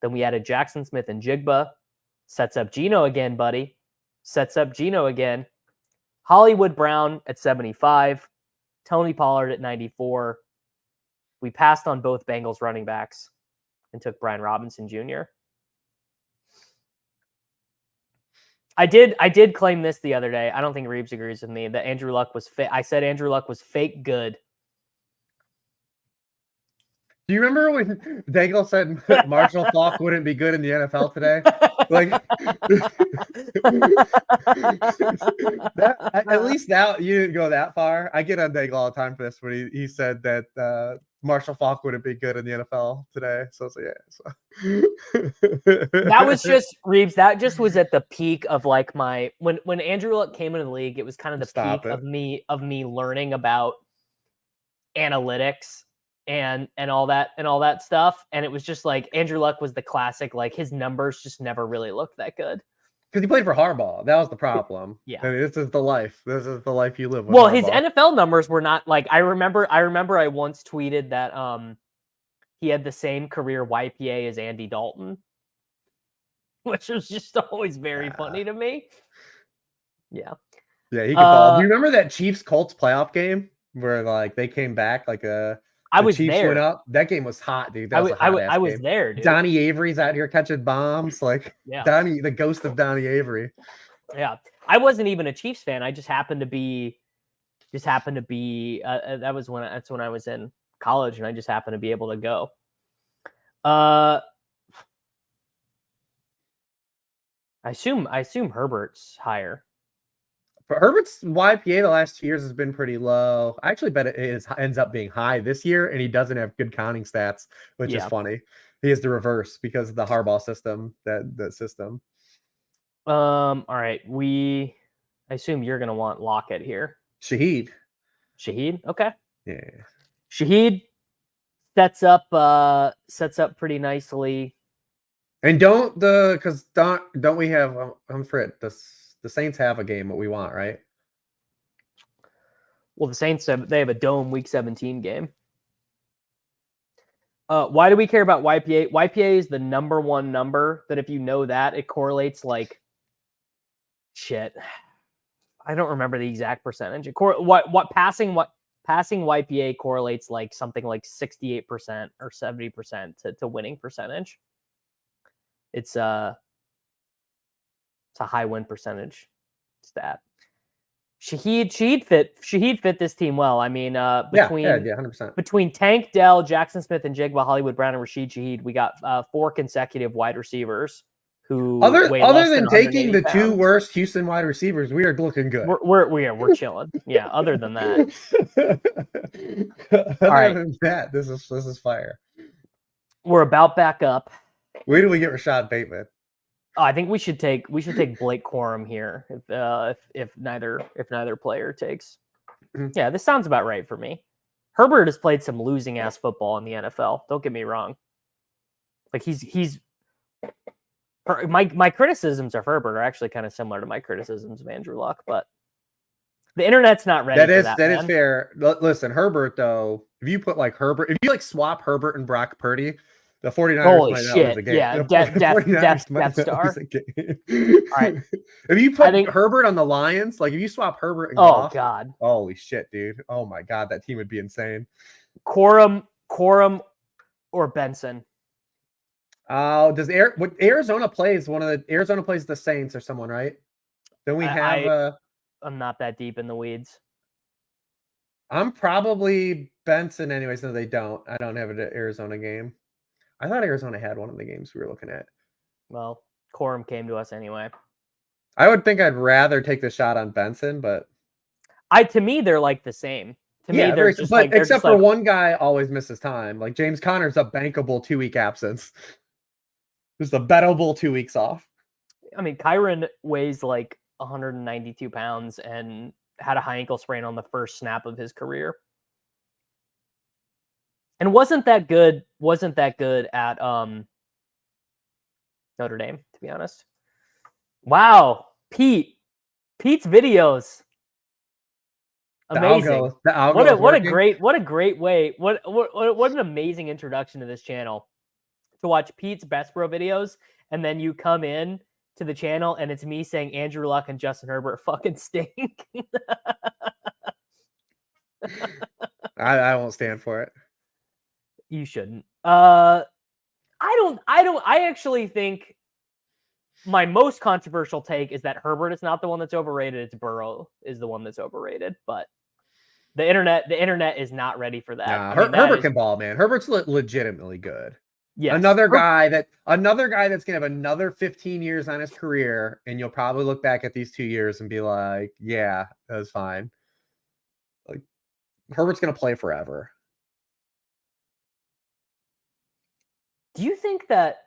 Then we added Jackson Smith and Jigba. Sets up Geno again, buddy. Sets up Geno again. Hollywood Brown at 75. Tony Pollard at 94. We passed on both Bengals running backs and took Brian Robinson Jr. I did claim this the other day. I don't think Reeves agrees with me that Andrew Luck was fake. I said Andrew Luck was fake good. Do you remember when Daigle said Marshall Faulk wouldn't be good in the NFL today? Like, at least now you didn't go that far. I get on Daigle all the time for this when he said that Marshall Faulk wouldn't be good in the NFL today. So yeah. That was just Reeves. That just was at the peak of like my when Andrew Luck came into the league. It was kind of the peak of me learning about analytics and all that stuff. And it was just like Andrew Luck was the classic. Like his numbers just never really looked that good. Because he played for Harbaugh. That was the problem. Yeah. I mean, this is the life. This is the life you live with. Well, Harbaugh. his NFL numbers were not like I remember I once tweeted that he had the same career YPA as Andy Dalton, which was just always very funny to me. Yeah. Yeah, he could ball. Do you remember that Chiefs Colts playoff game where like they came back like I was Chiefs there. went up. That game was hot, dude. That was I was there, dude. Donnie Avery's out here catching bombs, like Donnie, the ghost of Donnie Avery. Yeah, I wasn't even a Chiefs fan. I just happened to be. That's when I was in college, and I just happened to be able to go. I assume Herbert's higher. But Herbert's YPA the last 2 years has been pretty low. I actually bet it ends up being high this year, and he doesn't have good counting stats, which is funny. He has the reverse because of the Harbaugh system. That system. All right. I assume you're gonna want Lockett here. Shahid. Okay. Yeah. Shahid sets up pretty nicely. And don't we have I'm Frit, the Saints have a game that we want, right? Well, the Saints they have a dome week 17 game. Why do we care about YPA? YPA is the number one number that if you know that, it correlates like shit. I don't remember the exact percentage. What passing YPA correlates like something like 68% or 70% to winning percentage. It's a high win percentage stat. Shahid fit this team well. I mean, between 100%. between Tank Dell, Jackson Smith, and Jigba Hollywood Brown and Rashid Shahid, we got 4 consecutive wide receivers who weigh Other less than than taking the 180 2 pounds. worst Houston wide receivers, we are looking good. We're chilling. Yeah. Other than that, other than that, this is fire. we're about back up. Where do we get Rashad Bateman? I think we should take Blake Corum here if neither player takes. Yeah, this sounds about right for me. Herbert has played some losing ass football in the NFL. Don't get me wrong. Like he's my criticisms of Herbert are actually kind of similar to my criticisms of Andrew Luck, but the internet's not ready for that. That is fair. Listen, Herbert though, if you put like Herbert, if you like swap Herbert and Brock Purdy, the 49ers Holy might not shit. lose a game. Yeah, The Death 49ers might not Star. lose a game. All right. If you put Herbert on the Lions, like if you swap Herbert and Goff, God. Holy shit, dude. Oh my God, that team would be insane. Corum or Benson. Does Arizona plays the Saints or someone, right? Then we have I'm not that deep in the weeds. I'm probably Benson anyways. No, they don't. I don't have an Arizona game. I thought Arizona had one of the games we were looking at. Well, Corum came to us anyway. I would think I'd rather take the shot on Benson, but to me they're like the same. To me, they're just like except for one guy always misses time. Like James Conner's a bankable 2-week absence. Just a bettable 2 weeks off. I mean, Kyron weighs like 192 pounds and had a high ankle sprain on the first snap of his career. And wasn't that good at Notre Dame, to be honest. Wow, Pete's videos. Amazing. What a great way. What an amazing introduction to this channel. To watch Pete's Best Bro videos, and then you come in to the channel and it's me saying Andrew Luck and Justin Herbert fucking stink. I won't stand for it. You shouldn't. I actually think my most controversial take is that Herbert is not the one that's overrated. It's Burrow is the one that's overrated, but the internet is not ready for that. Nah, Herbert can ball, man. Herbert's legitimately good. Yes. Another guy that's gonna have another 15 years on his career, and you'll probably look back at these 2 years and be like, yeah, that was fine. Like Herbert's gonna play forever. Do you think that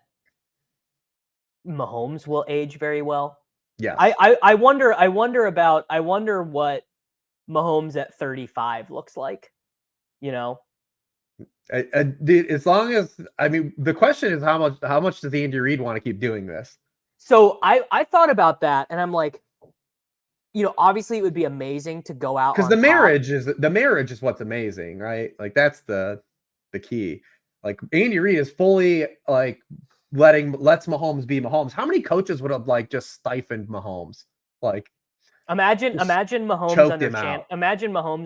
Mahomes will age very well? Yes. I wonder what Mahomes at 35 looks like. You know? As long as the question is how much does Andy Reid want to keep doing this? So I thought about that, and I'm like, obviously it would be amazing to go out because the marriage is what's amazing, right? Like that's the key. Like Andy Reid is fully like lets Mahomes be Mahomes. How many coaches would have like just stifled Mahomes? Like imagine Mahomes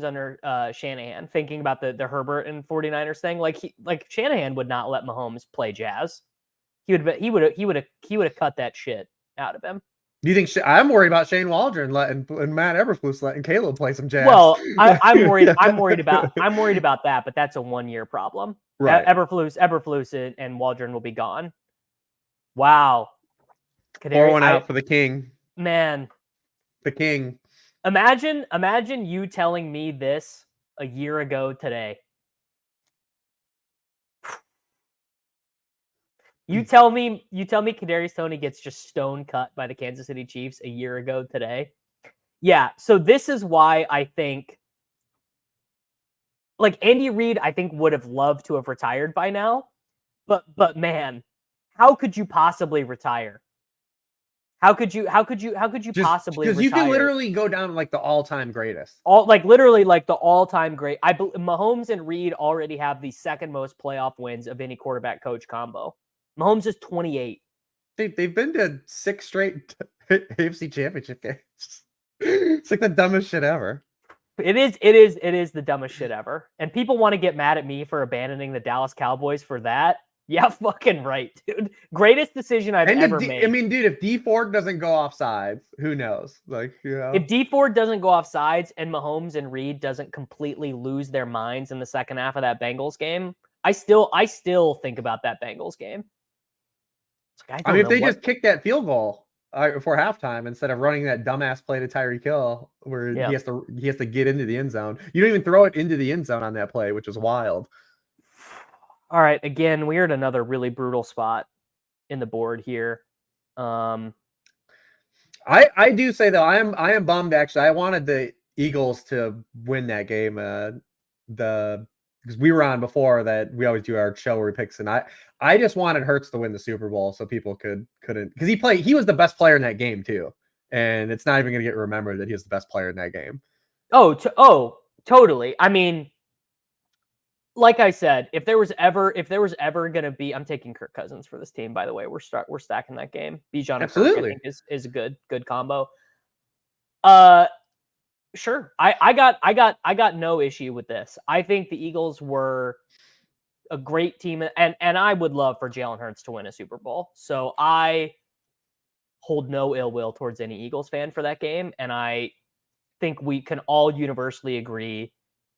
under Shanahan, thinking about the Herbert and 49ers thing. Like Shanahan would not let Mahomes play jazz. He would have cut that shit out of him. Do you think I'm worried about Shane Waldron and Matt Eberflus letting Caleb play some jazz? Well, I'm worried about that, but that's a 1-year problem. Right. Eberflus and Waldron will be gone. Wow. Pour one out for the king. Man. The king. Imagine you telling me this a year ago today. You tell me Kadarius Toney gets just stone cut by the Kansas City Chiefs a year ago today. Yeah, so this is why I think like Andy Reid I think would have loved to have retired by now. But man, how could you possibly retire? How could you possibly retire? Because you can literally go down like the all-time greatest. Literally the all-time great. Mahomes and Reid already have the second most playoff wins of any quarterback coach combo. Mahomes is 28. They've been to 6 straight AFC Championship games. It's like the dumbest shit ever. It is the dumbest shit ever. And people want to get mad at me for abandoning the Dallas Cowboys for that. Yeah, fucking right, dude. Greatest decision I've ever made. I mean, dude, if D Ford doesn't go off sides, who knows? Like, you know, if D Ford doesn't go off sides and Mahomes and Reed doesn't completely lose their minds in the second half of that Bengals game, I still think about that Bengals game. Like, I mean, if they just kick that field goal for halftime instead of running that dumbass play to Tyreek Hill where he has to get into the end zone, you don't even throw it into the end zone on that play, which is wild. All right, again, we're at another really brutal spot in the board here. I do say though, I am bummed actually. I wanted the Eagles to win that game. Because we were on before that, we always do our show where we pick, and I just wanted Hurts to win the Super Bowl so people couldn't, because he was the best player in that game too, and it's not even going to get remembered that he was the best player in that game. Oh, totally. I mean, like I said, if there was ever going to be, I'm taking Kirk Cousins for this team. By the way, we're stacking that game. Bijan and Kirk, I think is a good combo. Sure. I got no issue with this. I think the Eagles were a great team, and I would love for Jalen Hurts to win a Super Bowl. So I hold no ill will towards any Eagles fan for that game, and I think we can all universally agree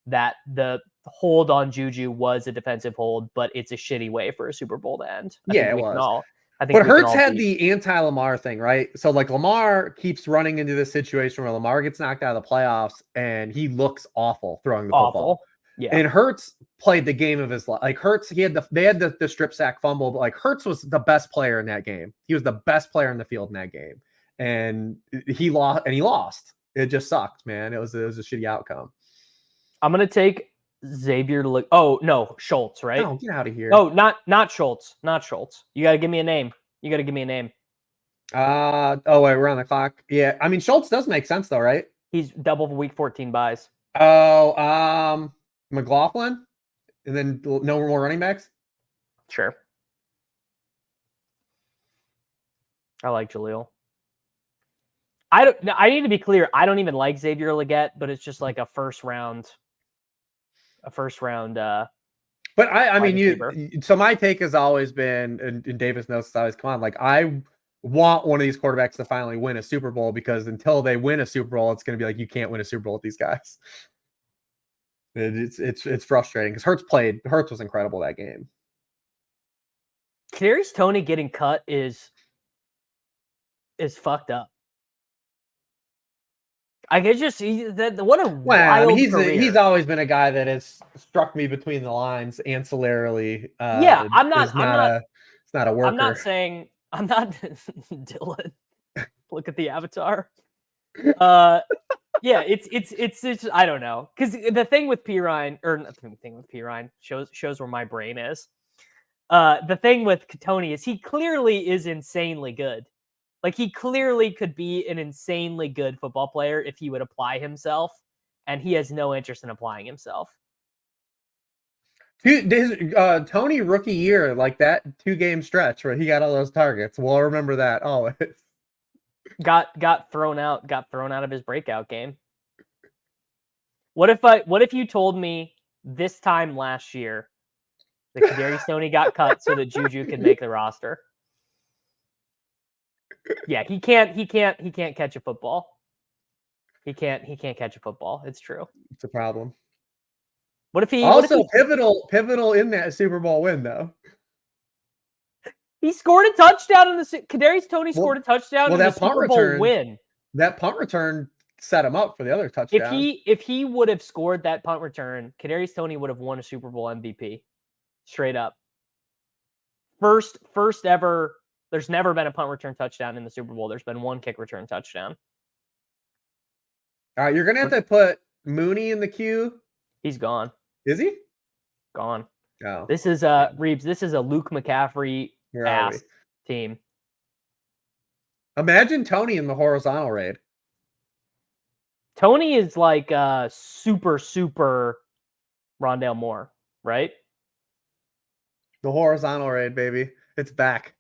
that the hold on Juju was a defensive hold, but it's a shitty way for a Super Bowl to end. It was. But Hurts had the anti-Lamar thing, right? So like Lamar keeps running into this situation where Lamar gets knocked out of the playoffs and he looks awful throwing the football. Yeah. And Hurts played the game of his life. Like Hurts, they had the strip sack fumble, but like Hurts was the best player in that game. He was the best player in the field in that game. And he lost. It just sucked, man. It was a shitty outcome. I'm going to take Xavier. Oh, no, Schultz, right? Oh, get out of here. Oh, not Schultz. Not Schultz. You got to give me a name. Wait, we're on the clock. Yeah, I mean, Schultz does make sense, though, right? He's double week 14 buys. Oh, McLaughlin? And then no more running backs? Sure. I like Jaleel. I need to be clear. I don't even like Xavier Legette, but it's just like a first round. But I mean, so my take has always been, and Davis knows it's always come on. Like I want one of these quarterbacks to finally win a Super Bowl, because until they win a Super Bowl, it's going to be like you can't win a Super Bowl with these guys. It's frustrating because Hurts was incredible that game. Kadarius Toney getting cut is fucked up. I guess what a wild career. He's always been a guy that has struck me between the lines ancillarily. It's not a worker. I'm not Dylan. Look at the avatar. Yeah, it's I don't know, because the thing with Pirine, or nothing with Pirine shows where my brain is. The thing with Toney is he clearly is insanely good. Like, he clearly could be an insanely good football player if he would apply himself, and he has no interest in applying himself. Toney rookie year, like that 2-game stretch where he got all those targets. We'll remember that always. Got thrown out of his breakout game. What if you told me this time last year that Kadarius Toney got cut so that Juju could make the roster? Yeah, he can't catch a football. He can't catch a football. It's true. It's a problem. What if he pivotal in that Super Bowl win though? He scored a touchdown in the Kadarius Toney scored a touchdown in the Super Bowl win. That punt return set him up for the other touchdown. If he would have scored that punt return, Kadarius Toney would have won a Super Bowl MVP. Straight up. First ever. There's never been a punt return touchdown in the Super Bowl. There's been one kick return touchdown. All right, you're going to have to put Mooney in the queue. He's gone. Is he? Gone. Oh. This is Reeves. This is a Luke McCaffrey ass team. Imagine Toney in the horizontal raid. Toney is like super Rondale Moore, right? The horizontal raid, baby. It's back.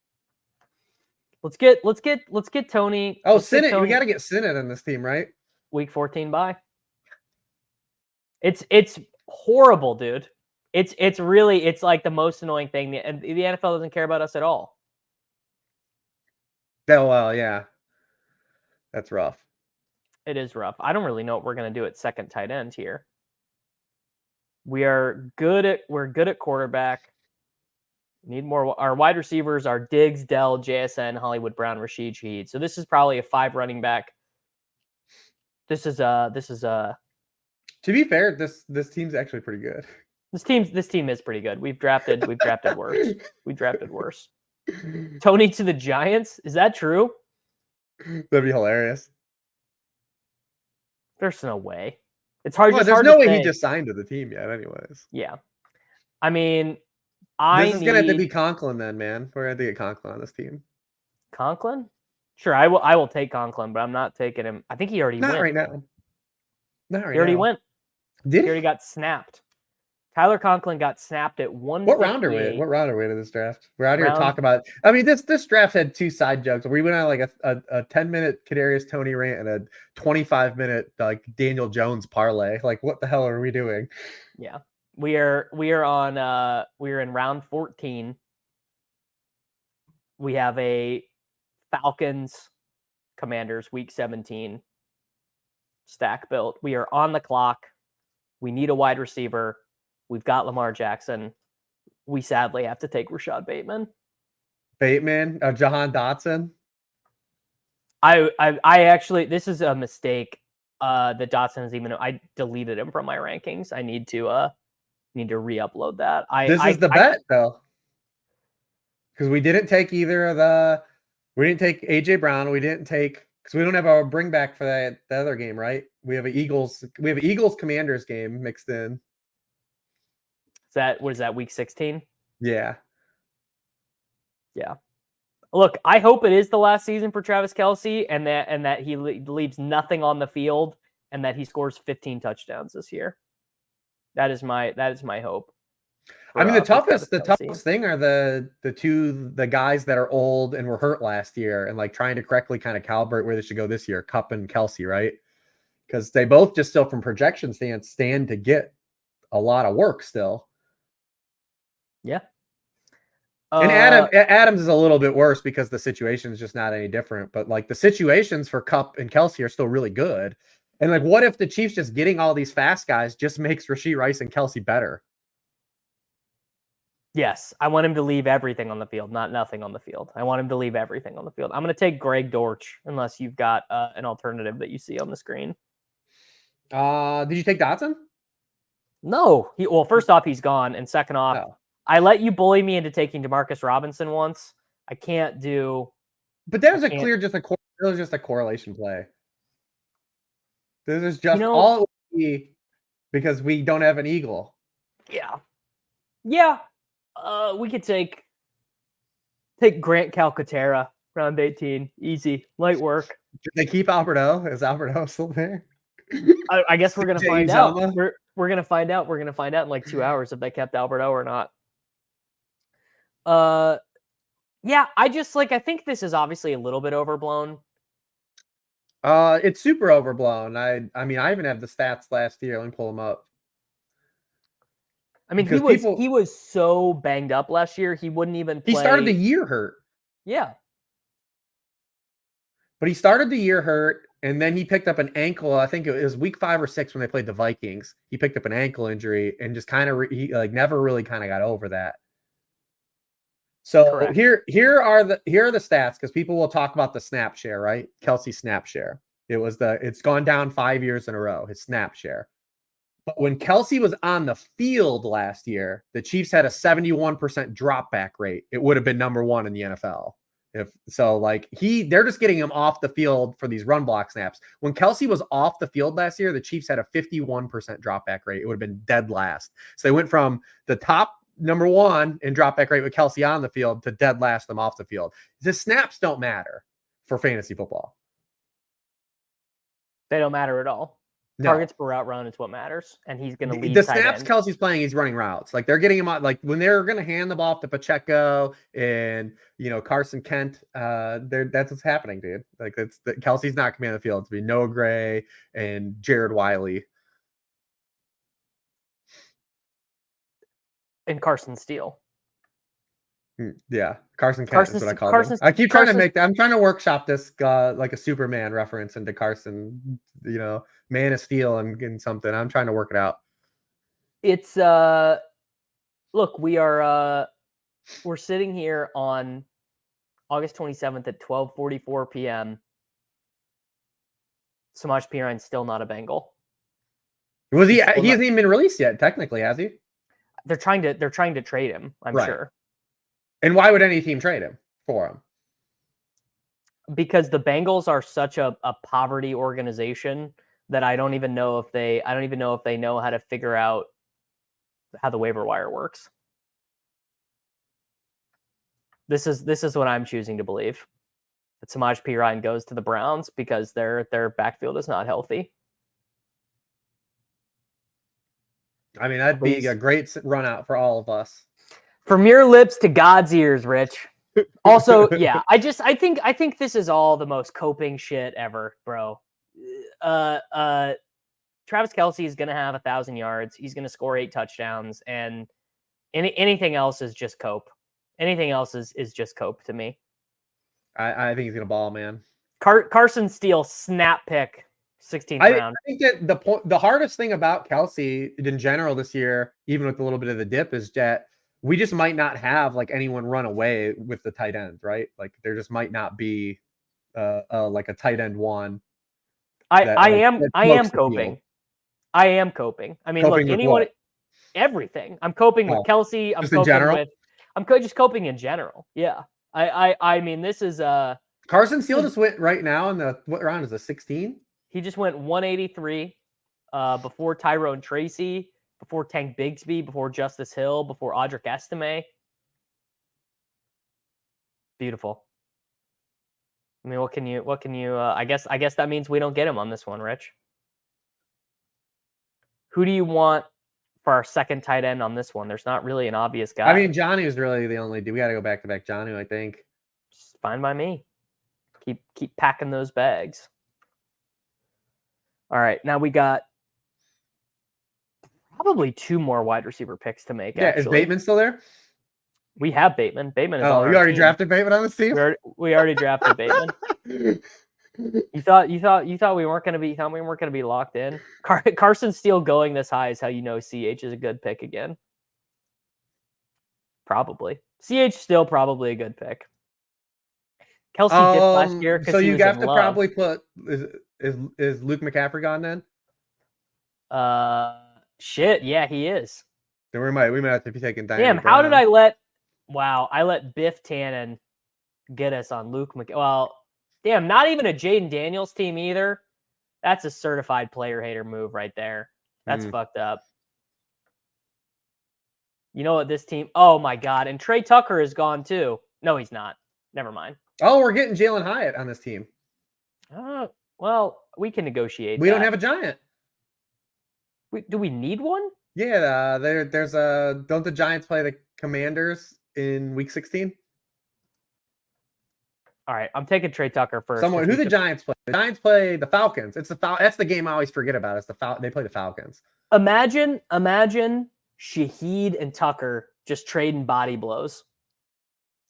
Let's get Tony. Oh, Let's get Sinnott. We Tony. got to get Sinnott in this team, right? Week 14 bye. It's horrible, dude. It's really like the most annoying thing. And the NFL doesn't care about us at all. Oh, well, yeah. That's rough. It is rough. I don't really know what we're going to do at second tight end here. We're good at quarterback. Need more. Our wide receivers are Diggs, Dell, JSN, Hollywood Brown, Rashid Shaheed. So this is probably a 5 running back. This is To be fair, this team's actually pretty good. This team is pretty good. We've drafted worse. We drafted worse. Tony to the Giants? Is that true? That'd be hilarious. There's no way. It's hard. Well, there's no way he just signed to the team yet, anyways. Yeah. I mean, this is gonna have to be Conklin then, man. We're gonna have to get Conklin on this team. Conklin? Sure, I will take Conklin, but I'm not taking him. I think he already went. Not right now. Not right he already now. went. Did he already got snapped? Tyler Conklin got snapped at 1. What round are we? What round are we in this draft? We're out here to talk about. I mean, this draft had 2 side jokes. We went on like a 10-minute Kadarius Toney rant and a 25-minute like Daniel Jones parlay. Like, what the hell are we doing? Yeah, we are in round 14. We have a Falcons Commanders week 17 stack built. We are on the clock. We need a wide receiver. We've got Lamar Jackson. We sadly have to take Rashad Bateman. Jahan Dotson. I actually, this is a mistake. That Dotson is I deleted him from my rankings. I need to re-upload that. This is the bet though, because we didn't take we didn't take AJ Brown. We didn't take because we don't have our bring back for the other game, right? We have an Eagles Commanders game mixed in. What is that, week 16? Yeah. Look, I hope it is the last season for Travis Kelce and that he leaves nothing on the field and that he scores 15 touchdowns this year. That is my hope. I mean, the toughest thing are the guys that are old and were hurt last year and like trying to correctly kind of calibrate where they should go this year, Kupp and Kelce, right? Because they both just still from projection stand to get a lot of work still. Yeah. And Adams is a little bit worse because the situation is just not any different. But like the situations for Kupp and Kelce are still really good. And like, what if the Chiefs just getting all these fast guys just makes Rashee Rice and Kelce better? Yes, I want him to leave everything on the field, not nothing on the field. I want him to leave everything on the field. I'm going to take Greg Dortch unless you've got an alternative that you see on the screen. Did you take Dotson? No. First off, he's gone. And second off, no. I let you bully me into taking Demarcus Robinson once. I can't do. But that was just a correlation play. This is just all because we don't have an Eagle. Yeah. We could take Grant Calcaterra, round 18. Easy, light work. Did they keep Alberto? Is Alberto still there? I guess we're gonna find out. We're gonna find out. We're gonna find out in like 2 hours if they kept Alberto or not. Yeah, I think this is obviously a little bit overblown. It's super overblown. I mean, I even have the stats last year. Let me pull them up. I mean, he was so banged up last year. He wouldn't even play. He started the year hurt. Yeah. But he started the year hurt, and then he picked up an ankle. I think it was week 5 or 6 when they played the Vikings. He picked up an ankle injury and just kind of never really kind of got over that. So correct. Here are the stats because people will talk about the snap share, right? Kelce snap share. It's gone down 5 years in a row. His snap share. But when Kelce was on the field last year, the Chiefs had a 71% drop back rate. It would have been number 1 in the NFL. They're just getting him off the field for these run block snaps. When Kelce was off the field last year, the Chiefs had a 51% drop back rate. It would have been dead last. So they went from the top number 1 in drop back rate with Kelce on the field to dead last them off the field. The snaps don't matter for fantasy football. They don't matter at all. No. Targets per route run is what matters, and he's going to lead The tight snaps end. Kelsey's playing, he's running routes. Like they're getting him out. Like when they're going to hand the ball off to Pacheco and Carson Kent, that's what's happening, dude. Like Kelsey's not coming on the field. It's be Noah Gray and Jared Wiley and Carson Steele. Yeah, Carson Kent is what I call him. I keep trying to make that. I'm trying to workshop this like a Superman reference into Carson, Man of Steel and something. I'm trying to work it out. It's look, we're sitting here on August 27th at 12:44 p.m. Samaje Perine's still not a Bengal. Was he? He hasn't even been released yet, technically, has he? They're trying to trade him, I'm sure. And why would any team trade him for him? Because the Bengals are such a poverty organization that I don't even know if they know how to figure out how the waiver wire works. This is what I'm choosing to believe. That Samaje Perine goes to the Browns because their backfield is not healthy. I mean, that'd be a great run out for all of us. From your lips to God's ears, Rich. Also, yeah, I think this is all the most coping shit ever, bro. Travis Kelce is gonna have 1,000 yards. He's gonna score 8 touchdowns, and anything else is just cope. Anything else is just cope to me. I think he's gonna ball, man. Carson Steele snap pick, 16th round. I think that the hardest thing about Kelce in general this year, even with a little bit of the dip, is that we just might not have like anyone run away with the tight end, right? Like there just might not be like a tight end one. I am coping. I am coping. I mean, coping look, everything. I'm coping with Kelce. I'm just coping in general. Yeah. I mean, this is Carson Steele just went right now in what round is it? 16? He just went 183 before Tyrone Tracy, before Tank Bigsby, before Justice Hill, before Audric Estime. Beautiful. I mean, what can you I guess that means we don't get him on this one, Rich. Who do you want for our second tight end on this one? There's not really an obvious guy. I mean, Johnny was really the only. We got to go back to back Johnny, I think. It's fine by me. Keep packing those bags. All right, now we got probably 2 more wide receiver picks to make. Yeah, actually. Is Bateman still there? We have Bateman. Bateman is. Oh, you already drafted Bateman on this team. We already drafted Bateman. You thought we weren't going to be locked in. Carson Steele going this high is how you know CH is a good pick again. Probably CH still probably a good pick. Kelce dipped last year, so you have to probably put is Luke McCaffrey gone then? Shit, yeah, he is. Then we might have to be taking. Damn, how did I let Biff Tannen get us on Luke Well, damn, not even a Jaden Daniels team either. That's a certified player hater move right there. That's fucked up. You know what this team? Oh my God! And Trey Tucker is gone too. No, he's not. Never mind. Oh, we're getting Jalen Hyatt on this team. Well, we can negotiate. We don't have a giant. Do we need one? Yeah, there's a. Don't the Giants play the Commanders in Week 16? All right, I'm taking Trey Tucker first. Who the Giants play? The Giants play the Falcons. It's That's the game I always forget about. They play the Falcons. Imagine Shaheed and Tucker just trading body blows.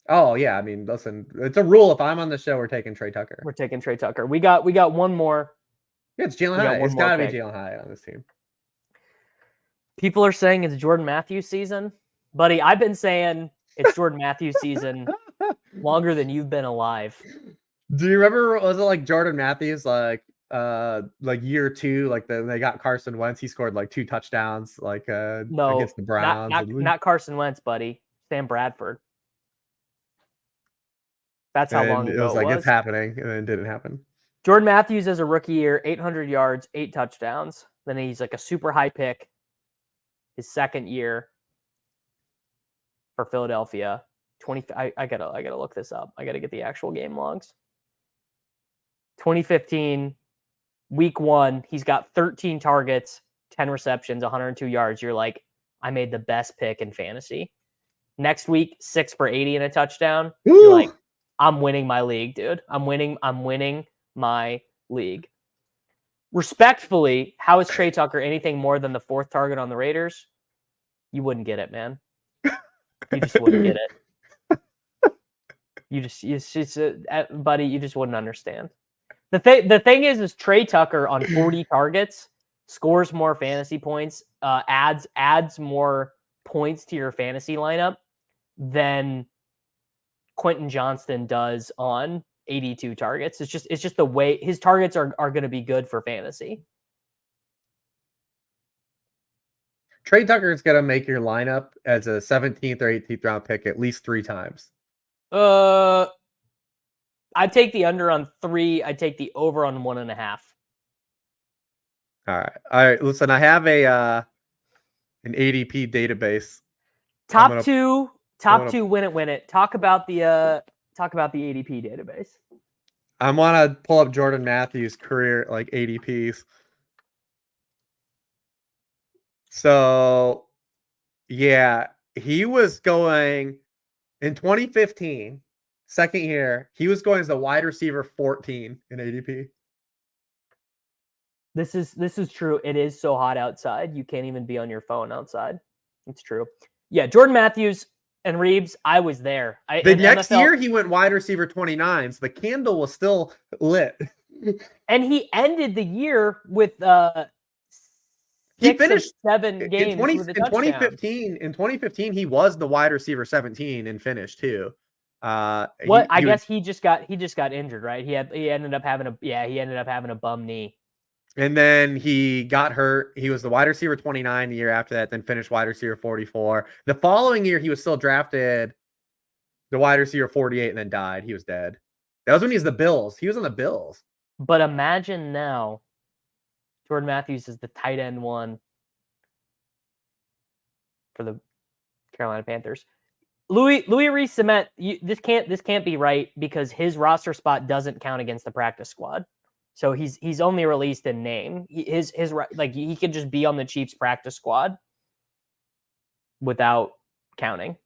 Oh yeah, I mean, listen, it's a rule. If I'm on the show, we're taking Trey Tucker. We're taking Trey Tucker. We got one more. Yeah, it's Jalen Hyatt. It's got to be Jalen Hyatt on this team. People are saying it's Jordan Matthews season, buddy. I've been saying it's Jordan Matthews season longer than you've been alive. Do you remember? Was it like Jordan Matthews, like year 2, like they got Carson Wentz? He scored like 2 touchdowns, no, against the Browns. Not Carson Wentz, buddy. Sam Bradford. That's how long ago it was. Like it's happening, and then it didn't happen. Jordan Matthews as a rookie year, 800 yards, 8 touchdowns. Then he's like a super high pick. His second year for Philadelphia, 20. I gotta look this up. I gotta get the actual game logs. 2015, Week 1, he's got 13 targets, 10 receptions, 102 yards. You're like, I made the best pick in fantasy. Next week, 6 for 80 and a touchdown. Woo! You're like, I'm winning my league, dude. I'm winning my league. Respectfully, how is Trey Tucker anything more than the 4th target on the Raiders? You wouldn't get it, man. You just wouldn't get it. Buddy, you just wouldn't understand. The thing is Trey Tucker on 40 targets scores more fantasy points, adds more points to your fantasy lineup than Quentin Johnston does on 82 targets. It's just the way his targets are going to be good for fantasy. Trey Tucker is going to make your lineup as a 17th or 18th round pick at least 3 times. I'd take the under on 3. I'd take the over on 1.5. All right. Listen, I have an ADP database. Top two, win it. Talk about the ADP database. I want to pull up Jordan Matthews' career like ADPs. So, yeah, he was going in 2015, second year. He was going as a wide receiver 14 in ADP. This is true. It is so hot outside. You can't even be on your phone outside. It's true. Yeah, Jordan Matthews and Reeves, I was there. The next year, he went wide receiver 29, so the candle was still lit. And he ended the year with he finished 7 games in 2015. In 2015, he was the wide receiver 17 and finished too. I guess he just got injured, right? He ended up having a bum knee. And then he got hurt. He was the wide receiver 29 the year after that, then finished wide receiver 44. The following year, he was still drafted the wide receiver 48 and then died. He was dead. That was when he was the Bills. He was on the Bills. But imagine now, Jordan Matthews is the tight end 1 for the Carolina Panthers. Louis Rees-Cement, this can't be right because his roster spot doesn't count against the practice squad. So he's only released in name. He could just be on the Chiefs practice squad without counting.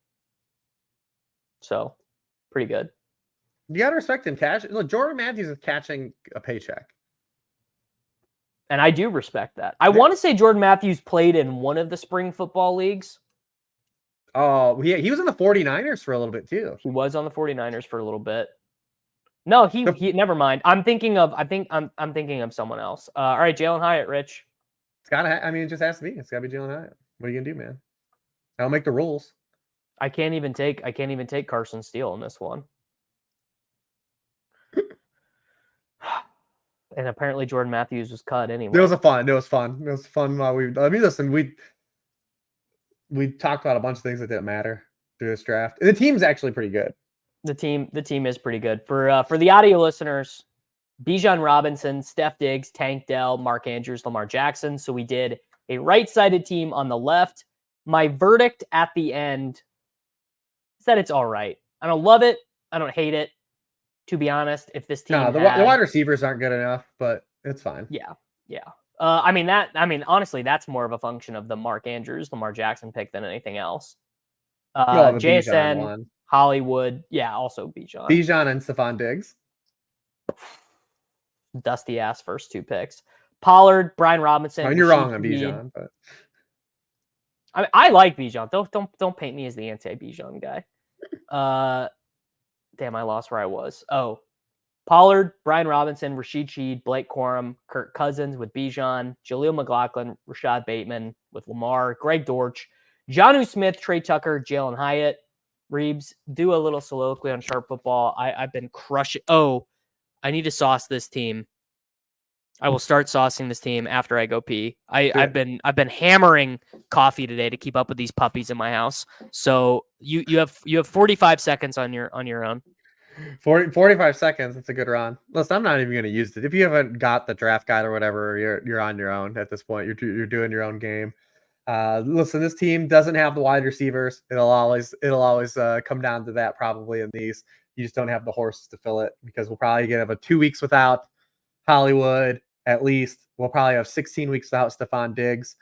So pretty good. You gotta respect him. Look, Jordan Matthews is catching a paycheck. And I do respect that. I want to say Jordan Matthews played in one of the spring football leagues. Oh, he was in the 49ers for a little bit too. He was on the 49ers for a little bit. No, he never mind. I'm thinking of someone else. All right, Jalen Hyatt, Rich. It just has to be. It's gotta be Jalen Hyatt. What are you gonna do, man? I don't make the rules. I can't even take Carson Steele in this one. And apparently Jordan Matthews was cut anyway. It was fun while we talked about a bunch of things that didn't matter through this draft. And the team's actually pretty good. The team is pretty good. For the audio listeners, Bijan Robinson, Steph Diggs, Tank Dell, Mark Andrews, Lamar Jackson. So we did a right-sided team on the left. My verdict at the end is that it's all right. I don't love it. I don't hate it. To be honest, if this team the wide receivers aren't good enough, but it's fine. Yeah. Honestly, that's more of a function of the Mark Andrews, Lamar Jackson pick than anything else. JSN, Hollywood, also Bijan. Bijan and Stephon Diggs. Dusty ass first 2 picks. Pollard, Brian Robinson. You're wrong on Bijan, but I like Bijan. Don't paint me as the anti-Bijan guy. Damn, I lost where I was. Oh, Pollard, Brian Robinson, Rashid Shaheed, Blake Corum, Kirk Cousins with Bijan, Jaleel McLaughlin, Rashad Bateman with Lamar, Greg Dortch, Jonnu Smith, Trey Tucker, Jalen Hyatt. Reeves, do a little soliloquy on Sharp Football. I've been crushing. Oh, I need to sauce this team. I will start saucing this team after I go pee. I've been hammering coffee today to keep up with these puppies in my house. So you have 45 seconds on your own. 45 seconds. That's a good run. Listen, I'm not even going to use it. If you haven't got the draft guide or whatever, you're on your own at this point. You're doing your own game. Listen, this team doesn't have the wide receivers. It'll always come down to that probably in these. You just don't have the horses to fill it because we'll probably have 2 weeks without Hollywood, at least. We'll probably have 16 weeks without Stephon Diggs.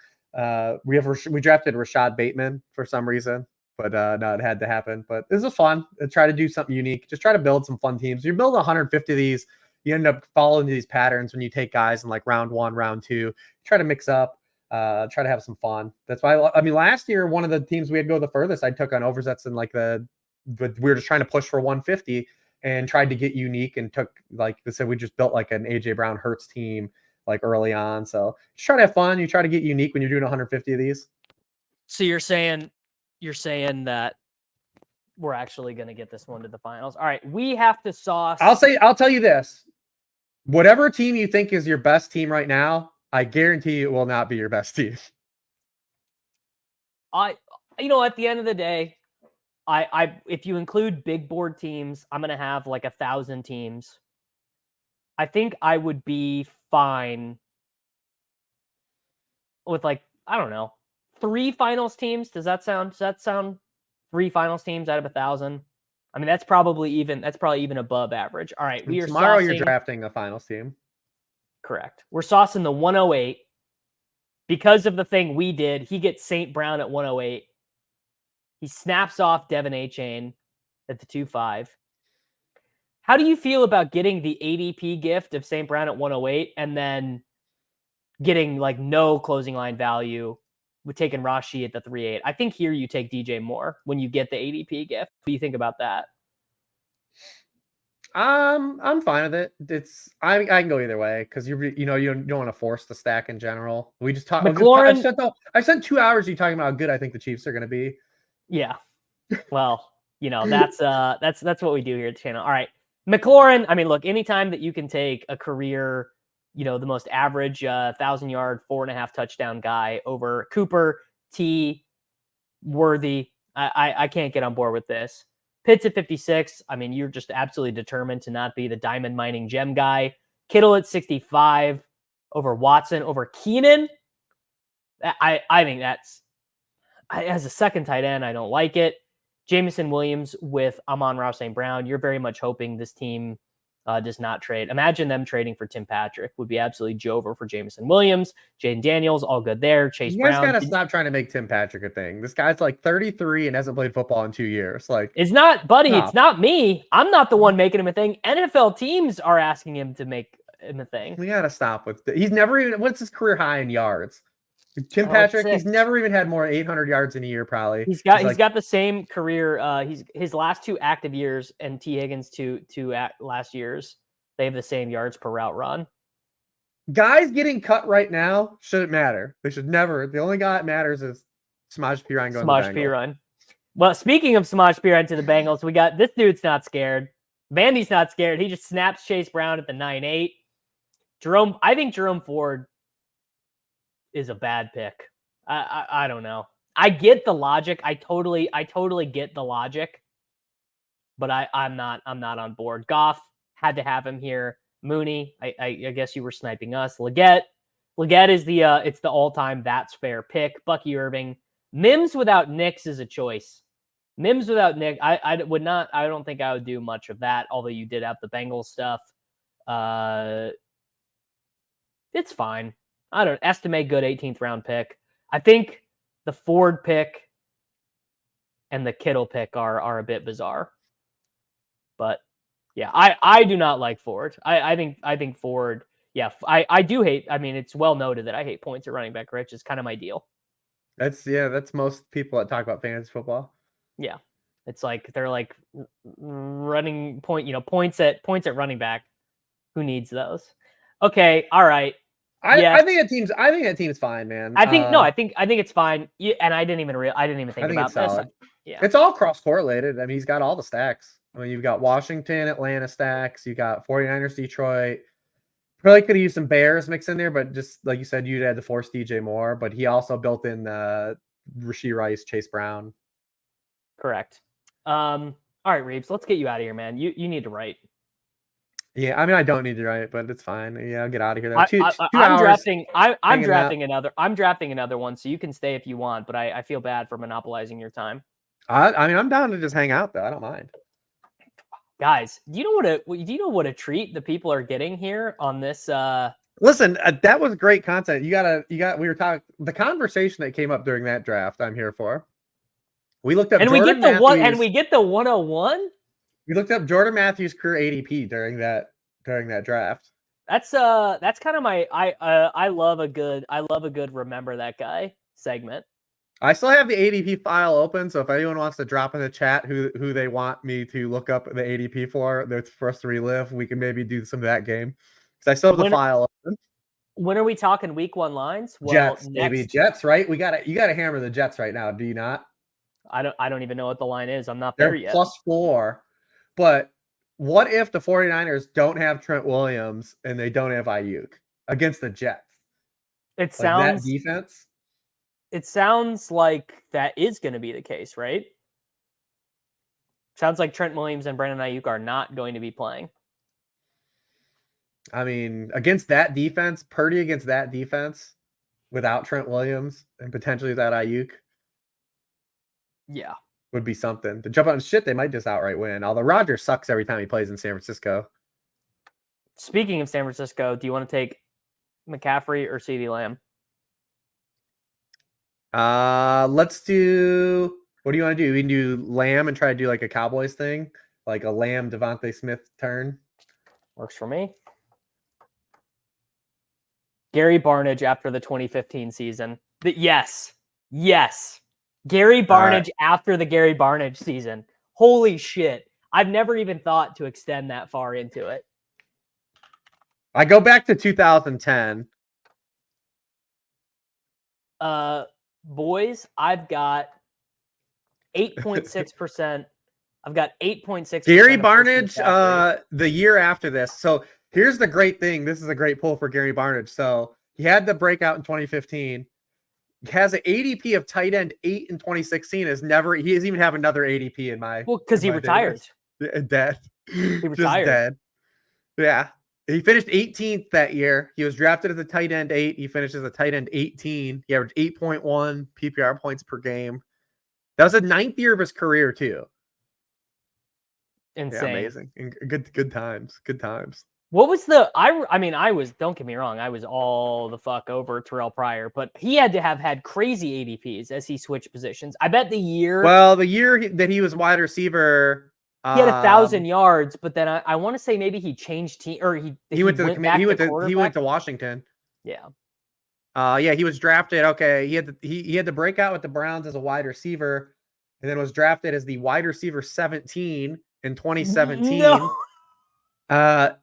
We drafted Rashad Bateman for some reason, but no, it had to happen. But this is fun. Try to do something unique. Just try to build some fun teams. You build 150 of these, you end up following these patterns when you take guys in like round 1, round 2. Try to mix up. Try to have some fun. That's why I mean last year one of the teams we had to go the furthest I took on oversets in like but we were just trying to push for 150 and tried to get unique and took like I said we just built like an AJ Brown Hurts team like early on. So just try to have fun. You try to get unique when you're doing 150 of these. So you're saying that we're actually going to get this one to the finals. All right, we have to sauce. I'll tell you this. Whatever team you think is your best team right now, I guarantee it will not be your best team. At the end of the day, if you include big board teams, I'm going to have like 1,000 teams. I think I would be fine with like, I don't know, 3 finals teams. Does that sound 3 finals teams out of 1,000? I mean, that's probably even above average. All right. Tomorrow you're drafting a finals team. Correct. We're saucing the 108 because of the thing we did. He gets St. Brown at 108. He snaps off Devin A-Chain at the 2-5. How do you feel about getting the ADP gift of St. Brown at 108 and then getting like no closing line value with taking Rashi at the 3-8? I think here you take DJ Moore when you get the ADP gift. What do you think about that? I'm fine with it. I can go either way because you don't want to force the stack in general. We just talked. I spent 2 hours you talking about how good I think the Chiefs are going to be. Yeah. Well, that's what we do here at the channel. All right. McLaurin, I mean, look, anytime that you can take a career, the most average 1,000-yard, 4.5 touchdown guy over Cooper, T, Worthy, I can't get on board with this. Pitts at 56. I mean, you're just absolutely determined to not be the diamond mining gem guy. Kittle at 65 over Watson, over Keenan. I think that's, as a second tight end, I don't like it. Jameson Williams with Amon-Ra St. Brown. You're very much hoping this team does not trade. Imagine them trading for Tim Patrick. Would be absolutely Jover for Jameson Williams. Jaden Daniels, all good there. Chase Brown. You guys got to stop trying to make Tim Patrick a thing. This guy's like 33 and hasn't played football in 2 years. Like, it's not, buddy. It's not me. I'm not the one making him a thing. NFL teams are asking him to make him a thing. We got to stop with he's never even, what's his career high in yards? Tim Patrick, he's never even had more than 800 yards in a year, probably. He's got the same career. His last 2 active years and T. Higgins two last years. They have the same yards per route run. Guys getting cut right now shouldn't matter. They should never. The only guy that matters is Samaj Piran going to the Bengals. Piran. Well, speaking of Samaj Piran to the Bengals, we got this dude's not scared. Vandy's not scared. He just snaps Chase Brown at the 9-8. I think Jerome Ford is a bad pick. I don't know. I get the logic. I totally get the logic, but I'm not on board. Goff had to have him here. Mooney, I guess you were sniping us. Leggett is it's the all-time that's fair pick. Bucky Irving. Mims without Nicks is a choice. Mims without Nick, I don't think I would do much of that, although you did have the Bengals stuff. It's fine. I don't estimate good 18th round pick. I think the Ford pick and the Kittle pick are a bit bizarre. But yeah, I do not like Ford. I think Ford, yeah, I do hate, I mean, it's well noted that I hate points at running back, Rich. It's kind of my deal. That's most people that talk about fantasy football. Yeah. It's like they're like running points at running back. Who needs those? Okay, all right. I think that team's fine, man. I think it's fine. And I didn't even think about this. Yeah, it's all cross correlated. I mean, he's got all the stacks. I mean, you've got Washington, Atlanta stacks. You got 49ers, Detroit. Probably could have used some Bears mix in there, but just like you said, you'd had to force DJ Moore. But he also built in Rashee Rice, Chase Brown. Correct. All right, Reeves, let's get you out of here, man. You need to write. Yeah, I mean, I don't need to write, but it's fine. Yeah, I'll get out of here. I'm drafting another one, so you can stay if you want, but I feel bad for monopolizing your time. I mean, I'm down to just hang out though. I don't mind. Guys, do you know what a treat the people are getting here on this Listen, that was great content. We were talking the conversation that came up during that draft. I'm here for. We looked up Jordan Matthews. And we get the 101. We looked up Jordan Matthews' career ADP during that draft. That's kind of my I love a good remember that guy segment. I still have the ADP file open, so if anyone wants to drop in the chat who they want me to look up the ADP for us to relive, we can maybe do some of that game. Because I still have the file open. When are we talking week 1 lines? Well, Jets, maybe Jets, right? You gotta hammer the Jets right now, do you not? I don't even know what the line is. I'm not there yet. +4. But what if the 49ers don't have Trent Williams and they don't have Ayuk against the Jets? It sounds that defense. It sounds like that is going to be the case, right? Sounds like Trent Williams and Brandon Ayuk are not going to be playing. I mean, against that defense, Purdy against that defense without Trent Williams and potentially without Ayuk. Yeah. Would be something. To jump on shit, they might just outright win. Although Rodgers sucks every time he plays in San Francisco. Speaking of San Francisco, do you want to take McCaffrey or CeeDee Lamb? Let's do. What do you want to do? We can do Lamb and try to do like a Cowboys thing, like a Lamb Devontae Smith turn. Works for me. Gary Barnidge after the 2015 season. Yes. Gary Barnidge after the Gary Barnidge season. Holy shit. I've never even thought to extend that far into it. I go back to 2010. Boys, I've got 8.6%. I've got 8.6%. Gary Barnidge, the year after this. So here's the great thing. This is a great pull for Gary Barnidge. So he had the breakout in 2015. He has an ADP of tight end 8 in 2016. He doesn't even have another ADP in my. Well, because he retired. Dead. He retired. Just dead. Yeah. He finished 18th that year. He was drafted as a tight end 8. He finished as a tight end 18. He averaged 8.1 PPR points per game. That was the 9th year of his career, too. Insane. Yeah, amazing. Good times. Good times. What was I was, don't get me wrong, I was all the fuck over Terrell Pryor, but he had to have had crazy ADPs as he switched positions. I bet the year that he was wide receiver, he had 1,000 yards, but then I want to say maybe he changed team, or he went to Washington. Yeah. He was drafted. Okay, he had the breakout with the Browns as a wide receiver, and then was drafted as the wide receiver 17 in 2017. No.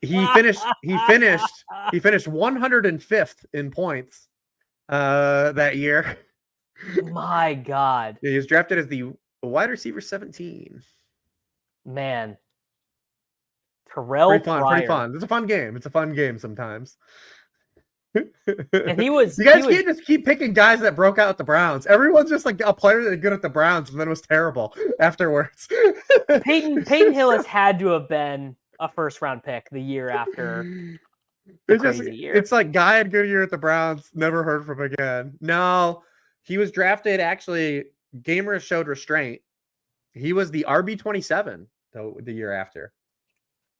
He finished 105th in points that year. My God. He was drafted as the wide receiver 17. Man. Terrell Pryor. Pretty fun. It's a fun game. It's a fun game sometimes. And he was. You guys can't just keep picking guys that broke out at the Browns. Everyone's just like a player that's good at the Browns and then was terrible afterwards. Peyton Hillis had to have been a first-round pick the year after the crazy year. It's like guy had good year at the Browns, never heard from again. No, he was drafted. Actually, Gamers showed restraint. He was the RB27 the year after.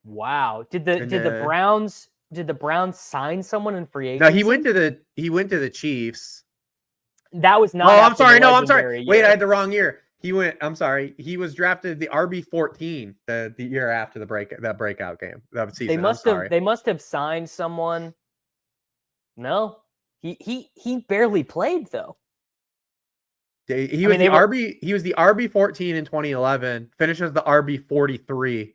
Wow. Did the Browns sign someone in free agency? No, he went to the Chiefs. That was not. Oh, I'm sorry. No, I'm sorry. Wait, I had the wrong year. He was drafted the RB14 the year after that breakout game. That season. They must have signed someone. No. He barely played though. He was the RB14 in 2011, finishes the RB43.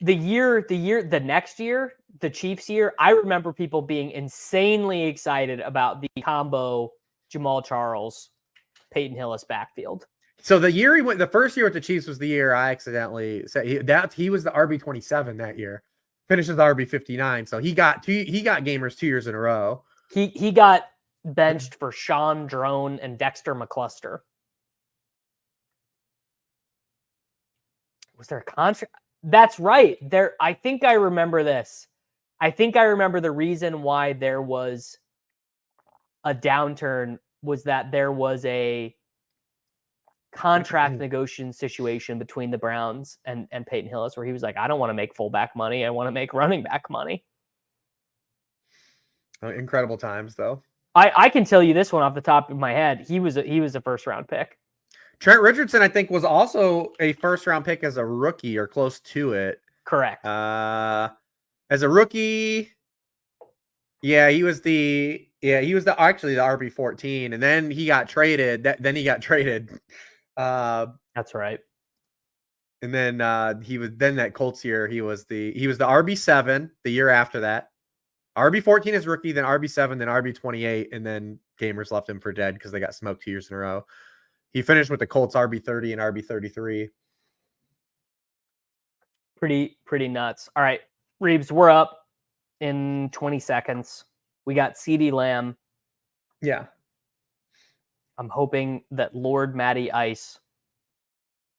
The next year, the Chiefs year, I remember people being insanely excited about the combo Jamal Charles, Peyton Hillis backfield. So the first year with the Chiefs was the year I accidentally said he was the RB27 that year, finishes the RB59. So he got gamers 2 years in a row. He got benched for Sean Drone and Dexter McCluster. Was there a contract? That's right. I think I remember this. I think I remember the reason why there was a downturn was that there was a contract negotiation situation between the Browns and Peyton Hillis where he was like, I don't want to make fullback money. I want to make running back money. Incredible times, though. I can tell you this one off the top of my head. He was a first round pick. Trent Richardson, I think, was also a first round pick as a rookie or close to it. Correct. As a rookie, he was actually the RB14, and then he got traded. Then he got traded. That's right. And then he was that Colts year. He was the RB7 the year after that. RB14 is rookie, then RB7, then RB28, and then gamers left him for dead because they got smoked 2 years in a row. He finished with the Colts RB30 and RB33. Pretty nuts. All right, Reeves, we're up in 20 seconds. We got CeeDee Lamb. Yeah. I'm hoping that Lord Matty Ice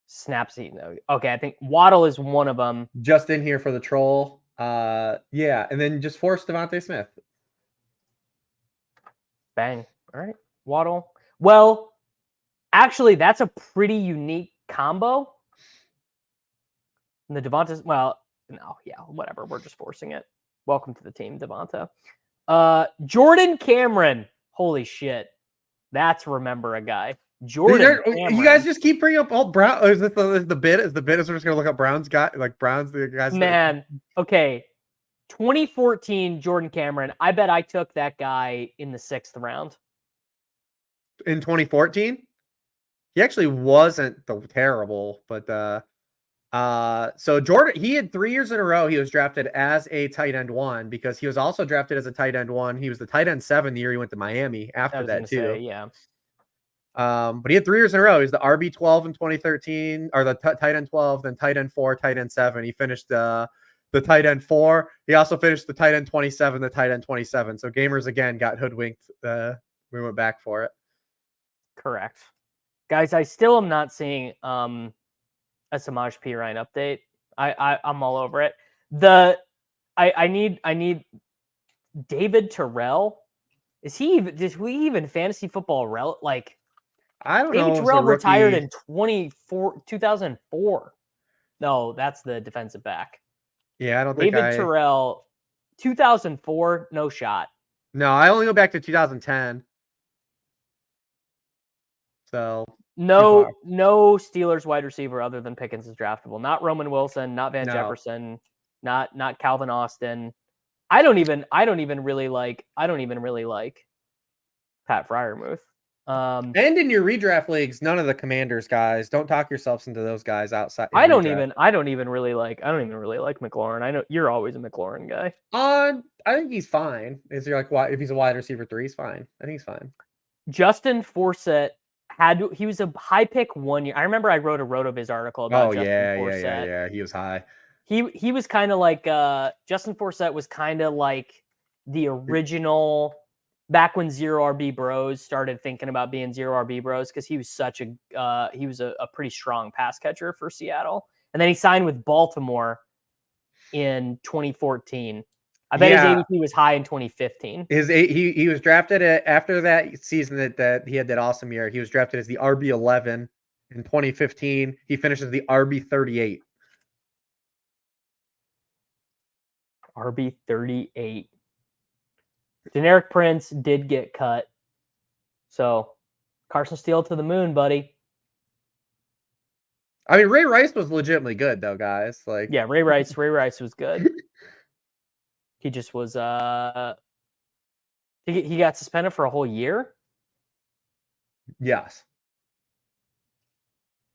snaps. Okay, I think Waddle is one of them. Just in here for the troll. And then just force Devontae Smith. Bang. All right, Waddle. Well, actually, that's a pretty unique combo. And the Devonta, whatever. We're just forcing it. Welcome to the team, Devonta. Jordan Cameron. Holy shit. That's remember a guy. Jordan Cameron. You guys just keep bringing up all Brown. Is this the bit? Is the bit is we're just gonna look up Brown's guy, like Brown's the guys? Man, okay. 2014 Jordan Cameron. I bet I took that guy in the 6th round. In 2014, he actually wasn't terrible, but so Jordan, he had 3 years in a row he was drafted as a tight end 1 because he was also drafted as a tight end 1. He was the tight end 7 the year he went to Miami after that too. Yeah. But he had 3 years in a row. He's the RB12 in 2013, or the tight end 12, then tight end 4, tight end 7. He finished the tight end 4. He also finished the tight end 27, the tight end 27. So gamers again got hoodwinked. We went back for it. Correct. Guys, I still am not seeing a Samaj P. Ryan update. I'm all over it. I need David Terrell. Is he even? Did we even fantasy football like? I don't David know. Terrell retired in 2004. No, that's the defensive back. Yeah, I don't think David Terrell, 2004, no shot. No, I only go back to 2010. So no Steelers wide receiver other than Pickens is draftable. Not Roman Wilson, not Van Jefferson, not Calvin Austin. I don't even really like Pat Freiermuth. And in your redraft leagues, none of the Commanders guys. Don't talk yourselves into those guys outside. I don't even really like McLaurin. I know you're always a McLaurin guy. I think he's fine. Is he if he's a wide receiver 3, he's fine. I think he's fine. Justin Forsett he was a high pick 1 year. I remember I wrote a Rotoviz article about Justin Forsett. Yeah. He was high. He was kind of like Justin Forsett was kind of like the original back when Zero RB Bros started thinking about being Zero RB Bros because he was a pretty strong pass catcher for Seattle. And then he signed with Baltimore in 2014. I bet his ADP was high in 2015. He was drafted after that season that he had that awesome year. He was drafted as the RB11 in 2015. He finishes the RB38. RB38. Generic Prince did get cut. So Carson Steele to the moon, buddy. I mean, Ray Rice was legitimately good though, guys. Yeah, Ray Rice was good. He just was he got suspended for a whole year? Yes.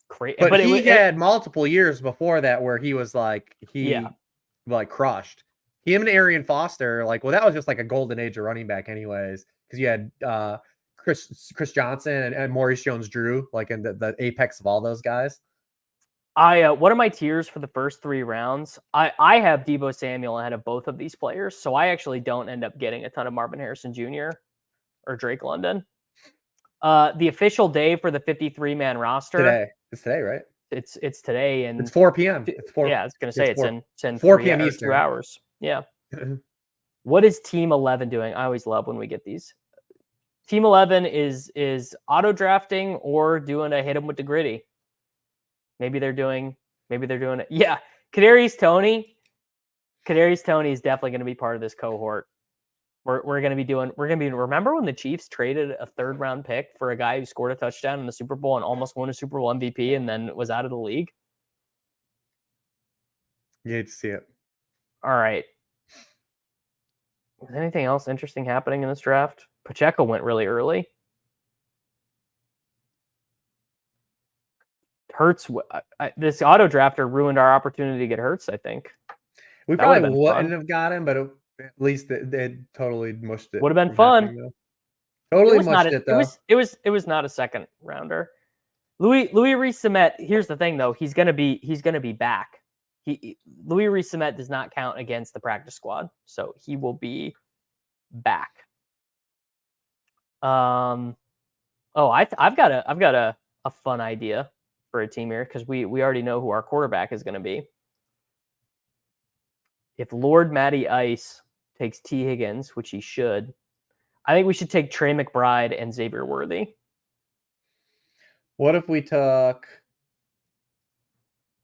Crazy. But he had multiple years before that where he was crushed. Him and Arian Foster, that was just like a golden age of running back anyways. Because you had Chris Johnson and Maurice Jones-Drew, in the apex of all those guys. One of my tiers for the first 3 rounds, I have Deebo Samuel ahead of both of these players, so I actually don't end up getting a ton of Marvin Harrison Jr. or Drake London. The official day for the 53-man roster. Today. It's today, right? It's today, and it's 4 p.m. It's 4. Yeah, I was gonna say it's in 4 p.m. Eastern. 2 hours. Yeah. What is Team 11 doing? I always love when we get these. Team 11 is auto drafting or doing a hit them with the gritty. Maybe they're doing it. Yeah. Kadarius Toney is definitely going to be part of this cohort. We're gonna be remember when the Chiefs traded a 3rd round pick for a guy who scored a touchdown in the Super Bowl and almost won a Super Bowl MVP and then was out of the league? You hate to see it. All right. Is anything else interesting happening in this draft? Pacheco went really early. Hurts, this auto drafter ruined our opportunity to get Hurts, I think. We That probably would've been wouldn't fun. have got him, but at least they totally mushed it. Would have been from fun. happening, though. Totally mushed it, though. It was not a 2nd rounder. Louis Rees-Sumet, here's the thing though, he's gonna be back. Louis Rees-Sumet does not count against the practice squad, so he will be back. I've got a fun idea for a team here because we already know who our quarterback is going to be. If Lord Matty Ice takes T. Higgins, which he should, I think we should take Trey McBride and Xavier Worthy. What if we took?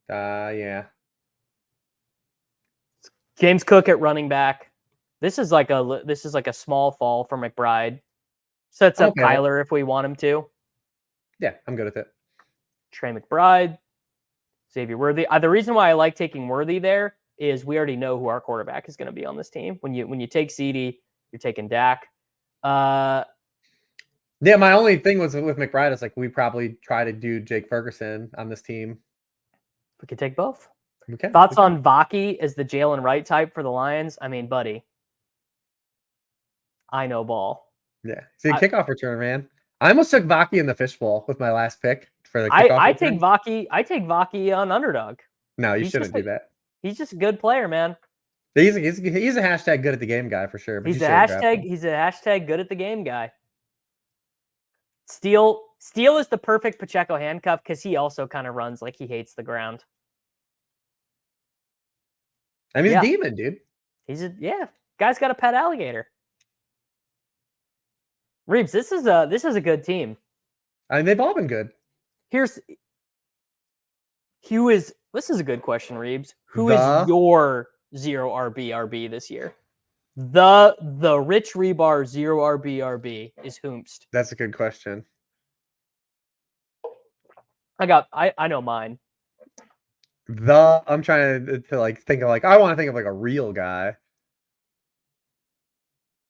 Yeah. James Cook at running back. This is like a small fall for McBride. Sets up Kyler if we want him to. Yeah, I'm good with it. Trey McBride, Xavier Worthy. The reason why I like taking Worthy there is we already know who our quarterback is going to be on this team. When you take CD, you're taking Dak. Yeah, my only thing was with McBride is like we probably try to do Jake Ferguson on this team. We could take both. Okay. Thoughts on Vaki as the Jalen Wright type for the Lions? I mean, buddy, I know ball. Yeah, see a kickoff return, man. I almost took Vaki in the fishbowl with my last pick for the kickoff return. I take Vaki on Underdog. No, you shouldn't do that. He's just a good player, man. He's a hashtag good at the game guy for sure. But he's a hashtag good at the game guy. Steele is the perfect Pacheco handcuff because he also kind of runs like he hates the ground. I mean, he's a demon, dude. Guy's got a pet alligator. Reeves, this is a good team. I mean, they've all been good. This is a good question, Reeves. Who is your 0 RB this year? The Rich Hribar 0 RB is whomst? That's a good question. I know mine. I'm trying to like think of like I want to think of like a real guy.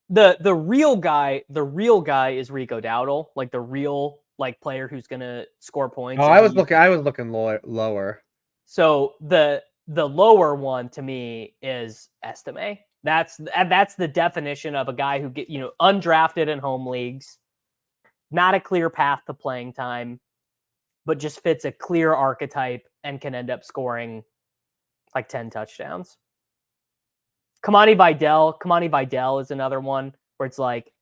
The real guy is Rico Dowdle, like the real like player who's gonna score points. Oh, I was looking lower. So the lower one to me is Estime. That's the definition of a guy who get undrafted in home leagues, not a clear path to playing time, but just fits a clear archetype and can end up scoring like 10 touchdowns. Kamani Vidal is another one where it's like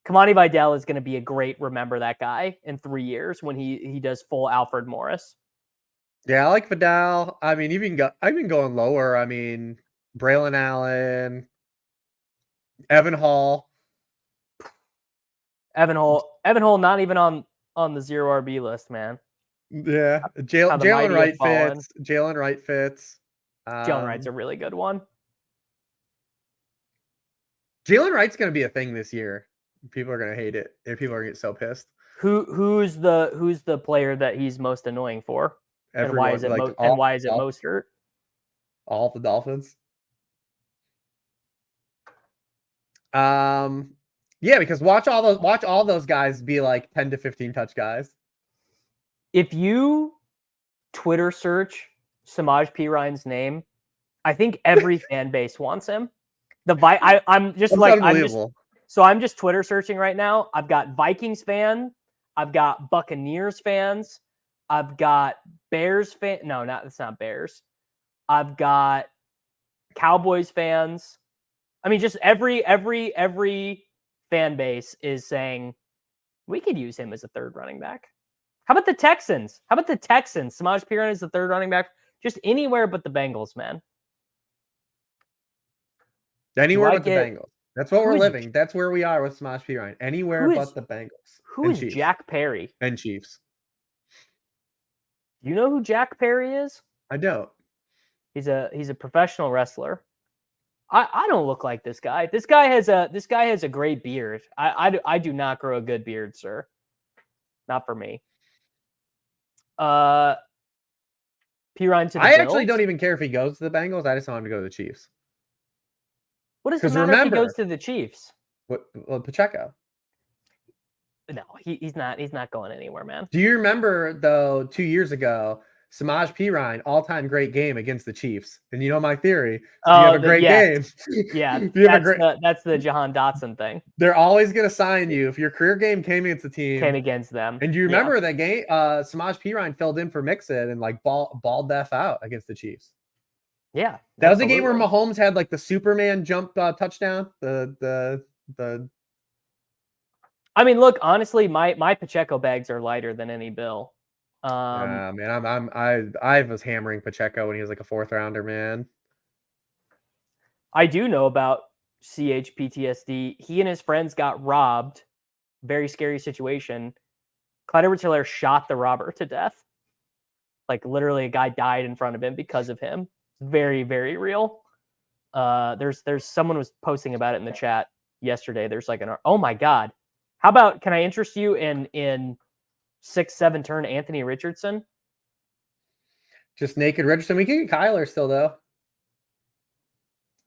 Kamani Vidal is going to be a great remember that guy in 3 years when he does full Alfred Morris. Yeah, I like Vidal. I mean, I've been going lower. I mean, Braylon Allen, Evan Hall. Evan Hall, not even on the 0 RB list, man. Yeah, Jalen Wright fits. Jalen Wright's a really good one. Jalen Wright's going to be a thing this year. People are going to hate it. People are going to get so pissed. Who's the player that he's most annoying for? Everyone, and why is it Mostert? All of the Dolphins. Yeah, because watch all those guys be like 10 to 15 touch guys. If you Twitter search Samaj P. Ryan's name, I think every fan base wants him. I'm just Twitter searching right now. I've got Vikings fan, I've got Buccaneers fans, I've got Bears fan. No, it's not Bears. I've got Cowboys fans. I mean, just every fan base is saying we could use him as a 3rd running back. How about the Texans? Samaj P. Ryan is the 3rd running back. Just anywhere but the Bengals, man. Anywhere but the Bengals. That's what we're living. That's where we are with Samaj P. Ryan. Anywhere but the Bengals. Who is Jack Perry? And Chiefs. You know who Jack Perry is? I don't. He's a professional wrestler. I don't look like this guy. This guy has a great beard. I do not grow a good beard, sir. Not for me. Pirine to the I actually Bills? don't even care if he goes to the Bengals. I just want him to go to the Chiefs. What does it 'Cause matter if he remember- goes to the Chiefs? Well, Pacheco. No, he's not going anywhere, man. Do you remember though 2 years ago, Samaj Pirine all-time great game against the Chiefs? And you know my theory. If you have a great game. Yeah, if you have that's the Jahan Dotson thing. They're always going to sign you if your career game came against the team. Came against them. And do you remember that game? Samaj Pirine filled in for Mixon and like balled that out against the Chiefs. Yeah, that was the game where Mahomes had like the Superman jump touchdown. The I mean, look, honestly, my Pacheco bags are lighter than any Bill. Man, I was hammering Pacheco when he was like a 4th rounder, man. I do know about CHPTSD. He and his friends got robbed. Very scary situation. Clyde Edwards-Helaire shot the robber to death. Like literally a guy died in front of him because of him. Very, very real. There's someone was posting about it in the chat yesterday. There's like oh my God. How about, can I interest you in 6'7" turn Anthony Richardson? Just naked Richardson. We can get Kyler still though.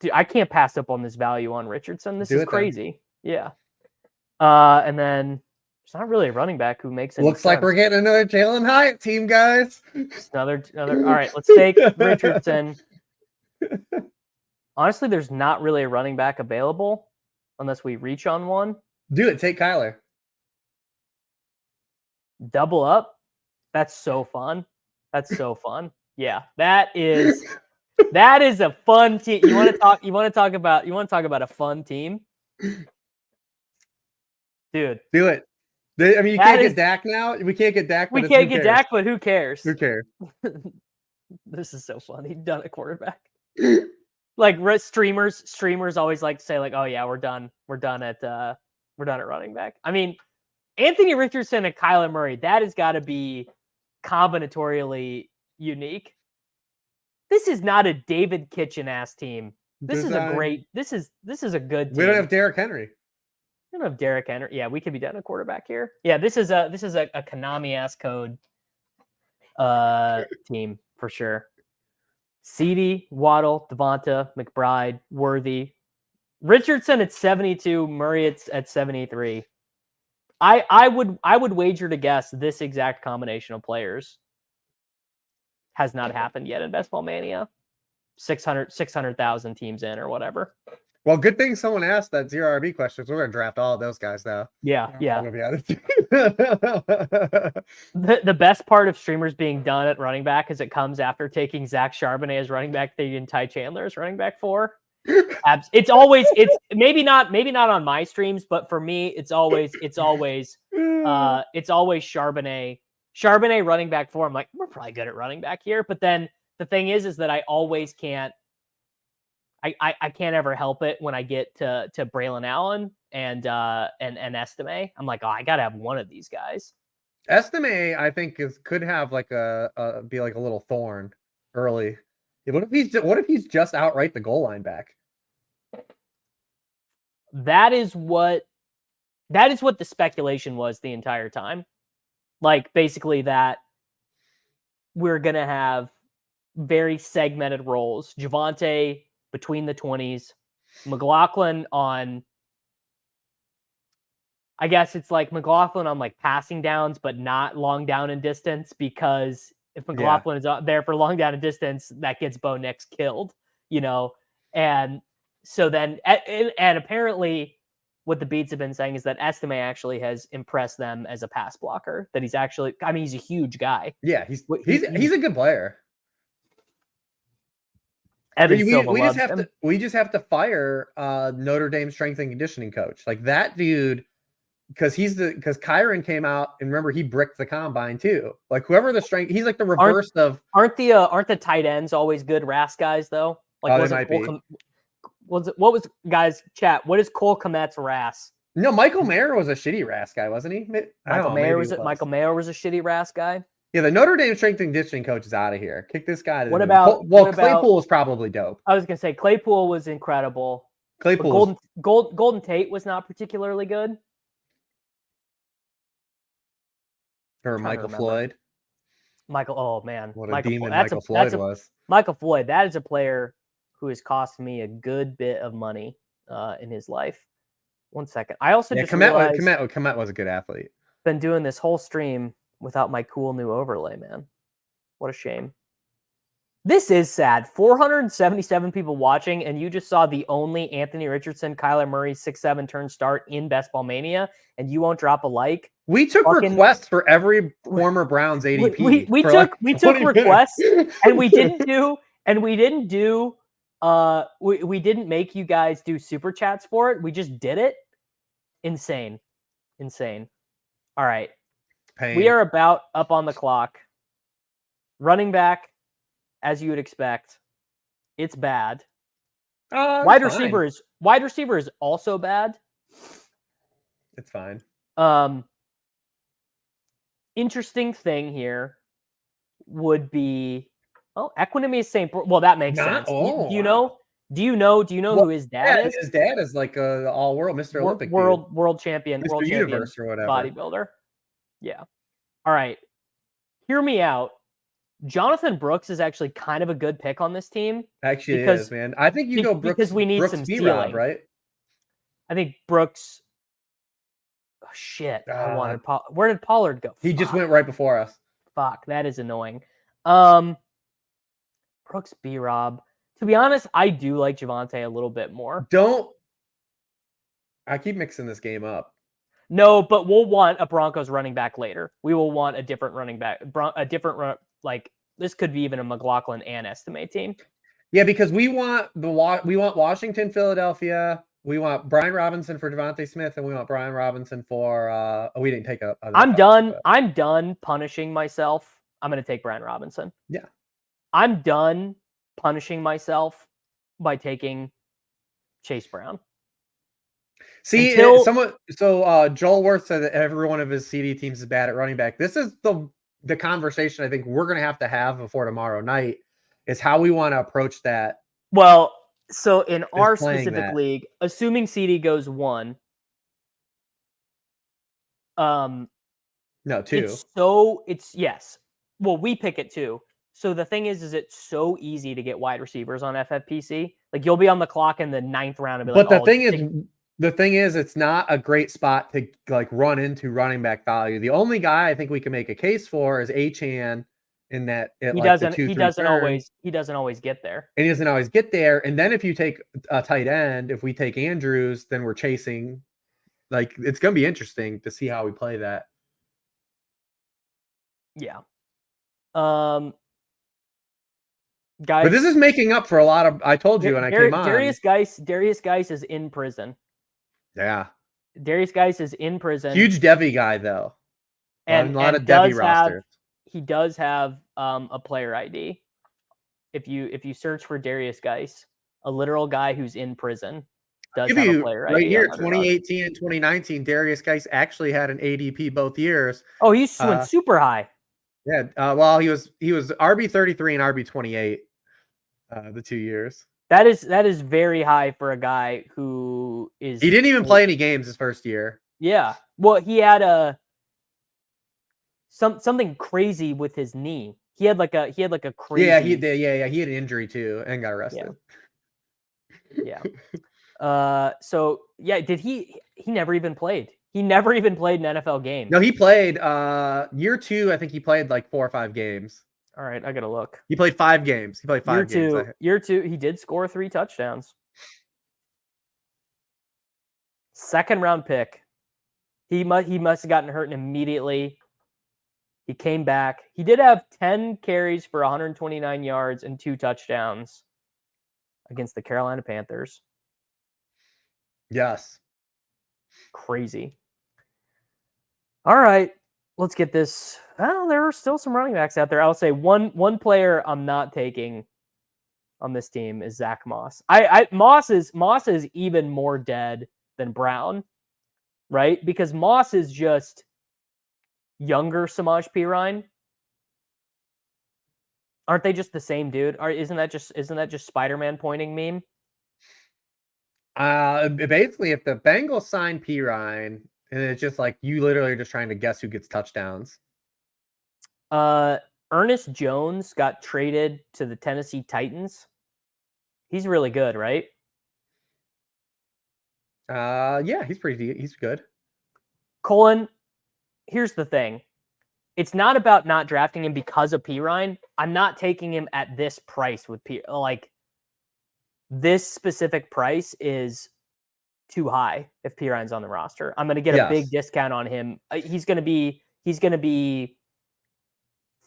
Dude, I can't pass up on this value on Richardson. This is crazy. Then. Yeah. And then there's not really a running back who makes it. Looks like we're getting another Jalen Hyatt team, guys. Another. All right, let's take Richardson. Honestly, there's not really a running back available unless we reach on one. Do it. Take Kyler. Double up. That's so fun. That's so fun. Yeah, that is a fun team. You want to talk about a fun team, dude. Do it. I mean, you can't get Dak now. We can't get Dak. We can't get Dak, but who cares? Who cares? This is so funny. Done at quarterback. Like streamers always like to say like, oh yeah, we're done at running back. I mean, Anthony Richardson and Kyler Murray, that has got to be combinatorially unique. This is not a David Kitchen ass team. This is a good team. We don't have Derrick Henry. We don't have Derrick Henry. Yeah, we could be done a quarterback here. Yeah, this is a Konami ass code team for sure. CeeDee, Waddle, Devonta, McBride, Worthy, Richardson at 72, Murray at 73. I would wager to guess this exact combination of players has not happened yet in Best Ball Mania. 600,000 teams in or whatever. Well, good thing someone asked that 0 RB question. So we're gonna draft all of those guys now. Yeah. I'm gonna be honest. The best part of streamers being done at running back is it comes after taking Zach Charbonnet as running back, and Ty Chandler as running back 4. It's maybe not on my streams, but for me, it's always Charbonnet running back 4. I'm like, we're probably good at running back here. But then the thing is that I always can't. I can't ever help it when I get to Braylon Allen and Estime. I'm like, oh, I gotta have one of these guys. Estime, I think could have like be like a little thorn early. What if he's just outright the goal line back? That is what the speculation was the entire time. Like basically that we're gonna have very segmented roles. Javonte between the 20s, McLaughlin on, I guess it's like McLaughlin on like passing downs, but not long down and distance, because if McLaughlin is out there for long down and distance, that gets Bo Nix killed, And so then, and apparently what the Beats have been saying is that Estime actually has impressed them as a pass blocker, that he's actually, I mean, he's a huge guy. Yeah, he's a good player. We just have to fire Notre Dame strength and conditioning coach, like that dude, because Kyron came out and remember he bricked the combine too. Like whoever the strength, he's like the reverse of. Aren't the tight ends always good RAS guys though? Like they might be. What was guys chat? What is Cole Kmet's RAS? No, Michael Mayer was a shitty RAS guy, wasn't he? Michael Mayer was a shitty RAS guy. Yeah, the Notre Dame strength and conditioning coach is out of here. Kick this guy to the What moon. about Claypool was probably dope. I was gonna say Claypool was incredible. Claypool but Golden Tate was not particularly good. or Michael Floyd. Oh man, What a demon Michael Floyd was. Michael Floyd. That is a player who has cost me a good bit of money in his life. 1 second. I also just realized Komet was a good athlete. Been doing this whole stream without my cool new overlay, man. What a shame. This is sad. 477 people watching, and you just saw the only Anthony Richardson, Kyler Murray 6-7 turn start in Ball Mania, and you won't drop a like. We took requests for every former Browns ADP. We took requests, and we didn't make you guys do super chats for it. We just did it. Insane. All right. Pain. We are about up on the clock. Running back, as you would expect, it's bad. Wide receiver is also bad. It's fine. Interesting thing here would be Equanimity is St. Well, that makes sense. Do you know who his dad is? His dad is like a all-world Mr. Olympic world champion, Mr. Universe or whatever. Bodybuilder. Yeah. All right. Hear me out. Jonathan Brooks is actually kind of a good pick on this team. Actually, it is, man. I think you go Brooks because we need Brooks some B-Rob, right? I think Brooks. Oh shit! I wanted where did Pollard go? He just went right before us. Fuck, that is annoying. Brooks B-Rob. To be honest, I do like Javonte a little bit more. I keep mixing this game up. No, but we'll want a Broncos running back later. We will want a different running back, this could be even a McLaughlin and estimate team. Yeah, because we want Washington, Philadelphia. We want Brian Robinson for Devontae Smith, and we want Brian Robinson for. We didn't take a. I'm done punishing myself. I'm going to take Brian Robinson. Yeah. I'm done punishing myself by taking Chase Brown. See, Joel Worth said that every one of his CD teams is bad at running back. This is the conversation I think we're going to have before tomorrow night is how we want to approach that. Well, so in our specific league, assuming CD goes 1, no, 2. Yes. Well, we pick it 2. So the thing is it's so easy to get wide receivers on FFPC. Like you'll be on the clock in the 9th round and be like, the thing is, it's not a great spot to like run into running back value. The only guy I think we can make a case for is Achane in that he doesn't always get there. And he doesn't always get there. And then if you take a tight end, if we take Andrews, then we're chasing. Like it's gonna be interesting to see how we play that. Yeah. Guys, but this is making up for a lot of. I told you when I came on. Darius Geis is in prison. Yeah. Darius Geis is in prison. Huge Devy guy though. And a lot of Devy rosters. He does have a player ID. If you search for Darius Geis, a literal guy who's in prison does have a player ID. Right here, 2018 and 2019, Darius Geis actually had an ADP both years. Oh, he went super high. Yeah. Well, he was RB 33 and RB 28 the 2 years. That is very high for a guy who is. He didn't even play any games his first year. Yeah. Well, he had something crazy with his knee. He had like a crazy. Yeah, he did. Yeah. He had an injury too and got arrested. Yeah. So yeah, he never even played. He never even played an NFL game. No, he played year 2. I think he played like 4 or 5 games. All right, I gotta look. He played 5 games. Year two, he did score 3 touchdowns. 2nd round pick. He must have gotten hurt immediately. He came back. He did have 10 carries for 129 yards and 2 touchdowns against the Carolina Panthers. Yes. Crazy. All right, let's get this. Oh, there are still some running backs out there. I'll say one player I'm not taking on this team is Zach Moss. Moss is even more dead than Brown, right? Because Moss is just younger Samaje Perine. Aren't they just the same dude? Or isn't that just Spider-Man pointing meme? Basically, if the Bengals sign P. Ryan, and it's just like you literally are just trying to guess who gets touchdowns. Ernest Jones got traded to the Tennessee Titans. He's really good, right? Yeah, he's good. Colin, here's the thing. It's not about not drafting him because of P. Ryan. I'm not taking him at this price with P. Like, this specific price is too high if P. Ryan's on the roster. I'm going to get a big discount on him. He's going to be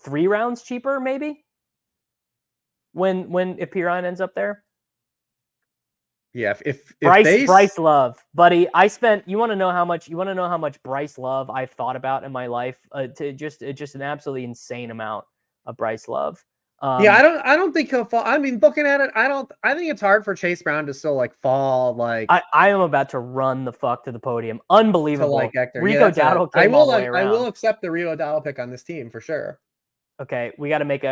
3 rounds cheaper, maybe. If P. Ryan ends up there. Yeah, if Bryce Love, buddy, you want to know how much Bryce Love I've thought about in my life? Just an absolutely insane amount of Bryce Love. Yeah, I don't think he'll fall. I mean, looking at it, I think it's hard for Chase Brown to still like fall. Like I am about to run the fuck to the podium. Unbelievable. To like Hector. Rico Dowdle came all the way around. I will accept the Rico Dowdle pick on this team for sure. Okay, we got to make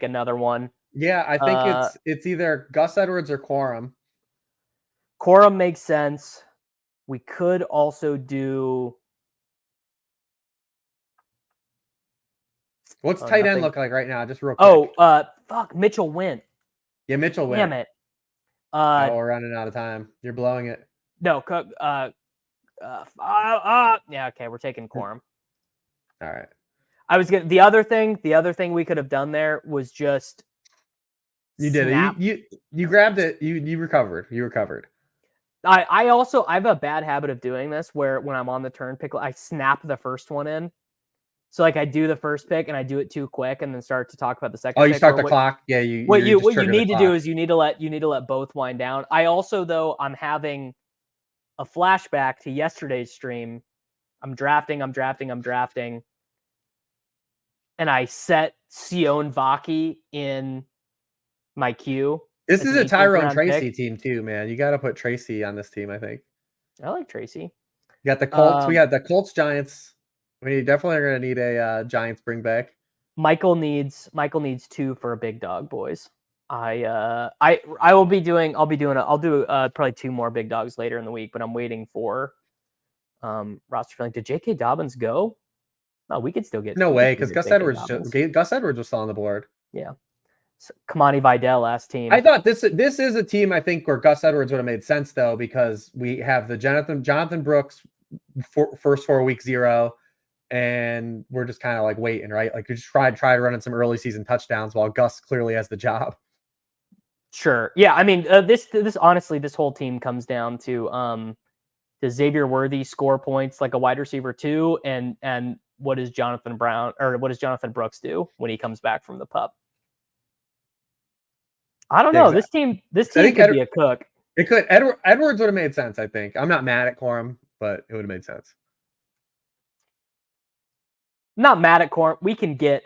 another one. Yeah, I think it's either Gus Edwards or Quorum. Quorum makes sense. We could also do. What's tight end look like right now? Just real quick. Fuck, Mitchell went. Yeah, Mitchell went. Damn it. We're running out of time. You're blowing it. No, yeah, okay, we're taking Quorum. All right. The other thing we could have done there was just you did it. You grabbed it. You recovered. You recovered. I have a bad habit of doing this where when I'm on the turn pick, I snap the first one in. So like I do the first pick and I do it too quick and then start to talk about the second. Oh, you start the clock. Yeah, what you need to do is you need to let both wind down. I also though I'm having a flashback to yesterday's stream. I'm drafting, and I set Sion Vaki in my queue. This is a Tyrone Tracy team too, man. You got to put Tracy on this team, I think. I like Tracy. You got the Colts. We got the Colts, Giants. We definitely are going to need a Giants bring back. Michael needs 2 for a big dog, boys. I'll do probably 2 more big dogs later in the week, but I'm waiting for roster filling. Did J.K. Dobbins go? No, we could still get. No way, because Gus Edwards was still on the board. Yeah. So, Kamani Vidal last team. I thought this is a team I think where Gus Edwards would have made sense though, because we have the Jonathan Brooks first 4 week 0, and we're just kind of like waiting, right? Like we just try running some early season touchdowns while Gus clearly has the job. Sure. Yeah. I mean, this honestly, this whole team comes down to does Xavier Worthy score points like a wide receiver 2, and what does Jonathan Brooks do when he comes back from the pup? I don't know. Exactly. This team could be a cook. It could. Edwards would have made sense, I think. I'm not mad at Quorum, but it would have made sense. Not mad at Quorum. We can get.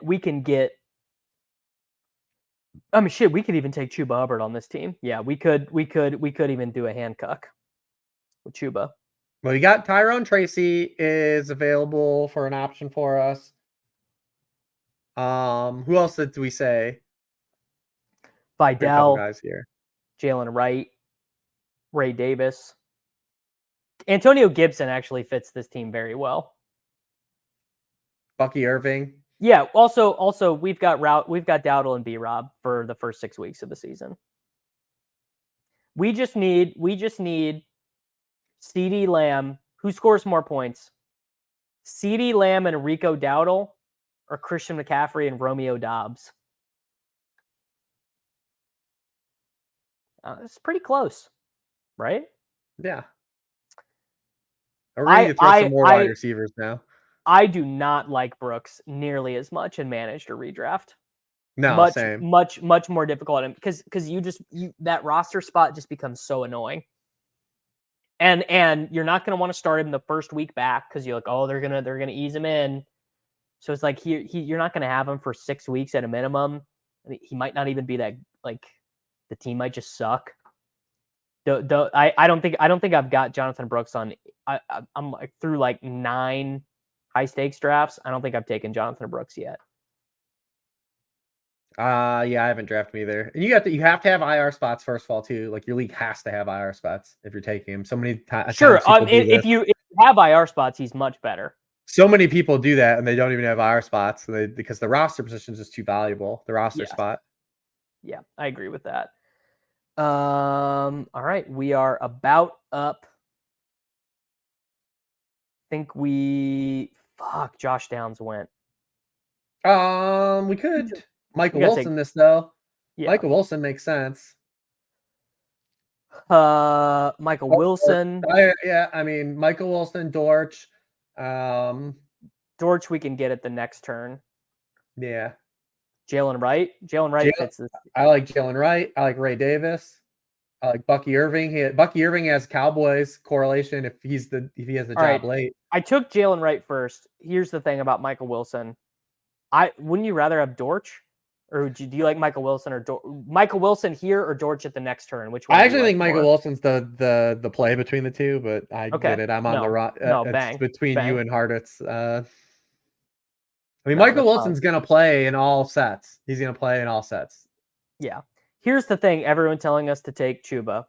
I mean, shit. We could even take Chuba Hubbard on this team. Yeah, we could even do a Hancock with Chuba. Well, you got Tyrone Tracy is available for an option for us. Who else did we say? Vidal, guys here. Jalen Wright, Ray Davis. Antonio Gibson actually fits this team very well. Bucky Irving. Yeah. Also, we've got Dowdle and B-Rob for the first 6 weeks of the season. We just need CeeDee Lamb. Who scores more points? CeeDee Lamb and Rico Dowdle, or Christian McCaffrey and Romeo Doubs? It's pretty close, right? Yeah. We're going to throw some more wide receivers now. I do not like Brooks nearly as much in managed or redraft. No, same. Much more difficult because that roster spot just becomes so annoying. And you're not going to want to start him the first week back because you're like, oh, they're gonna ease him in. So it's like you're not going to have him for 6 weeks at a minimum. He might not even be that like. The team might just suck. I don't think I've got Jonathan Brooks on. I'm like through like 9 high stakes drafts. I don't think I've taken Jonathan Brooks yet. Yeah, I haven't drafted him either. And you have to have IR spots first of all too. Like your league has to have IR spots if you're taking him. So many times Sure. people do If this. you have IR spots, he's much better. So many people do that and they don't even have IR spots because the roster position is just too valuable. The roster spot. Yeah, I agree with that. All right, we are about up. I think Josh Downs went. We could Michael Wilson this though. Yeah. Michael Wilson makes sense. Michael Wilson. Yeah, I mean Michael Wilson, Dortch. Dortch we can get at the next turn. Yeah. Jalen Wright. Jalen Wright fits this. I like Jalen Wright. I like Ray Davis. I like Bucky Irving. Bucky Irving has Cowboys correlation if he has the job late. I took Jalen Wright first. Here's the thing about Michael Wilson. Wouldn't you rather have Dortch, or do you like Michael Wilson Michael Wilson here or Dortch at the next turn? Which one? I actually think Michael Wilson's the play between the two, but I get it. I'm on the rock. It's between you and Harditz. I mean, Michael Wilson's going to play in all sets. He's going to play in all sets. Yeah. Here's the thing. Everyone telling us to take Chuba.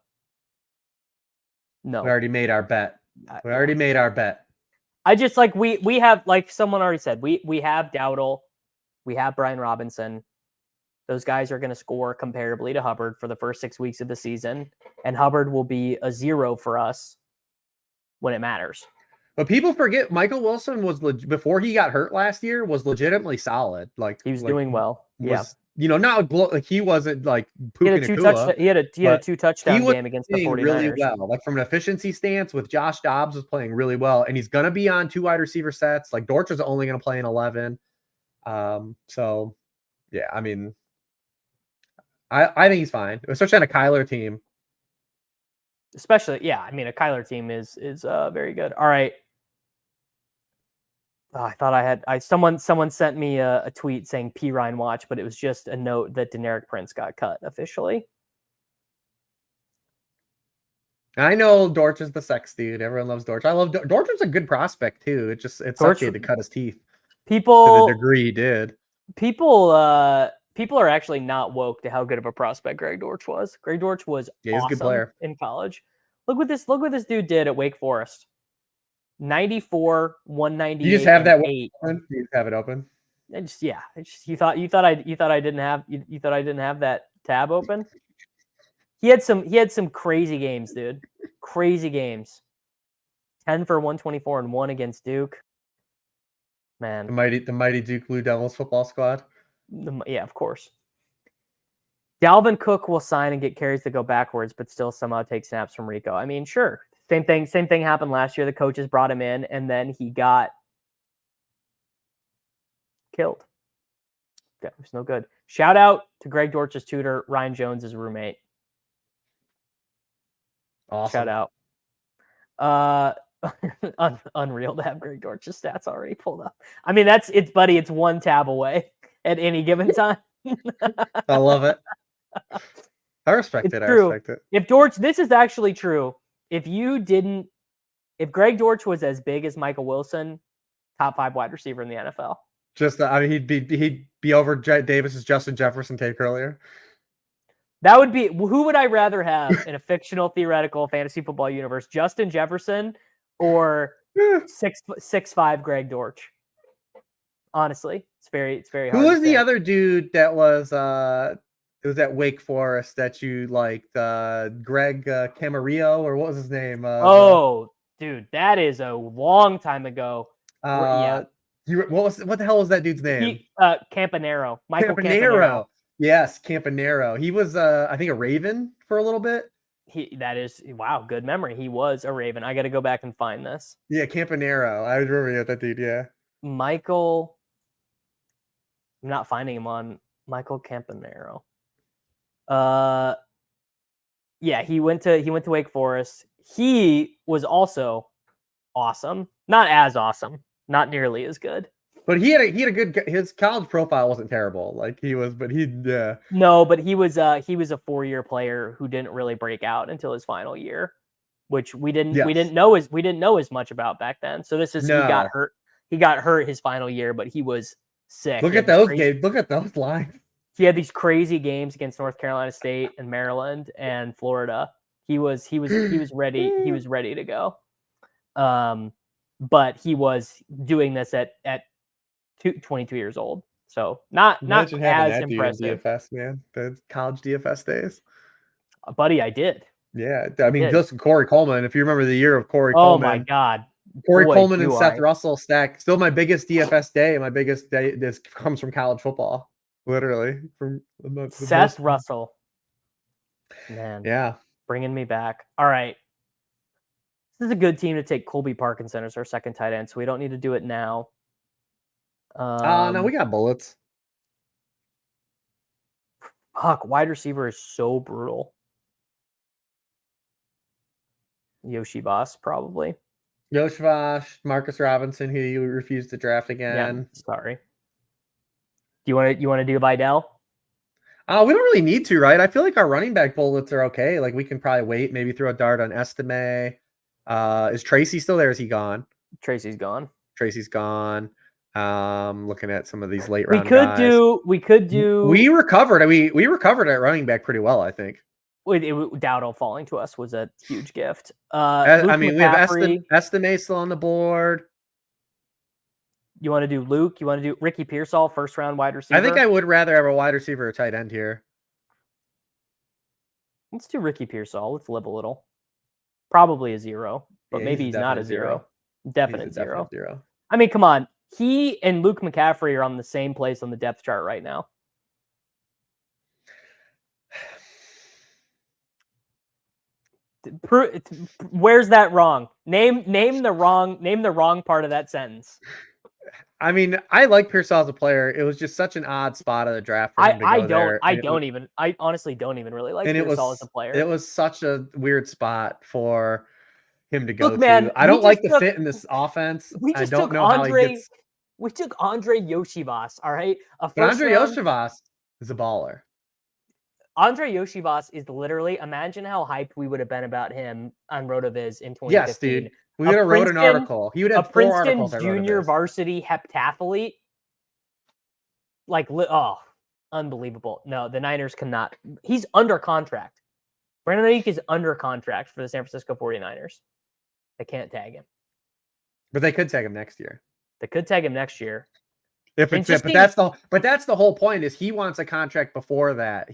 No. We already made our bet. I just like, we have, like someone already said, we have Dowdle. We have Brian Robinson. Those guys are going to score comparably to Hubbard for the first 6 weeks of the season. And Hubbard will be a 0 for us when it matters. But people forget Michael Wilson was before he got hurt last year was legitimately solid. Like he was doing well. Not like he wasn't like he had a 2 touchdown game against the 49ers. Really well. Like from an efficiency stance with Josh Dobbs was playing really well, and he's gonna be on 2 wide receiver sets. Like Dortch is only gonna play in 11. So yeah, I mean, I think he's fine, especially on a Kyler team. Especially, yeah. I mean, a Kyler team is very good. All right. I thought I had someone sent me a tweet saying P Ryan watch, but it was just a note that Deneric Prince got cut officially. I know Dortch is the sex dude. Everyone loves Dortch. I love Dortch is a good prospect too. It sucked he had to cut his teeth. People to the degree he did. People are actually not woke to how good of a prospect Greg Dortch was. Greg Dortch was he's a good player in college. Look what this dude did at Wake Forest. 94, 198. You just have that open? You just have it open. You thought I didn't have that tab open. He had some crazy games, dude. Crazy games. 10 for 124 and 1 against Duke. Man, the mighty Duke Blue Devils football squad. Yeah, of course. Dalvin Cook will sign and get carries to go backwards, but still somehow take snaps from Rico. I mean, sure. Same thing happened last year. The coaches brought him in, and then he got killed. Yeah, it was no good. Shout out to Greg Dortch's tutor, Ryan Jones' roommate. Awesome. Shout out. Unreal to have Greg Dortch's stats already pulled up. I mean, it's one tab away at any given time. I love it. I respect it. If Dortch, this is actually true. If Greg Dortch was as big as Michael Wilson, top 5 wide receiver in the NFL. He'd be over Davis's Justin Jefferson take earlier. That would be, who would I rather have in a fictional theoretical fantasy football universe? Justin Jefferson or 6'5" Greg Dortch? Honestly, it's very hard. Who was the other dude that was it was at Wake Forest that you liked, Greg Camarillo, or what was his name? Dude, that is a long time ago. What the hell was that dude's name? Campanaro. Michael Campanaro. Yes, Campanaro. He was I think a Raven for a little bit. Wow, good memory. He was a Raven. I got to go back and find this. Yeah, Campanaro. I remember that dude, yeah. Michael, I'm not finding him on Michael Campanaro. Yeah, he went to Wake Forest. He was also awesome. Not as awesome. Not nearly as good. But he had a good, his college profile wasn't terrible. Like he was, but yeah. No, but he was a 4-year player who didn't really break out until his final year, which we didn't know as much about back then. So he got hurt. He got hurt his final year, but he was sick. Look at those games. Look at those lines. he had these crazy games against North Carolina State and Maryland and Florida. He was ready. He was ready to go. But he was doing this at 22 years old. So not Imagine having as that dude in impressive. DFS, man. The college DFS days. Buddy, I did. Yeah, I mean, just Corey Coleman. If you remember the year of Corey Oh Coleman, my God. Corey Boy, Coleman and do Seth I. Russell stack. Still my biggest DFS day. My biggest day. This comes from college football, literally. From Seth Russell. Man, Yeah. bringing me back. All right. This is a good team to take Colby Parkinson as our second tight end, so we don't need to do it now. No, we got bullets. Fuck, wide receiver is so brutal. Yoshi Boss, probably. Yoshvash, Marcus Robinson, who you refused to draft again. Yeah, sorry. Do you want to do Vidal? We don't really need to, right? I feel like our running back bullets are okay. Like we can probably wait, maybe throw a dart on Estime. Is Tracy still there? Is he gone? Tracy's gone. Tracy's gone. Looking at some of these late We round could guys. do. We recovered. We recovered at running back pretty well, I think. Dowdle falling to us was a huge gift. I mean, we have Estime still on the board. You want to do Luke? You want to do Ricky Pearsall, first round wide receiver? I think I would rather have a wide receiver or tight end here. Let's do Ricky Pearsall. Let's live a little. Probably a 0, but maybe he's not a 0. Definite 0. I mean, come on. He and Luke McCaffrey are on the same place on the depth chart right now. Where's that wrong? Name the wrong part of that sentence. I mean, I like Pearsall as a player. It was just such an odd spot of the draft for him to go there. I honestly don't even really like Pearsall as a player. It was such a weird spot for him to go to. I don't like the fit in this offense. I don't know how he gets. We took Andre Yoshivas, all right? But Andre Yoshivas is a baller. Andre Yoshivas is literally, imagine how hyped we would have been about him on RotoViz in 2015. Yes, dude. We would have wrote an article. He would have 4 articles. A Princeton junior varsity heptathlete. Like, unbelievable. No, the Niners cannot. He's under contract. Brandon Ayuk is under contract for the San Francisco 49ers. They can't tag him. But they could tag him next year. They could tag him next year. If it's it, but that's the whole point is he wants a contract before that.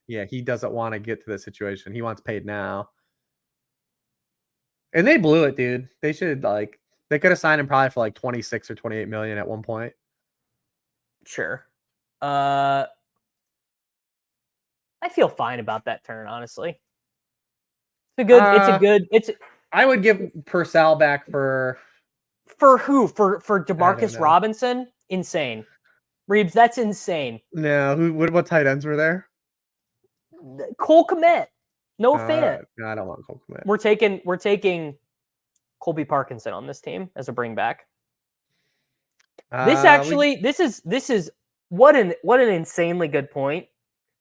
Yeah, he doesn't want to get to the situation. He wants paid now. And they blew it, dude. They should they could have signed him probably for like 26 or 28 million at one point. Sure. I feel fine about that turn, honestly. I would give Purcell back for who? For Demarcus Robinson? Insane. Reeves, that's insane. No, what tight ends were there? Cole Kmet. No fan. No, I don't want Cole Kmet. We're taking Colby Parkinson on this team as a bring back. This is what an insanely good point.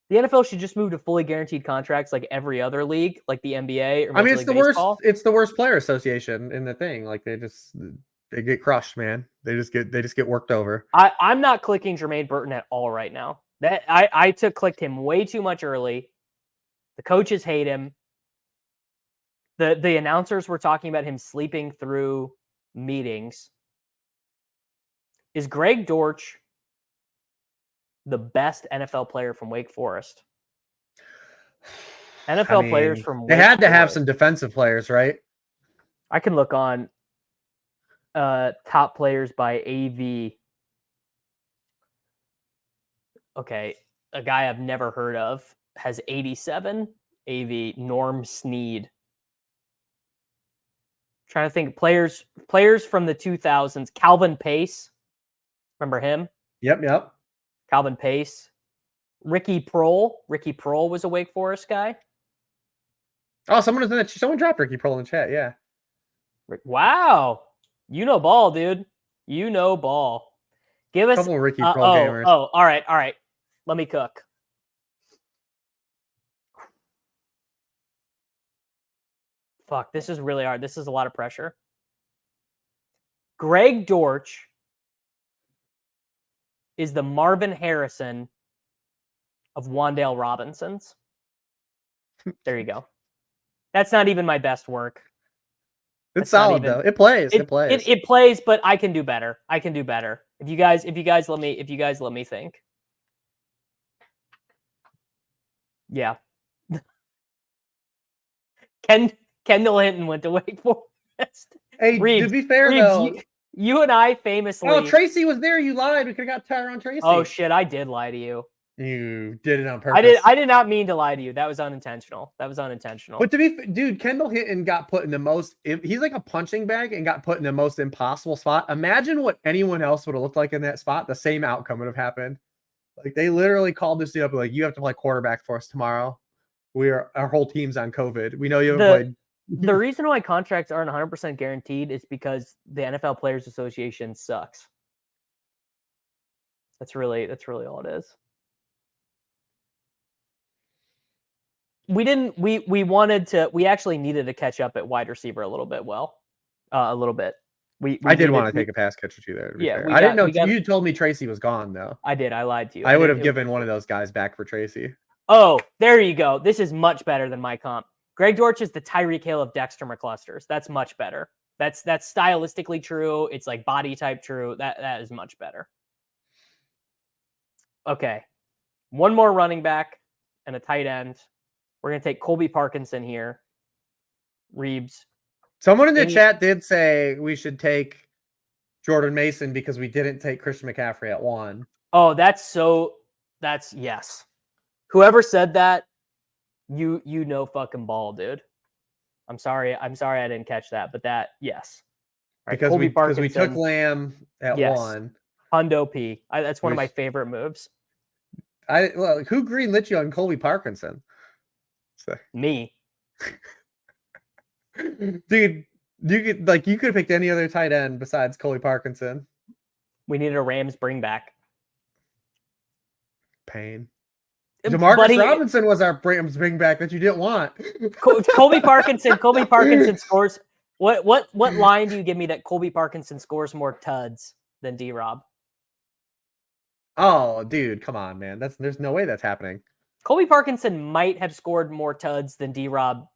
The NFL should just move to fully guaranteed contracts like every other league, like the NBA or Major League Baseball. It's the worst player association in the thing. Like they get crushed, man. They just get worked over. I'm not clicking Jermaine Burton at all right now. That I clicked him way too much early. The coaches hate him. The announcers were talking about him sleeping through meetings. Is Greg Dortch the best NFL player from Wake Forest? Players from Wake They had to Forest. have some defensive players, right? I can look on top players by AV. Okay, a guy I've never heard of has 87. AV Norm Snead. Trying to think players from the 2000s. Calvin Pace. Remember him? Yep. Calvin Pace. Ricky Prohl. Ricky Prohl was a Wake Forest guy. Oh, someone dropped Ricky Prohl in the chat. Yeah. Wow. You know ball, dude. You know ball. Give us a couple of Ricky Prohl gamers. Oh, all right. Let me cook. Fuck, this is really hard. This is a lot of pressure. Greg Dortch is the Marvin Harrison of Wan'Dale Robinsons. There you go. That's not even my best work. It's solid though. It plays. It plays. It plays, but I can do better. I can do better. If you guys let me think. Yeah. Kendall Hinton went to Wake Forest. Hey, Reeves, to be fair though, you and I famously. Oh, Tracy was there. You lied. We could have got Tyron Tracy. Oh shit, I did lie to you. You did it on purpose. I did not mean to lie to you. That was unintentional. But to be, dude, Kendall Hinton got put in the most. He's like a punching bag and got put in the most impossible spot. Imagine what anyone else would have looked like in that spot. The same outcome would have happened. Like they literally called this dude up like, you have to play quarterback for us tomorrow. Our whole team's on COVID. We know you haven't played. The reason why contracts aren't 100% guaranteed is because the NFL Players Association sucks. That's really all it is. We actually needed to catch up at wide receiver a little bit. A little bit. I did want to take a pass catch or two there. I didn't know. You told me Tracy was gone though. I did. I lied to you. I would have given one of those guys back for Tracy. Oh, there you go. This is much better than my comp. Greg Dortch is the Tyreek Hill of Dexter McClusters. That's much better. That's stylistically true. It's like body type true. That is much better. Okay. One more running back and a tight end. We're going to take Colby Parkinson here. Reeves. Someone in the chat did say we should take Jordan Mason because we didn't take Christian McCaffrey at 1. Oh, that's yes. Whoever said that, you know fucking ball, dude. I'm sorry I didn't catch that, but that, yes. Right, because we took Lamb at 1. Hundo P. That's one of my favorite moves. Who greenlit you on Colby Parkinson? Me. Dude, you could have picked any other tight end besides Colby Parkinson. We needed a Rams bring back. Pain. Demarcus Robinson was our Rams bring back that you didn't want. Colby Parkinson scores. What line do you give me that Colby Parkinson scores more tuds than D-Rob? Oh, dude, come on, man. There's no way that's happening. Colby Parkinson might have scored more tuds than D-Rob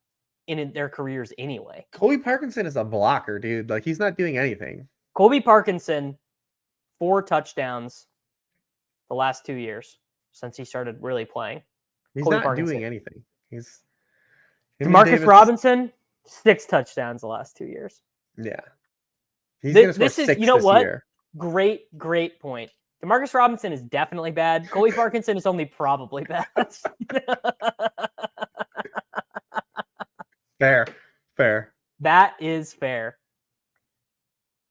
in their careers anyway. Colby Parkinson is a blocker, dude. Like, he's not doing anything. Colby Parkinson, 4 touchdowns the last 2 years since he started really playing. He's not doing anything. Demarcus Robinson, 6 touchdowns the last 2 years. Yeah. He's going to score 6 this year. Great point. DeMarcus Robinson is definitely bad. Colby Parkinson is only probably bad. Fair. That is fair.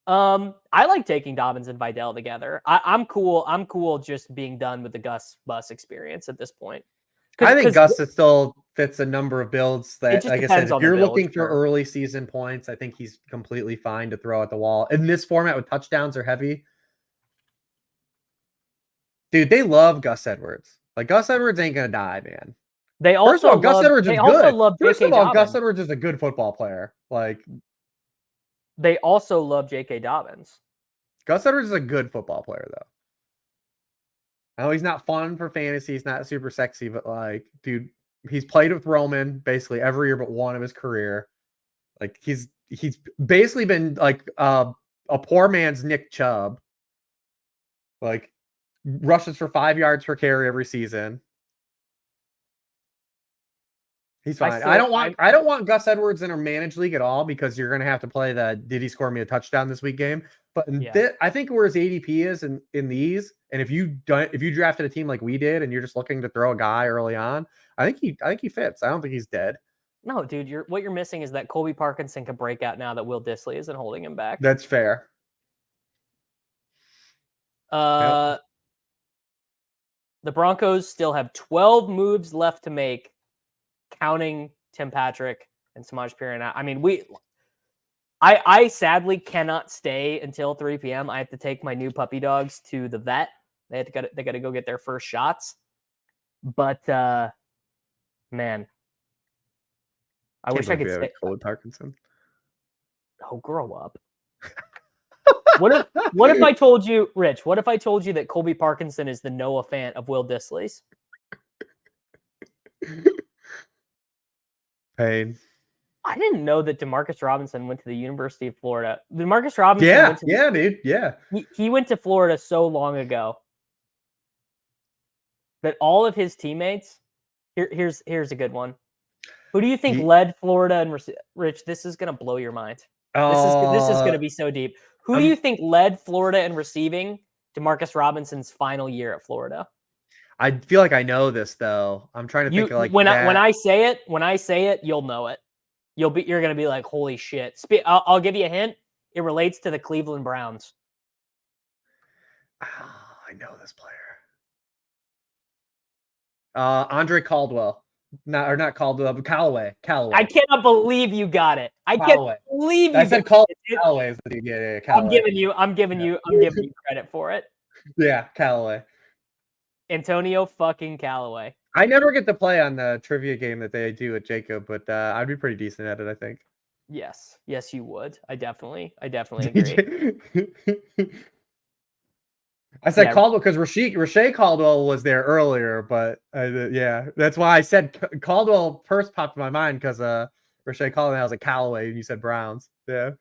I like taking Dobbins and Vidal together. I'm cool just being done with the Gus Bus experience at this point. I think Gus still fits a number of builds that, like I said, if you're looking for early season points, I think he's completely fine to throw at the wall. In this format with touchdowns are heavy. Dude, they love Gus Edwards. Like, Gus Edwards ain't going to die, man. Gus Edwards is good. First of all, Gus Edwards is a good football player. Like, they also love J.K. Dobbins. Gus Edwards is a good football player, though. I know he's not fun for fantasy. He's not super sexy, but, like, dude, he's played with Roman basically every year but one of his career. Like, he's basically been, like, a poor man's Nick Chubb. Like, rushes for 5 yards per carry every season. He's fine. I don't want Gus Edwards in a managed league at all because you're going to have to play the did he score me a touchdown this week game. But I think where his ADP is in these, and if you drafted a team like we did and you're just looking to throw a guy early on, I think he fits. I don't think he's dead. No, dude, what you're missing is that Colby Parkinson can break out now that Will Dissly isn't holding him back. That's fair. The Broncos still have 12 moves left to make, counting Tim Patrick and Samaj Piran. I mean, I sadly cannot stay until 3 p.m. I have to take my new puppy dogs to the vet. They got to go get their first shots. But man, I wish I could stay. Colby Parkinson. Oh, grow up. What if I told you, Rich? What if I told you that Colby Parkinson is the Noah Fant of Will Dissly's? Pain. I didn't know that Demarcus Robinson went to the University of Florida. Demarcus Robinson went to dude. Yeah. He went to Florida so long ago that all of his teammates. Here's a good one. Who do you think led Florida and Rich? This is gonna blow your mind. This is gonna be so deep. Who do you think led Florida in receiving Demarcus Robinson's final year at Florida? I feel like I know this though. I'm trying to think of like when I say it, you'll know it. You're gonna be like, holy shit. I'll give you a hint. It relates to the Cleveland Browns. Oh, I know this player. Andre Caldwell. Not Caldwell, but Callaway. I cannot believe you got it. I can't believe you. I said Callaway is the dude. Yeah, Callaway. I'm giving you credit for it. Yeah, Callaway. Antonio fucking Callaway. I never get to play on the trivia game that they do at Jacob, but I'd be pretty decent at it, I think. Yes, you would. I definitely agree. I said Caldwell because Rashay Caldwell was there earlier, but yeah, that's why I said Caldwell first popped in my mind because Rashay Caldwell was a Callaway and you said Browns. Yeah.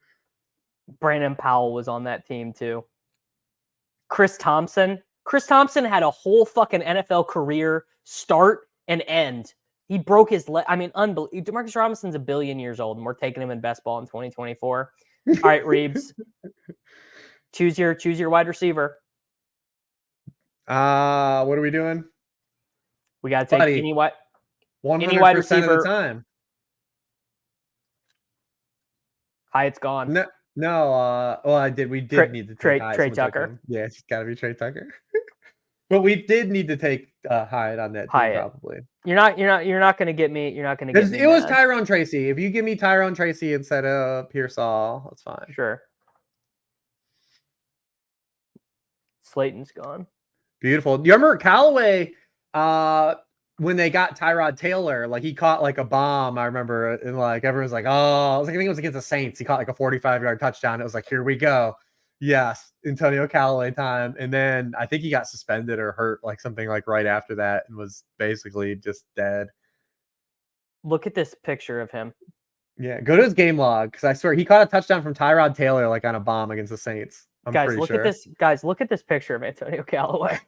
Brandon Powell was on that team too. Chris Thompson had a whole fucking NFL career start and end. He broke his leg. I mean, unbelievable. Demarcus Robinson's 1 billion years old, and we're taking him in best ball in 2024. All right, Reeves. choose your wide receiver. What are we doing? We got to take any wide receiver of the time. Hyatt's gone. No. We did need to take Trey Tucker. Yeah, it's got to be Trey Tucker. But we did need to take Hyatt on that team, probably. You're not going to get me. You're not going to get me. It was Tyrone Tracy. If you give me Tyrone Tracy instead of Pearsall, that's fine. Sure. Slayton's gone. Beautiful. Do you remember Callaway when they got Tyrod Taylor? Like he caught like a bomb. I remember, and like everyone's like, "Oh," I think it was against the Saints. He caught like a 45-yard touchdown. It was like, "Here we go." Yes, Antonio Callaway time. And then I think he got suspended or hurt, like something like right after that, and was basically just dead. Look at this picture of him. Yeah, go to his game log because I swear he caught a touchdown from Tyrod Taylor like on a bomb against the Saints. Guys, look at this picture of Antonio Callaway.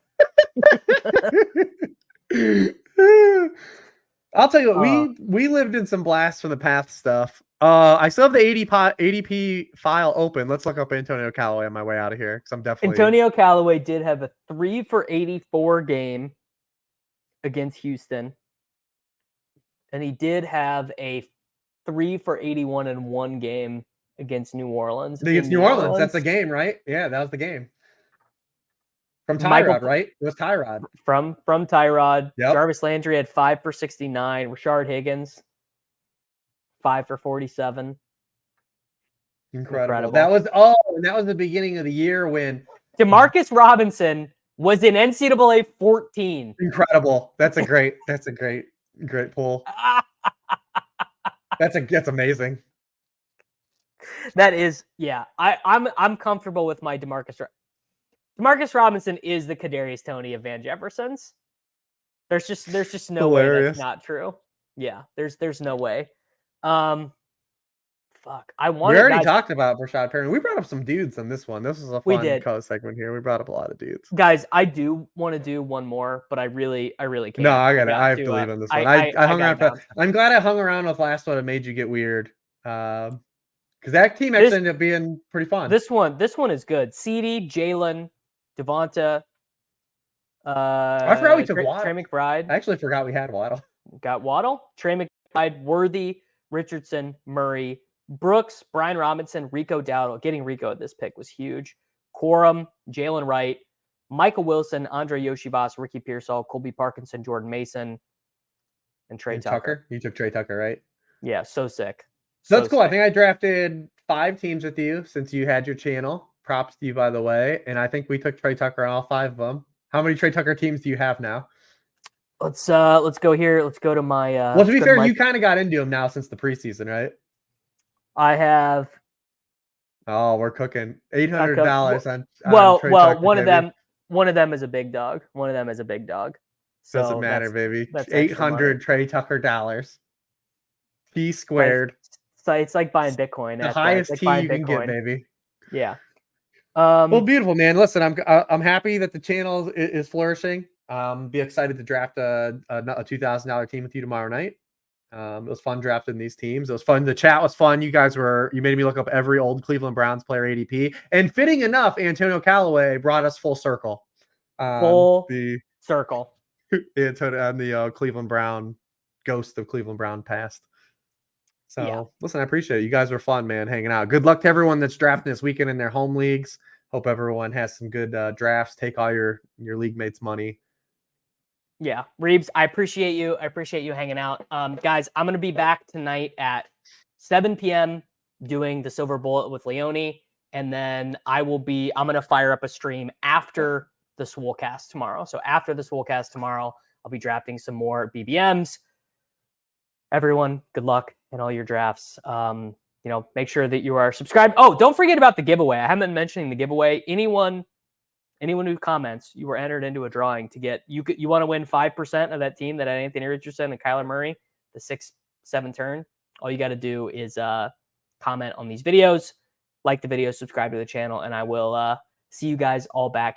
I'll tell you what, we lived in some blasts from the past stuff. I still have the ADP file open. Let's look up Antonio Callaway on my way out of here because I'm definitely. Antonio Callaway did have a 3 for 84 game against Houston, and he did have a 3 for 81 in one game against New Orleans. Against New Orleans, that's the game, right? Yeah, that was the game. From Tyrod, right? It was Tyrod. From Tyrod. Yep. Jarvis Landry had 5 for 69. Rashard Higgins, 5 for 47. Incredible. That was the beginning of the year when Demarcus Robinson was in NCAA 14. Incredible. That's a great pull. That's amazing. That is, yeah. I'm comfortable with my Demarcus Robinson is the Kadarius Toney of Van Jefferson's. There's just no way that's not true. Yeah, there's no way. Fuck. We already talked about Rashad Perriman. We brought up some dudes on this one. This is a fun co-segment here. We brought up a lot of dudes. Guys, I do want to do one more, but I really can't. No, I got it. I have to leave on this one. I hung around. I'm glad I hung around with last one and made you get weird. Because that team actually ended up being pretty fun. This one is good. CD, Jalen, Devonta. I forgot we took Waddle. Trey McBride. I actually forgot we had Waddle. Got Waddle, Trey McBride, Worthy, Richardson, Murray, Brooks, Brian Robinson, Rico Dowdle. Getting Rico at this pick was huge. Quorum, Jalen Wright, Michael Wilson, Andre Yoshibas, Ricky Pearsall, Colby Parkinson, Jordan Mason, and Trey Tucker. You took Trey Tucker, right? Yeah, so sick. So that's cool. Sick. I think I drafted 5 teams with you since you had your channel. Props to you, by the way. And I think we took Trey Tucker on all 5 of them. How many Trey Tucker teams do you have now? Let's go here. Let's go to my. Well, to be fair, you kind of got into him now since the preseason, right? I have. Oh, we're cooking $800 on well, Trey Tucker, one of them is a big dog. So Doesn't matter, baby. that's extra money. 800 Trey Tucker dollars. T Like, squared. so it's like buying Bitcoin. The It's highest like T buying you can get, Bitcoin. baby. Yeah. Well, beautiful, man. Listen, I'm happy that the channel is flourishing. Be excited to draft a $2,000 team with you tomorrow night. It was fun drafting these teams. It was fun. The chat was fun. You made me look up every old Cleveland Browns player ADP. And fitting enough, Antonio Callaway brought us full circle. Full circle. The Cleveland Brown ghost of Cleveland Brown past. So Yeah. listen, I appreciate it. You guys were fun, man, hanging out. Good luck to everyone that's drafting this weekend in their home leagues. Hope everyone has some good drafts. Take all your league mates' money. Yeah, Reeves, I appreciate you. I appreciate you hanging out. Guys, I'm going to be back tonight at 7 p.m. doing the Silver Bullet with Leone. And then I'm going to fire up a stream after the Swolecast tomorrow. So after the Swolecast tomorrow, I'll be drafting some more BBMs. Everyone, good luck in all your drafts. Make sure that you are subscribed. Oh, don't forget about the giveaway. I haven't been mentioning the giveaway. Anyone who comments, you were entered into a drawing to get you want to win 5% of that team that had Anthony Richardson and Kyler Murray, the 6-7 turn. All you got to do is comment on these videos, like the video, subscribe to the channel, and I will see you guys all back here.